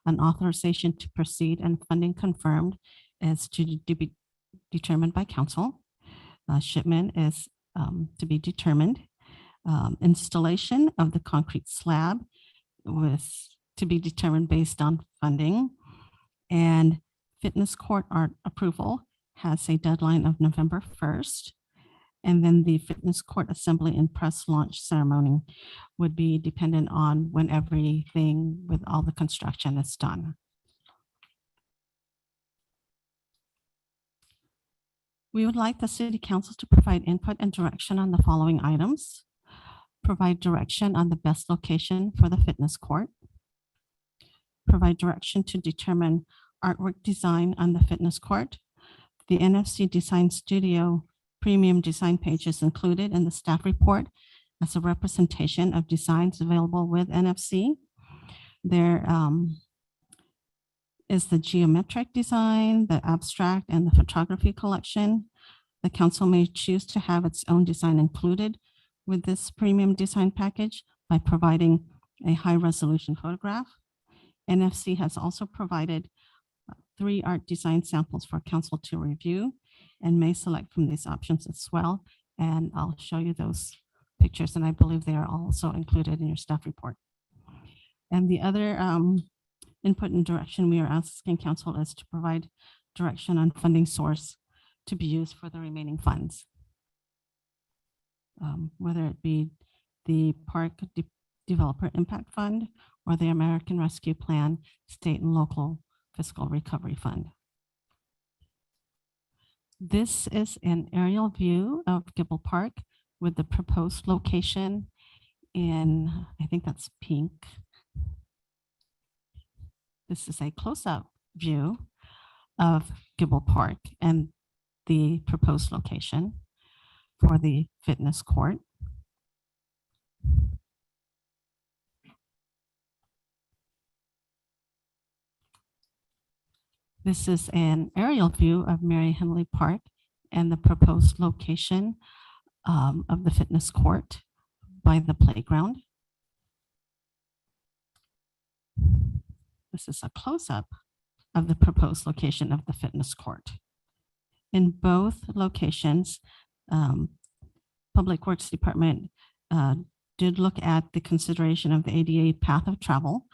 An authorization to proceed and funding confirmed is to be determined by council. Shipment is to be determined. Installation of the concrete slab was to be determined based on funding. And fitness court art approval has a deadline of November 1st. And then the fitness court assembly and press launch ceremony would be dependent on when everything with all the construction is done. We would like the city council to provide input and direction on the following items. Provide direction on the best location for the fitness court. Provide direction to determine artwork design on the fitness court. The NFC Design Studio premium design page is included in the staff report as a representation of designs available with NFC. There is the geometric design, the abstract, and the photography collection. The council may choose to have its own design included with this premium design package by providing a high resolution photograph. NFC has also provided 3 art design samples for council to review and may select from these options as well. And I'll show you those pictures, and I believe they are also included in your staff report. And the other input and direction we are asking council is to provide direction on funding source to be used for the remaining funds. Whether it be the Park Developer Impact Fund or the American Rescue Plan State and Local Fiscal Recovery Fund. This is an aerial view of Gibble Park with the proposed location in, I think that's pink. This is a close-up view of Gibble Park and the proposed location for the fitness court. This is an aerial view of Mary Henley Park and the proposed location of the fitness court by the playground. This is a close-up of the proposed location of the fitness court. In both locations, Public Works Department did look at the consideration of the ADA path of travel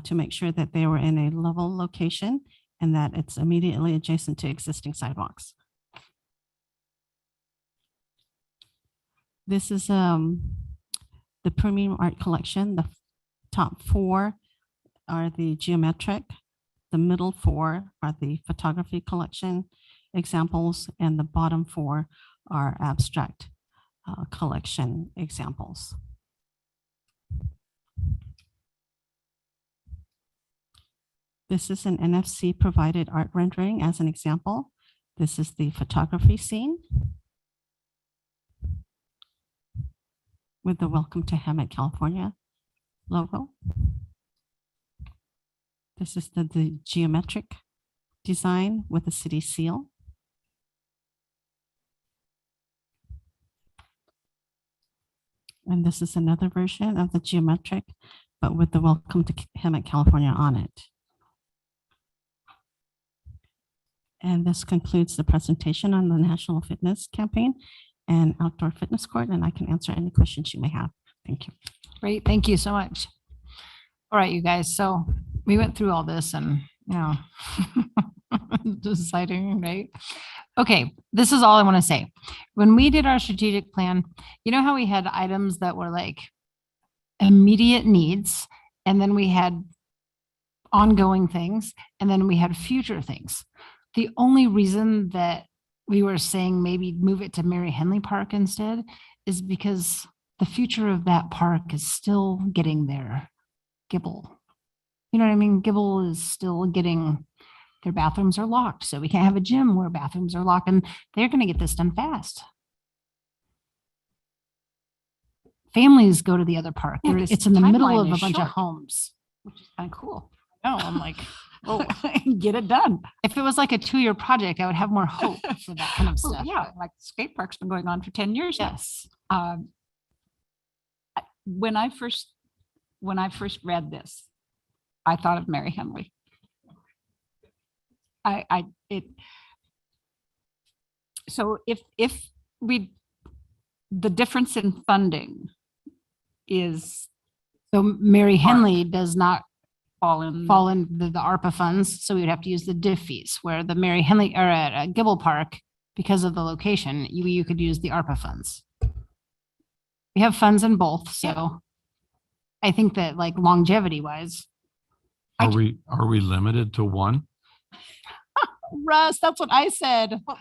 to make sure that they were in a level location and that it's immediately adjacent to existing sidewalks. This is the premium art collection. The top 4 are the geometric, the middle 4 are the photography collection examples, and the bottom 4 are abstract collection examples. This is an NFC provided art rendering as an example. This is the photography scene with the Welcome to Hemet, California logo. This is the geometric design with the city seal. And this is another version of the geometric, but with the Welcome to Hemet, California on it. And this concludes the presentation on the National Fitness Campaign and Outdoor Fitness Court, and I can answer any questions you may have. Thank you. Great, thank you so much. All right, you guys, so we went through all this and, you know, deciding, right? Okay, this is all I want to say. When we did our strategic plan, you know how we had items that were like immediate needs, and then we had ongoing things, and then we had future things. The only reason that we were saying maybe move it to Mary Henley Park instead is because the future of that park is still getting there. Gibble. You know what I mean? Gibble is still getting, their bathrooms are locked, so we can't have a gym where bathrooms are locked, and they're going to get this done fast. Families go to the other park. Yeah, They're- this it's in the middle timeline of a is bunch of short. homes. Which is kind of cool. No, I'm like, Oh, get it done. if it was like a 2-year project, I would have more hope for that kind of Well, stuff. yeah, like the skate park's been going on for 10 years now. Yes. When I first read this, I thought of Mary Henley. So if the difference in funding is So Mary Park. Henley does not fall in. fall in the ARPA funds, so we would have to use the DIF fees, where the Mary Henley or at Gibble Park, because of the location, you could use the ARPA funds. We have funds in both, so I think that like longevity wise, Are we limited to one? Russ, that's what I said. Well,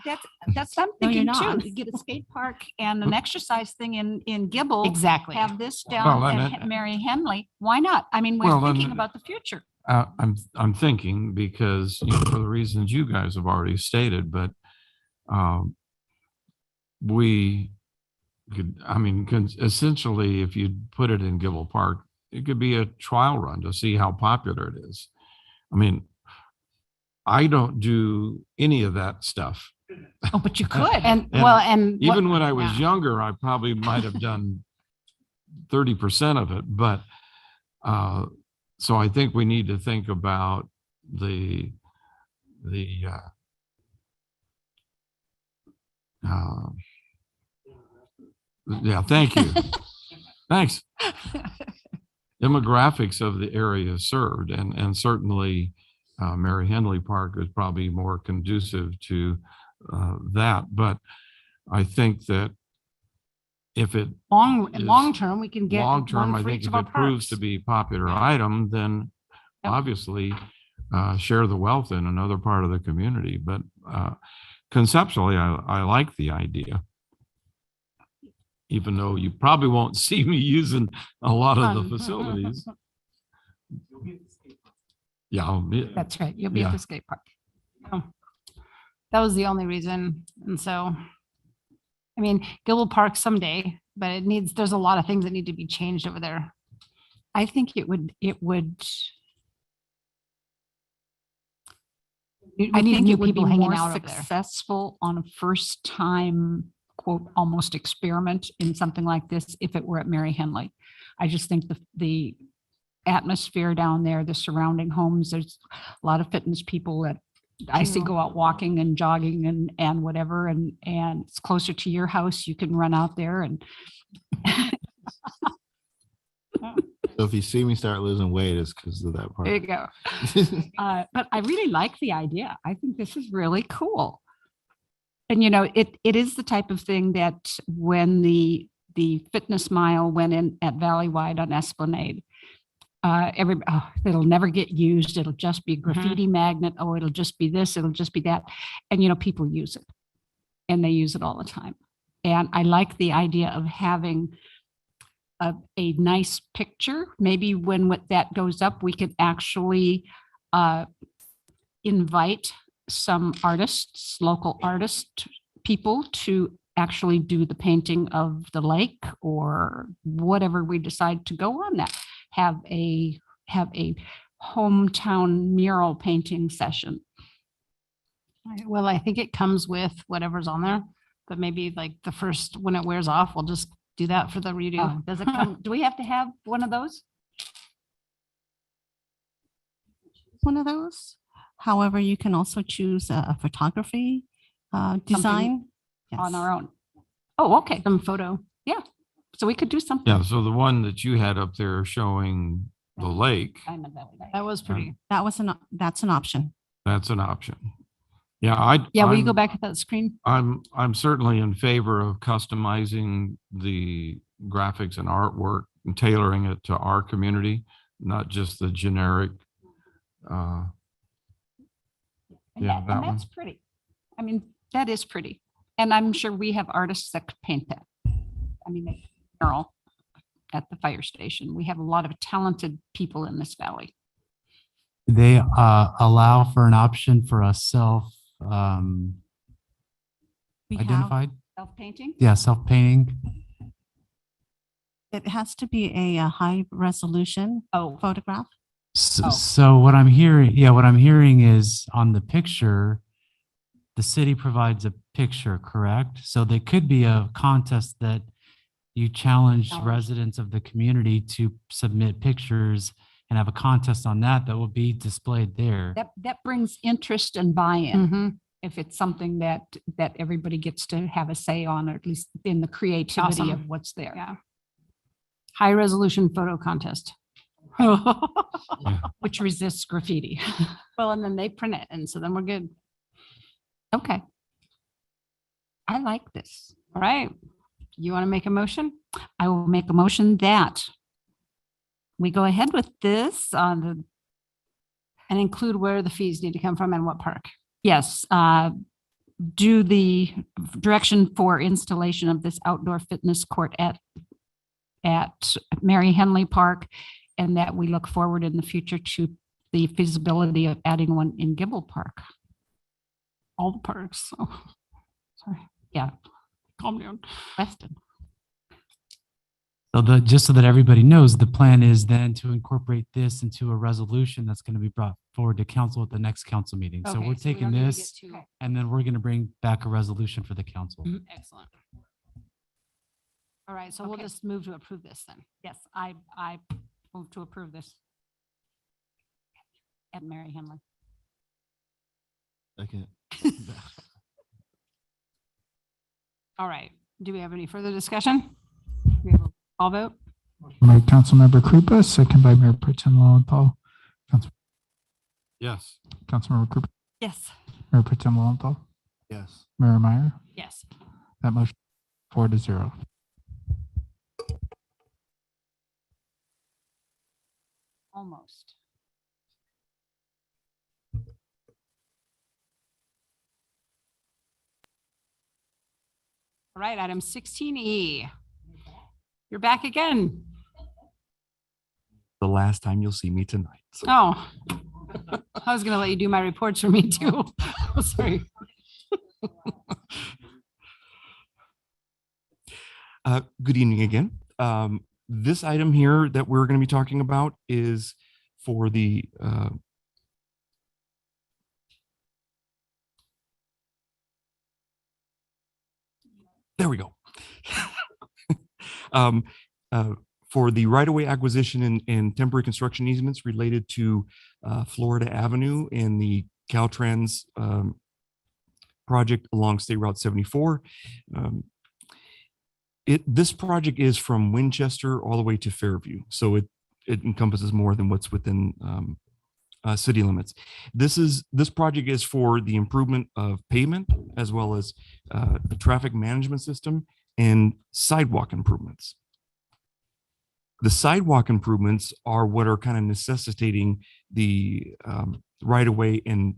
that's what I'm No, you're thinking too. not. You get a skate park and an exercise thing in Gibble. Exactly. Have this Well, down then at Mary Henley. Why not? I mean, Well, we're then- thinking about the future. I'm thinking because, you know, for the reasons you guys have already stated, but we could, I mean, essentially, if you put it in Gibble Park, it could be a trial run to see how popular it is. I mean, I don't do any of that stuff. Oh, but you could. And well, and what- Even when I was yeah. younger, I probably might have done 30% of it, but so I think we need to think about the Yeah, thank you. Thanks. Demographics of the area served, and certainly Mary Henley Park is probably more conducive to that. But I think that if it Long term, we can get long term, one I for think each if of our it proves parks. to be a popular item, then obviously share the wealth in another part of the community. But conceptually, I like the idea, even though you probably won't see me using a lot of the facilities. Yeah, I'll be, That's right. You'll be at yeah. the skate park. Oh, that was the only reason. And so, I mean, Gilbert Park someday, but there's a lot of things that need to be changed over there. I think it would. I need think new it would be people hanging more out over there. successful on a first time, quote, almost experiment in something like this if it were at Mary Henley. I just think the atmosphere down there, the surrounding homes, there's a lot of fitness people that I see True. go out walking and jogging and whatever, and it's closer to your house. You can run out there and So if you see me start losing weight, it's because of that part. there you go. But I really like the idea. I think this is really cool. And it is the type of thing that when the fitness mile went in at Valleywide on Esplanade, it'll never get used. It'll just be a graffiti magnet. Oh, it'll just be this. It'll just be that. And people use it, and they use it all the time. And I like the idea of having a nice picture. Maybe when that goes up, we could actually invite some artists, local artist people, to actually do the painting of the lake or whatever we decide to go on that. Have a hometown mural painting session. Well, I think it comes with whatever's on there, but maybe like the first, when it wears off, we'll just do that for the redo. Oh, does it come? Do we have to have one of those? One of those. However, you can also choose a photography design. On our own. Oh, okay. Some photo. Yeah. So we could do something. Yeah, so the one that you had up there showing the lake, That was pretty. That's an option. that's an option. Yeah, Yeah, will you I'm- go back to that screen? I'm certainly in favor of customizing the graphics and artwork and tailoring it to our community, not just the generic. And Yeah, that one. that's pretty. I mean, that is pretty. And I'm sure we have artists that could paint that. I mean, mural at the fire station. We have a lot of talented people in this valley. They allow for an option for a self We have- identified. Self-painting? Yeah, self-painting. It has to be a high resolution photograph. So what I'm hearing is on the picture, the city provides a picture, correct? So there could be a contest that you challenge residents of the community to submit pictures and have a contest on that will be displayed there. That brings interest and buy-in. Mm-hmm. If it's something that everybody gets to have a say on, or at least in the creativity Awesome. of what's there. Yeah. High resolution photo contest. Which resists graffiti. Well, and then they print it, and so then we're good. Okay. I like this. All right. You want to make a motion? I will make a motion that we go ahead with this And include where the fees need to come from and what park. yes, do the direction for installation of this outdoor fitness court at Mary Henley Park, and that we look forward in the future to the feasibility of adding one in Gibble Park. All the parks. Oh, sorry. Yeah, Calm down. Weston. So just so that everybody knows, the plan is then to incorporate this into a resolution that's going to be brought forward to council at the next council meeting. So Okay, we're so we taking don't need to this get too- and then we're going to bring back a resolution for the council. Excellent. All right, so we'll Okay. just move to approve this then. Yes, I move to approve this at Mary Henley. Second. All right. Do we have any further discussion? We have a call vote. By Councilmember Krupa, second by Mayor Pro Tem Lowenthal. Yes. Councilmember Krupa, Yes. Mayor Pro Tem Lowenthal, Yes. Mayor Meyer. Yes. That motion 4-0. Almost. All right, item 16E. You're back again. The last time you'll see me tonight. So, Oh, I was going to let you do my reports for me too. Oh, sorry. good evening again. This item here that we're going to be talking about is for the there we go. For the right-of-way acquisition and temporary construction easements related to Florida Avenue and the Caltrans project along State Route 74. This project is from Winchester all the way to Fairview, so it encompasses more than what's within city limits. This project is for the improvement of pavement as well as the traffic management system and sidewalk improvements. The sidewalk improvements are what are kind of necessitating the right-of-way and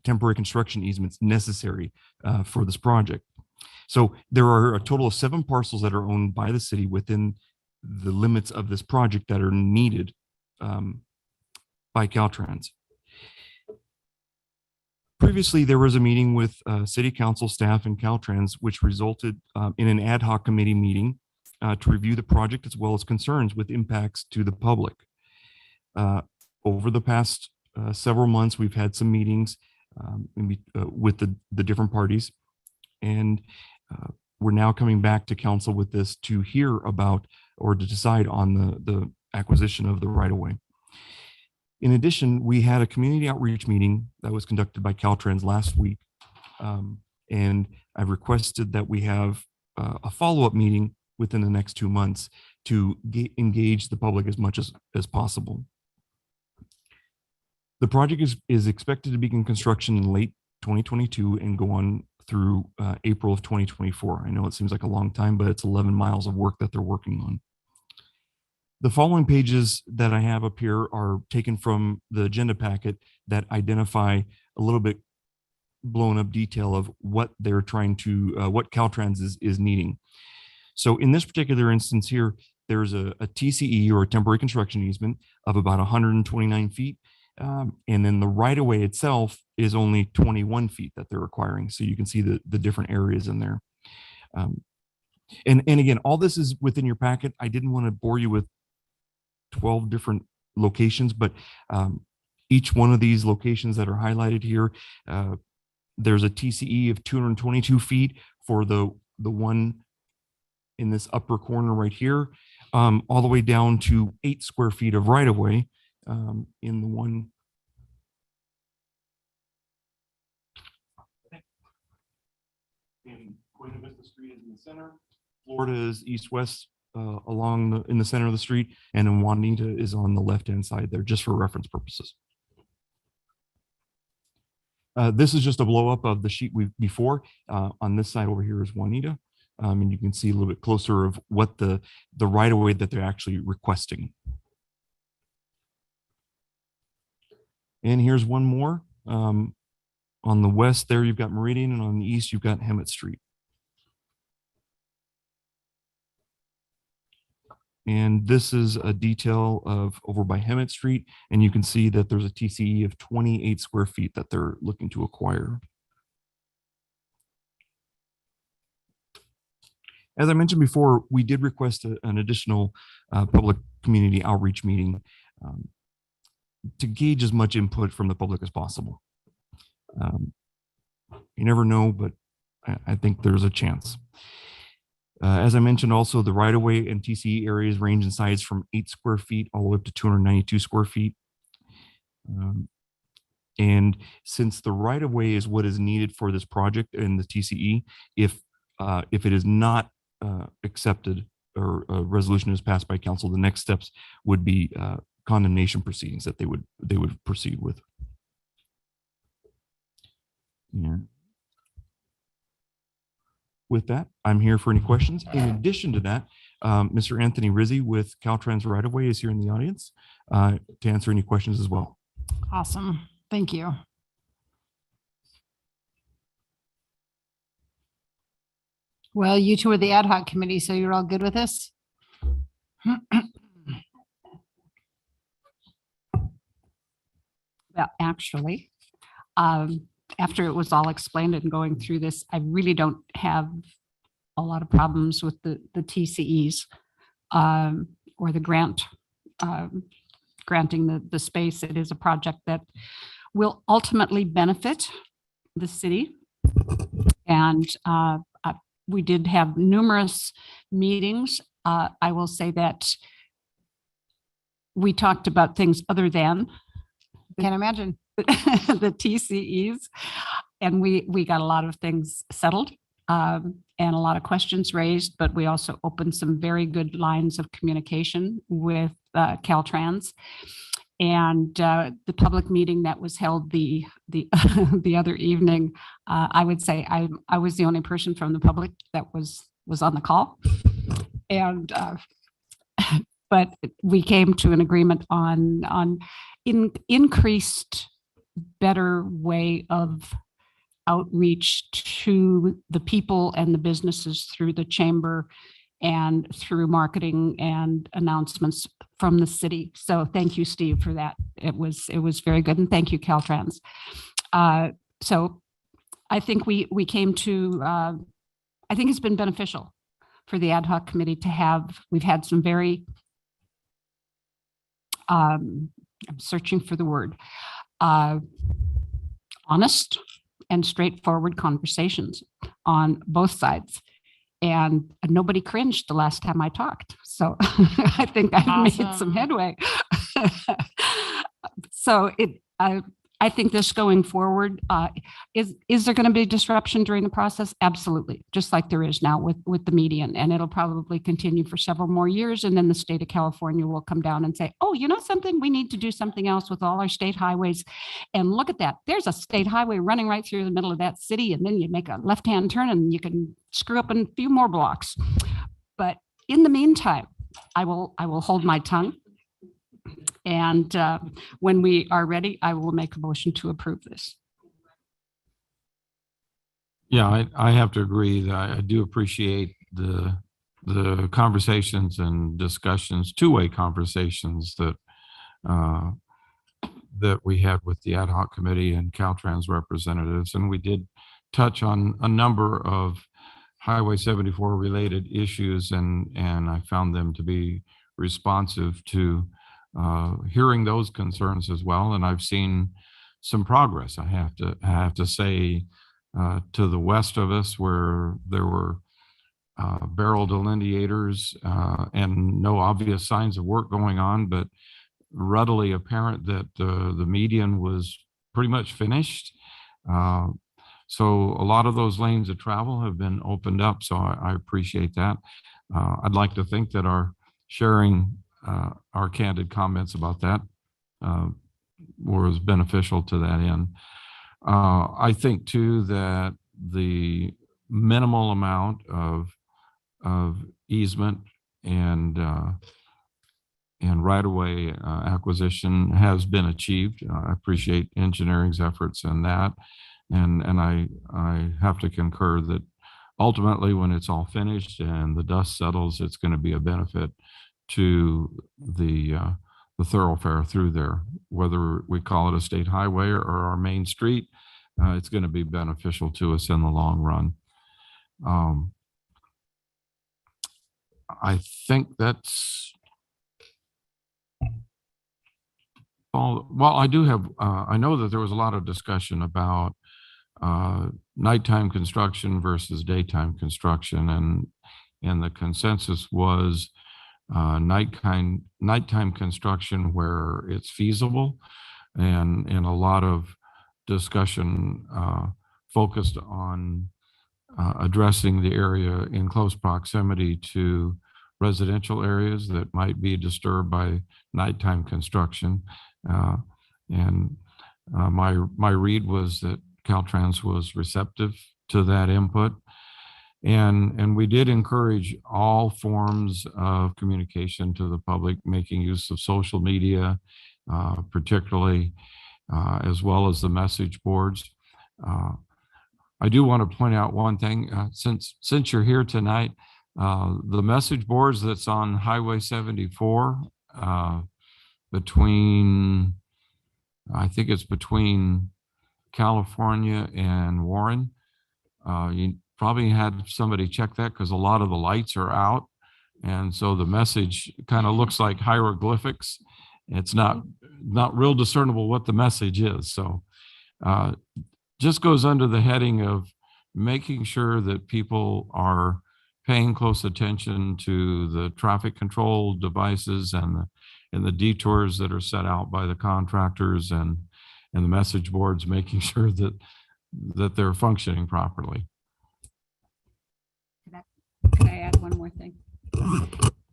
temporary construction easements necessary for this project. So there are a total of 7 parcels that are owned by the city within the limits of this project that are needed by Caltrans. Previously, there was a meeting with city council staff and Caltrans, which resulted in an ad hoc committee meeting to review the project as well as concerns with impacts to the public. Over the past several months, we've had some meetings with the different parties, and we're now coming back to council with this to hear about or to decide on the acquisition of the right-of-way. In addition, we had a community outreach meeting that was conducted by Caltrans last week, and I've requested that we have a follow-up meeting within the next 2 months to engage the public as much as possible. The project is expected to begin construction in late 2022 and go on through April of 2024. I know it seems like a long time, but it's 11 miles of work that they're working on. The following pages that I have up here are taken from the agenda packet that identify a little bit blown up detail of what they're trying to, what Caltrans is needing. So in this particular instance here, there's a TCE or a temporary construction easement of about 129 feet. And then the right-of-way itself is only 21 feet that they're requiring. So you can see the different areas in there. And again, all this is within your packet. I didn't want to bore you with 12 different locations, but each one of these locations that are highlighted here, there's a TCE of 222 feet for the one in this upper corner right here, all the way down to 8 square feet of right-of-way in the one. In Buena Vista Street is in the center. Florida is east-west along in the center of the street, and then Juanita is on the left-hand side there, just for reference purposes. This is just a blow-up of the sheet before. On this side over here is Juanita. And you can see a little bit closer of what the right-of-way that they're actually requesting. And here's one more. On the west there, you've got Meridian, and on the east, you've got Hemet Street. And this is a detail of over by Hemet Street, and you can see that there's a TCE of 28 square feet that they're looking to acquire. As I mentioned before, we did request an additional public community outreach meeting to gauge as much input from the public as possible. You never know, but I think there's a chance. As I mentioned, also the right-of-way and TCE areas range in size from 8 square feet all the way up to 292 square feet. And since the right-of-way is what is needed for this project and the TCE, if it is not accepted or a resolution is passed by council, the next steps would be condemnation proceedings that they would proceed with. Yeah. With that, I'm here for any questions. In addition to that, Mr. Anthony Rizzi with Caltrans Right of Way is here in the audience to answer any questions as well. Awesome. Thank you. Well, you two are the ad hoc committee, so you're all good with this? Well, actually, after it was all explained and going through this, I really don't have a lot of problems with the TCEs or the grant, granting the space. It is a project that will ultimately benefit the city. And we did have numerous meetings. I will say that we talked about things other than, Can't imagine. the TCEs, and we got a lot of things settled and a lot of questions raised, but we also opened some very good lines of communication with Caltrans. And the public meeting that was held the other evening, I would say I was the only person from the public that was on the call, and but we came to an agreement on increased, better way of outreach to the people and the businesses through the chamber and through marketing and announcements from the city. So thank you, Steve, for that. It was very good. And thank you, Caltrans. So I think we came to, I think it's been beneficial for the ad hoc committee to have, we've had some very, I'm searching for the word, honest and straightforward conversations on both sides. And nobody cringed the last time I talked. So I think I've made some headway. So I think this going forward, is there going to be disruption during the process? Absolutely. Just like there is now with the median, and it'll probably continue for several more years. And then the state of California will come down and say, oh, you know something, we need to do something else with all our state highways. And look at that. There's a state highway running right through the middle of that city. And then you make a left-hand turn and you can screw up in a few more blocks. But in the meantime, I will hold my tongue. And when we are ready, I will make a motion to approve this. Yeah, I have to agree that I do appreciate the conversations and discussions, two-way conversations that that we had with the ad hoc committee and Caltrans representatives. And we did touch on a number of Highway 74 related issues, and I found them to be responsive to hearing those concerns as well. And I've seen some progress, I have to say, to the west of us, where there were barrel delineators and no obvious signs of work going on, but readily apparent that the median was pretty much finished. So a lot of those lanes of travel have been opened up. So I appreciate that. I'd like to think that our sharing our candid comments about that was beneficial to that end. I think too that the minimal amount of easement and right-of-way acquisition has been achieved. I appreciate engineering's efforts in that, and I have to concur that ultimately, when it's all finished and the dust settles, it's going to be a benefit to the thoroughfare through there, whether we call it a state highway or our main street. It's going to be beneficial to us in the long run. I think that's all. Well, I do have, I know that there was a lot of discussion about nighttime construction versus daytime construction, and the consensus was nighttime construction where it's feasible, and a lot of discussion focused on addressing the area in close proximity to residential areas that might be disturbed by nighttime construction. My read was that Caltrans was receptive to that input. And we did encourage all forms of communication to the public, making use of social media, particularly, as well as the message boards. I do want to point out one thing, since you're here tonight, the message boards that's on Highway 74, I think it's between California and Warren. You probably had somebody check that because a lot of the lights are out. And so the message kind of looks like hieroglyphics. It's not real discernible what the message is. So just goes under the heading of making sure that people are paying close attention to the traffic control devices and the detours that are set out by the contractors and the message boards, making sure that they're functioning properly. Can I add one more thing?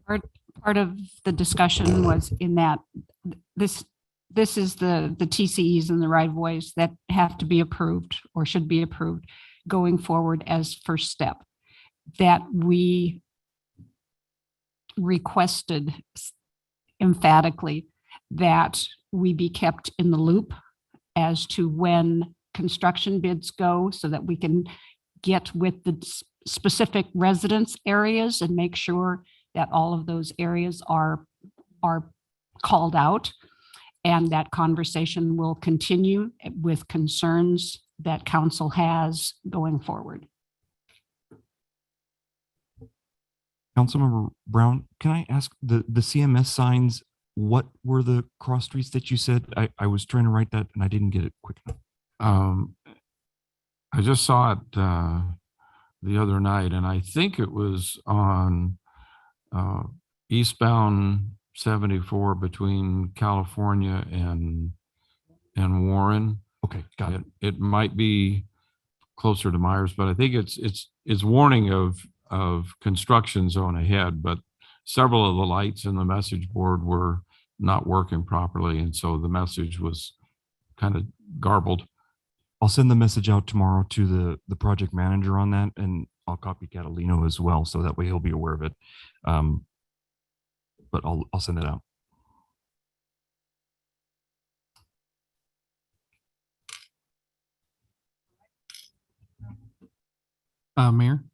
Part of the discussion was in that this is the TCEs and the right-of-ways that have to be approved or should be approved going forward as first step. That we requested emphatically that we be kept in the loop as to when construction bids go so that we can get with the specific residence areas and make sure that all of those areas are called out. And that conversation will continue with concerns that council has going forward. Councilmember Brown, can I ask the CMS signs, what were the cross streets that you said? I was trying to write that and I didn't get it quick enough. I just saw it the other night, and I think it was on eastbound 74 between California and Warren. Okay, got it. It might be closer to Myers, but I think it's warning of construction zone ahead, but several of the lights in the message board were not working properly, and so the message was kind of garbled. I'll send the message out tomorrow to the project manager on that, and I'll copy Catalino as well, so that way he'll be aware of it. But I'll send it out. Mayor,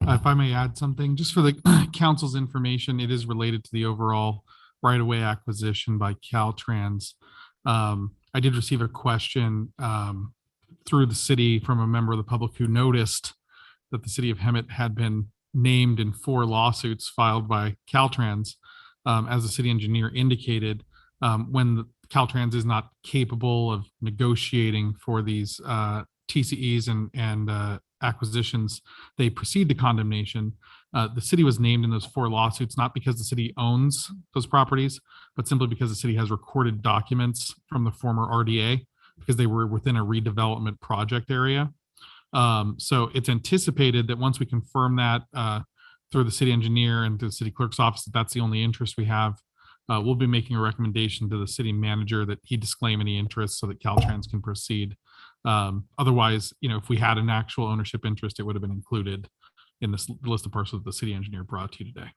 if I may add something, just for the council's information, it is related to the overall right-of-way acquisition by Caltrans. I did receive a question through the city from a member of the public who noticed that the city of Hemet had been named in 4 lawsuits filed by Caltrans. As the city engineer indicated, when Caltrans is not capable of negotiating for these TCEs and acquisitions, they proceed to condemnation. The city was named in those 4 lawsuits, not because the city owns those properties, but simply because the city has recorded documents from the former RDA because they were within a redevelopment project area. So it's anticipated that once we confirm that through the city engineer and through the city clerk's office, that that's the only interest we have, we'll be making a recommendation to the city manager that he disclaim any interest so that Caltrans can proceed. Otherwise, if we had an actual ownership interest, it would have been included in this list of parcels that the city engineer brought to you today.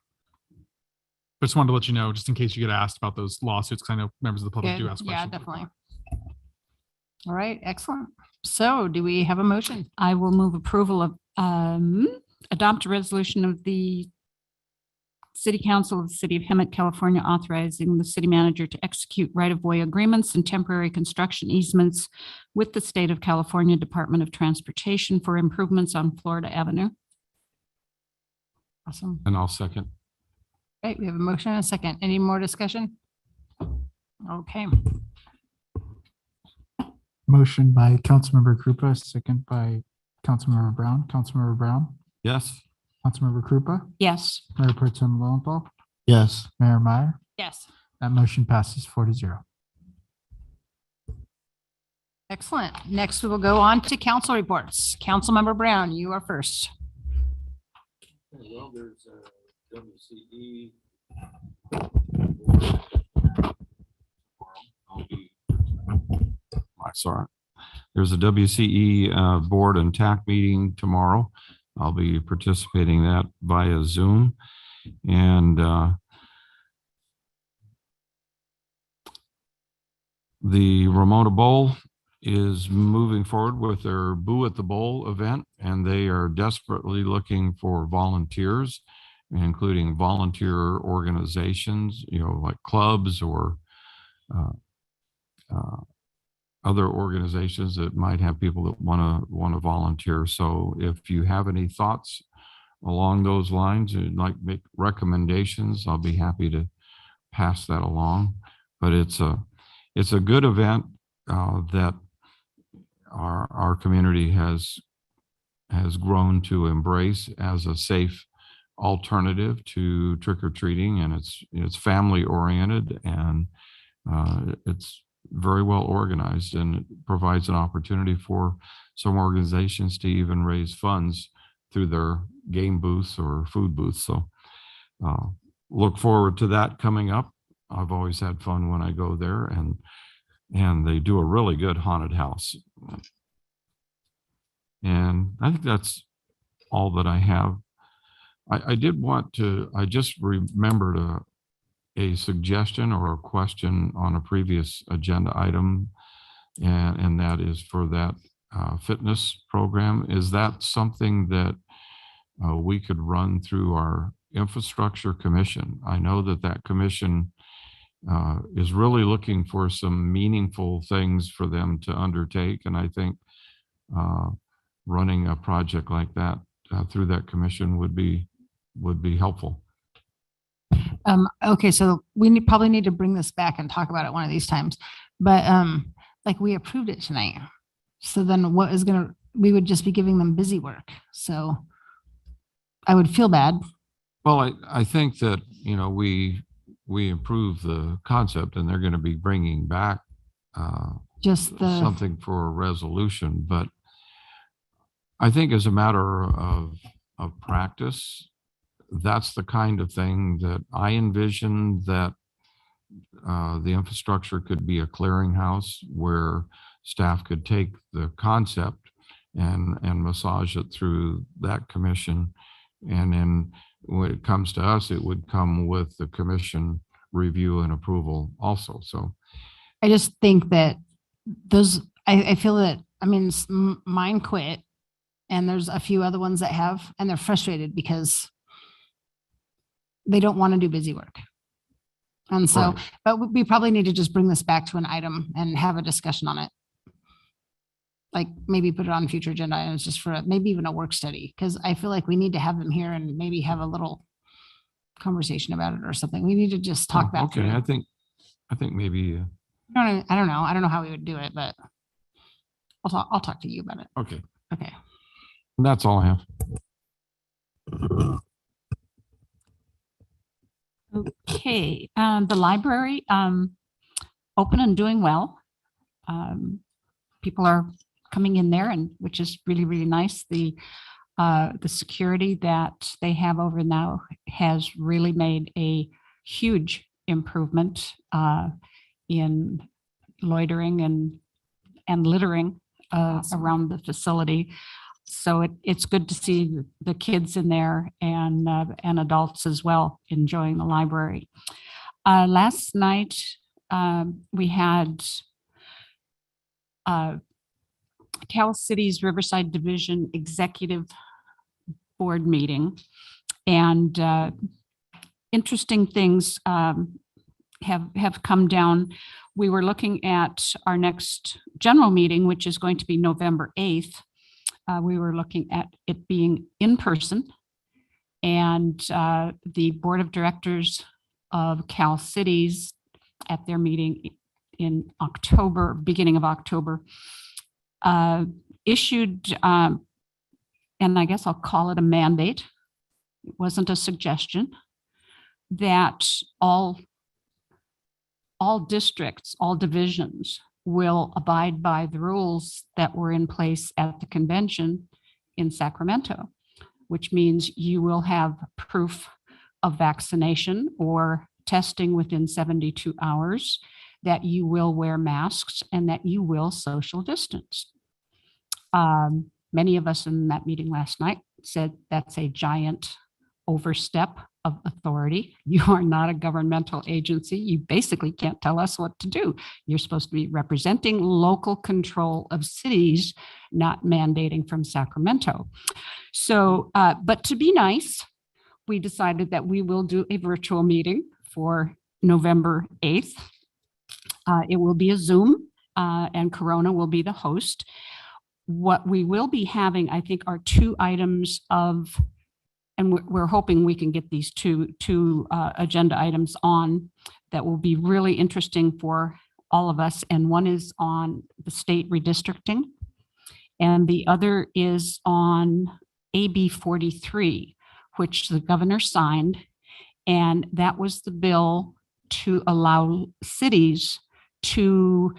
But just wanted to let you know, just in case you get asked about those lawsuits, because I know members of the public do ask questions. Yeah, definitely. All right, excellent. So do we have a motion? I will move approval of adopt a resolution of the City Council of the City of Hemet, California, authorizing the city manager to execute right-of-way agreements and temporary construction easements with the State of California Department of Transportation for improvements on Florida Avenue. Awesome. And I'll second. Right, we have a motion and a second. Any more discussion? Okay. Motion by Councilmember Krupa, second by Councilmember Brown. Councilmember Brown, Yes. Councilmember Krupa, Yes. Mayor Pro Tem Lowenthal, Yes. Mayor Meyer. Yes. That motion passes 4-0. Excellent. Next, we will go on to council reports. Councilmember Brown, you are first. Well, there's WCE. Sorry. There's a WCE board and TAC meeting tomorrow. I'll be participating in that via Zoom. And the Ramona Bowl is moving forward with their Boo at the Bowl event, and they are desperately looking for volunteers, including volunteer organizations, like clubs or other organizations that might have people that want to volunteer. So if you have any thoughts along those lines and like make recommendations, I'll be happy to pass that along. But it's a good event that our community has grown to embrace as a safe alternative to trick-or-treating, and it's family oriented, and it's very well organized, and it provides an opportunity for some organizations to even raise funds through their game booths or food booths. So look forward to that coming up. I've always had fun when I go there, and they do a really good haunted house. And I think that's all that I have. I just remembered a suggestion or a question on a previous agenda item, and that is for that fitness program. Is that something that we could run through our infrastructure commission? I know that commission is really looking for some meaningful things for them to undertake, and I think running a project like that through that commission would be helpful. Okay, so we probably need to bring this back and talk about it one of these times, but like we approved it tonight. So then we would just be giving them busy work. So I would feel bad. Well, I think that, we improve the concept, and they're going to be bringing back something for a resolution. But I think as a matter of practice, that's the kind of thing that I envision, that the infrastructure could be a clearinghouse where staff could take the concept and massage it through that commission. And then when it comes to us, it would come with the commission review and approval also. So I just think that I feel that, mine quit, and there's a few other ones that have, and they're frustrated because they don't want to do busy work. And so, Right. But we probably need to just bring this back to an item and have a discussion on it. Like maybe put it on future agenda items just for maybe even a work study, because I feel like we need to have them here and maybe have a little conversation about it or something. We need to just talk about. Okay, I think maybe. I don't know. I don't know how we would do it, but I'll talk to you about it. Okay. Okay. That's all I have. Okay, the library, open and doing well. People are coming in there, and which is really, really nice. The security that they have over now has really made a huge improvement in loitering and littering around the facility. So it's good to see the kids in there and adults as well enjoying the library. Last night, we had Cal City's Riverside Division Executive Board meeting, and interesting things have come down. We were looking at our next general meeting, which is going to be November 8th. We were looking at it being in person, and the Board of Directors of Cal Cities at their meeting in October, beginning of October, issued, and I guess I'll call it a mandate. It wasn't a suggestion, that all districts, all divisions will abide by the rules that were in place at the convention in Sacramento, which means you will have proof of vaccination or testing within 72 hours, that you will wear masks and that you will social distance. Many of us in that meeting last night said that's a giant overstep of authority. You are not a governmental agency. You basically can't tell us what to do. You're supposed to be representing local control of cities, not mandating from Sacramento. So, but to be nice, we decided that we will do a virtual meeting for November 8th. It will be a Zoom, and Corona will be the host. What we will be having, I think, are two items of, and we're hoping we can get these two agenda items on that will be really interesting for all of us. And one is on the state redistricting, and the other is on AB 43, which the governor signed. And that was the bill to allow cities to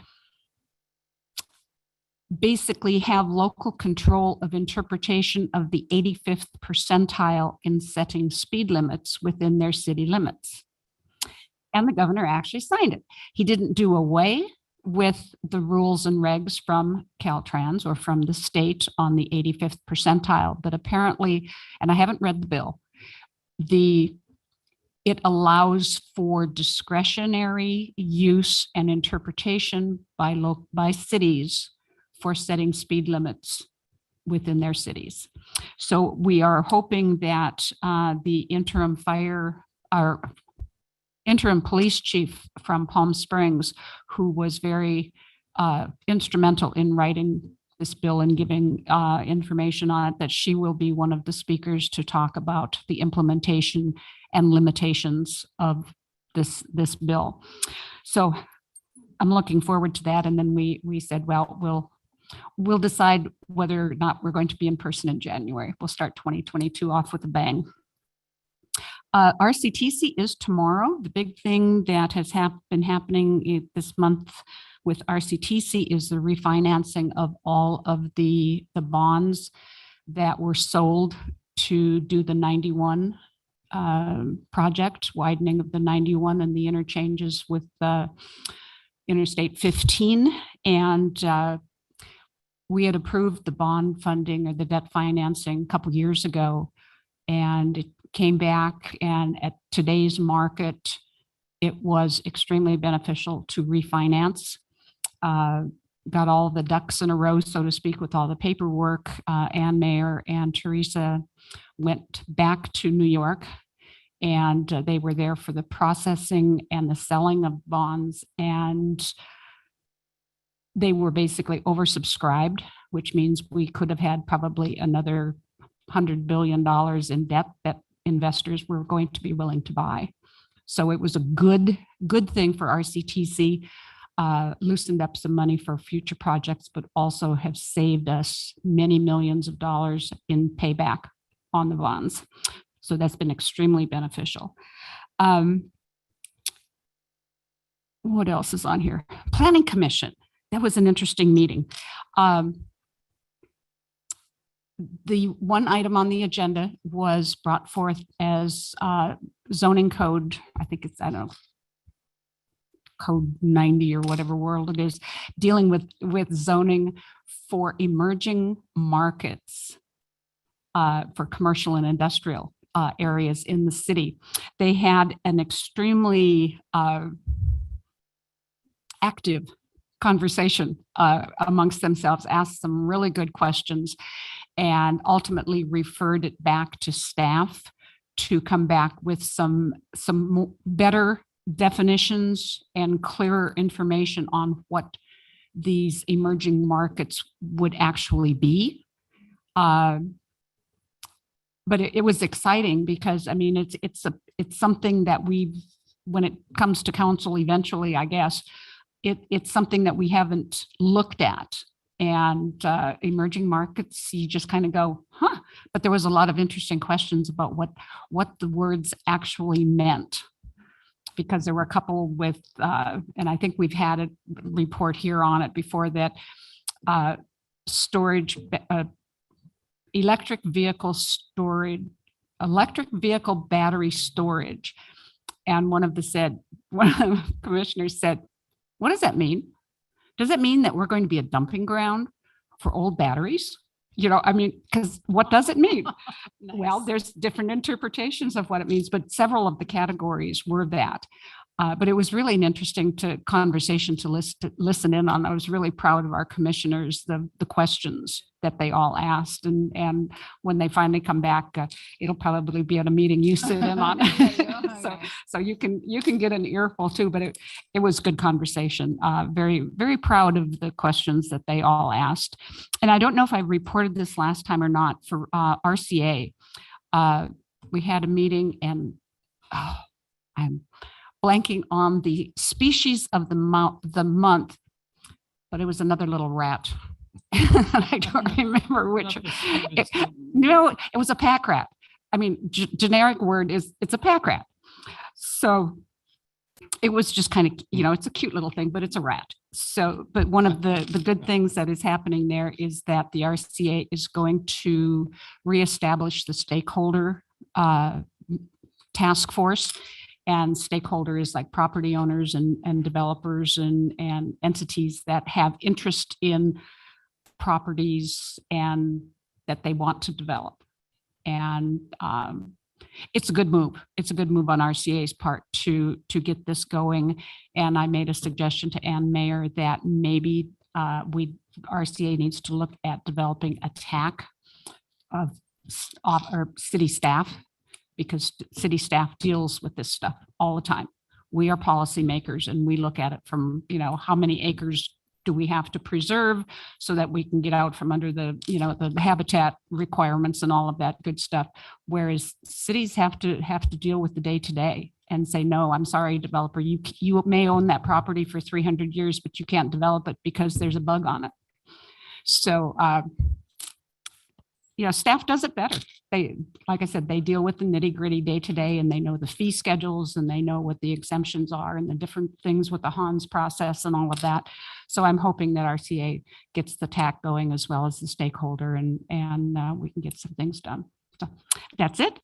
basically have local control of interpretation of the 85th percentile in setting speed limits within their city limits. And the governor actually signed it. He didn't do away with the rules and regs from Caltrans or from the state on the 85th percentile, but apparently, and I haven't read the bill, it allows for discretionary use and interpretation by cities for setting speed limits within their cities. So we are hoping that the interim police chief from Palm Springs, who was very instrumental in writing this bill and giving information on it, that she will be one of the speakers to talk about the implementation and limitations of this bill. So I'm looking forward to that. And then we said, well, we'll decide whether or not we're going to be in person in January. We'll start 2022 off with a bang. RCTC is tomorrow. The big thing that has been happening this month with RCTC is the refinancing of all of the bonds that were sold to do the 91 project, widening of the 91 and the interchanges with Interstate 15. And we had approved the bond funding or the debt financing a couple years ago, and it came back, and at today's market, it was extremely beneficial to refinance. Got all the ducks in a row, so to speak, with all the paperwork. Ann Mayer and Teresa went back to New York, and they were there for the processing and the selling of bonds, and they were basically oversubscribed, which means we could have had probably another $100 billion in debt that investors were going to be willing to buy. So it was a good thing for RCTC, loosened up some money for future projects, but also have saved us many millions of dollars in payback on the bonds. So that's been extremely beneficial. What else is on here? Planning Commission. That was an interesting meeting. The one item on the agenda was brought forth as zoning code. I think it's, I don't know, code 90 or whatever world it is, dealing with zoning for emerging markets for commercial and industrial areas in the city. They had an extremely active conversation amongst themselves, asked some really good questions, and ultimately referred it back to staff to come back with some better definitions and clearer information on what these emerging markets would actually be. But it was exciting because, I mean, it's something that when it comes to council eventually, I guess, it's something that we haven't looked at. And emerging markets, you just kind of go, huh? But there was a lot of interesting questions about what the words actually meant, because there were a couple with, and I think we've had a report here on it before, that storage, electric vehicle storage, electric vehicle battery storage. And one of the commissioners said, what does that mean? Does it mean that we're going to be a dumping ground for old batteries? You know, I mean, because what does it mean? Well, there's different interpretations of what it means, but several of the categories were that. But it was really an interesting conversation to listen in on. I was really proud of our commissioners, the questions that they all asked. And when they finally come back, it'll probably be at a meeting you sit in on. So you can get an earful too, but it was good conversation. Very, very proud of the questions that they all asked. And I don't know if I reported this last time or not for RCA. We had a meeting and I'm blanking on the species of the month, but it was another little rat. I don't remember which. No, it was a pack rat. I mean, generic word is it's a pack rat. So it was just kind of, it's a cute little thing, but it's a rat. So, but one of the good things that is happening there is that the RCA is going to reestablish the stakeholder task force. And stakeholder is like property owners and developers and entities that have interest in properties and that they want to develop. And it's a good move. It's a good move on RCA's part to get this going. And I made a suggestion to Ann Mayer that maybe RCA needs to look at developing a TAC of or city staff, because city staff deals with this stuff all the time. We are policymakers and we look at it from, how many acres do we have to preserve so that we can get out from under the, the habitat requirements and all of that good stuff. Whereas cities have to deal with the day to day and say, no, I'm sorry, developer, you may own that property for 300 years, but you can't develop it because there's a bug on it. So, staff does it better. They, like I said, they deal with the nitty gritty day to day, and they know the fee schedules and they know what the exemptions are and the different things with the Hans process and all of that. So I'm hoping that RCA gets the TAC going as well as the stakeholder, and we can get some things done. So that's it.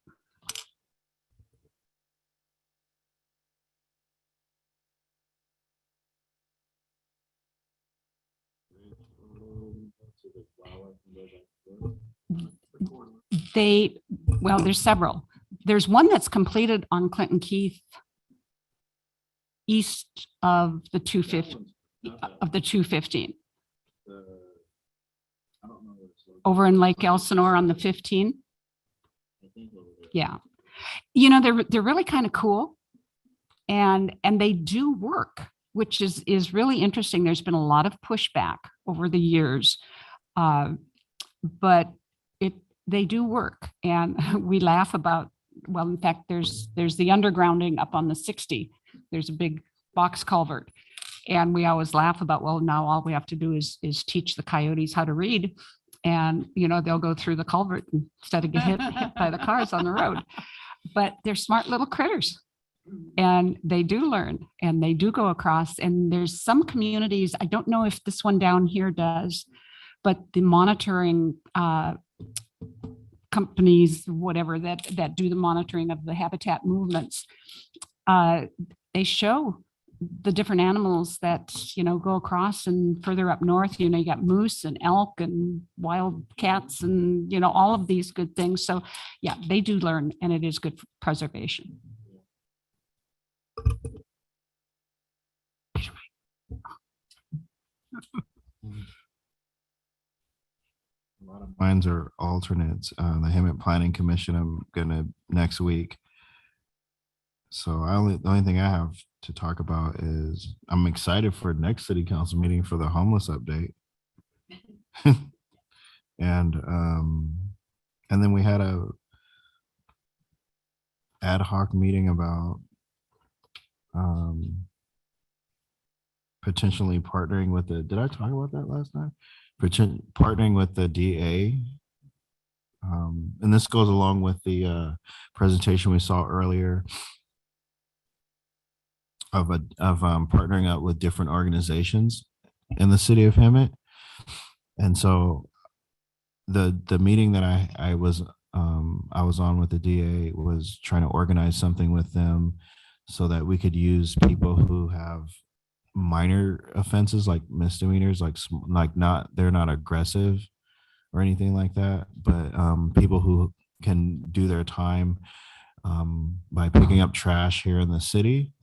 There's several. There's one that's completed on Clinton Keith, east of the 215, over in Lake Elsinore on the 15. Yeah, they're really kind of cool, and they do work, which is really interesting. There's been a lot of pushback over the years, but they do work, and we laugh about, well, in fact, there's the undergrounding up on the 60. There's a big box culvert, and we always laugh about, well, now all we have to do is teach the coyotes how to read, and they'll go through the culvert instead of get hit by the cars on the road. But they're smart little critters, and they do learn, and they do go across. And there's some communities, I don't know if this one down here does, but the monitoring companies, whatever, that do the monitoring of the habitat movements, they show the different animals that go across. And further up north, you got moose and elk and wild cats and all of these good things. So yeah, they do learn, and it is good for preservation. A lot of mines are alternates. The Hemet Planning Commission, I'm gonna next week. So the only thing I have to talk about is I'm excited for next city council meeting for the homeless update. And then we had a ad hoc meeting about potentially partnering with did I talk about that last time? Partnering with the DA. And this goes along with the presentation we saw earlier of partnering up with different organizations in the city of Hemet. And so the meeting that I was I was on with the DA, was trying to organize something with them so that we could use people who have minor offenses like misdemeanors, like they're not aggressive or anything like that, but people who can do their time by picking up trash here in the city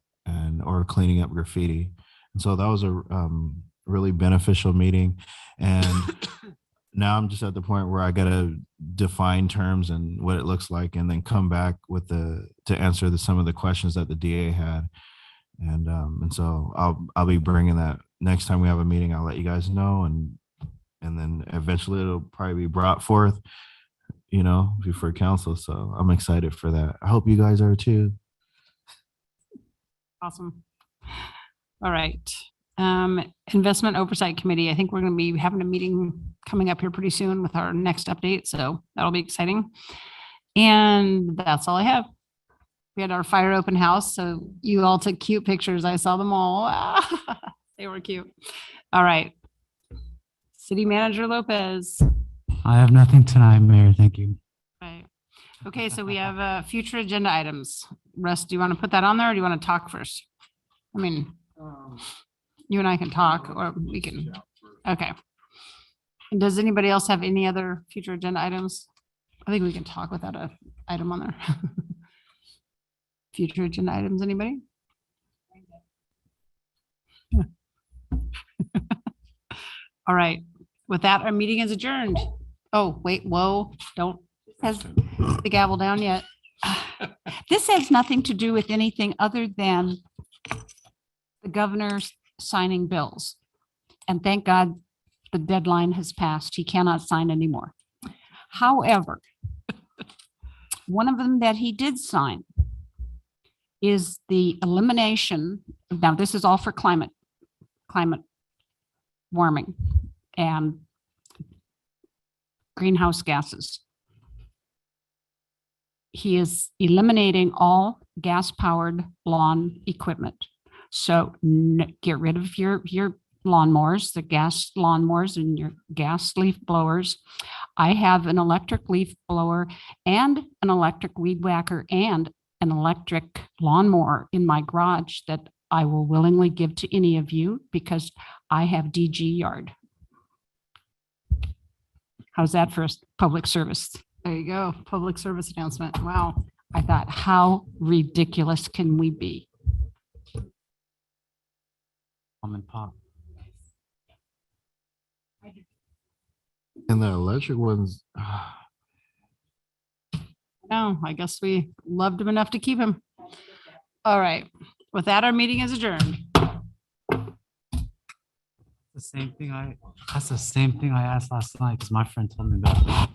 or cleaning up graffiti. And so that was a really beneficial meeting. And now I'm just at the point where I got to define terms and what it looks like, and then come back with to answer some of the questions that the DA had. And so I'll be bringing that next time we have a meeting. I'll let you guys know, and then eventually it'll probably be brought forth, before council. So I'm excited for that. I hope you guys are too. Awesome. All right. Investment Oversight Committee. I think we're going to be having a meeting coming up here pretty soon with our next update. So that'll be exciting. And that's all I have. We had our fire open house. So you all took cute pictures. I saw them all. They were cute. All right. City Manager Lopez. I have nothing tonight, Mayor. Thank you. Right. Okay, so we have future agenda items. Russ, do you want to put that on there, or do you want to talk first? I mean, you and I can talk, or we can. Okay. And does anybody else have any other future agenda items? I think we can talk without an item on there. Future agenda items, anybody? All right. With that, our meeting is adjourned. Oh, wait, whoa, don't has the gavel down yet. This has nothing to do with anything other than the governor's signing bills. And thank God the deadline has passed. He cannot sign anymore. However, one of them that he did sign is the elimination. Now, this is all for climate warming and greenhouse gases. He is eliminating all gas-powered lawn equipment. So get rid of your lawnmowers, the gas lawnmowers and your gas leaf blowers. I have an electric leaf blower and an electric weed whacker and an electric lawnmower in my garage that I will willingly give to any of you because I have DG yard. How's that for a public service? There you go. Public service announcement. Wow. I thought, how ridiculous can we be? Mom and pop. And the electric ones. No, I guess we loved him enough to keep him. All right. With that, our meeting is adjourned. That's the same thing I asked last night because my friend told me about it.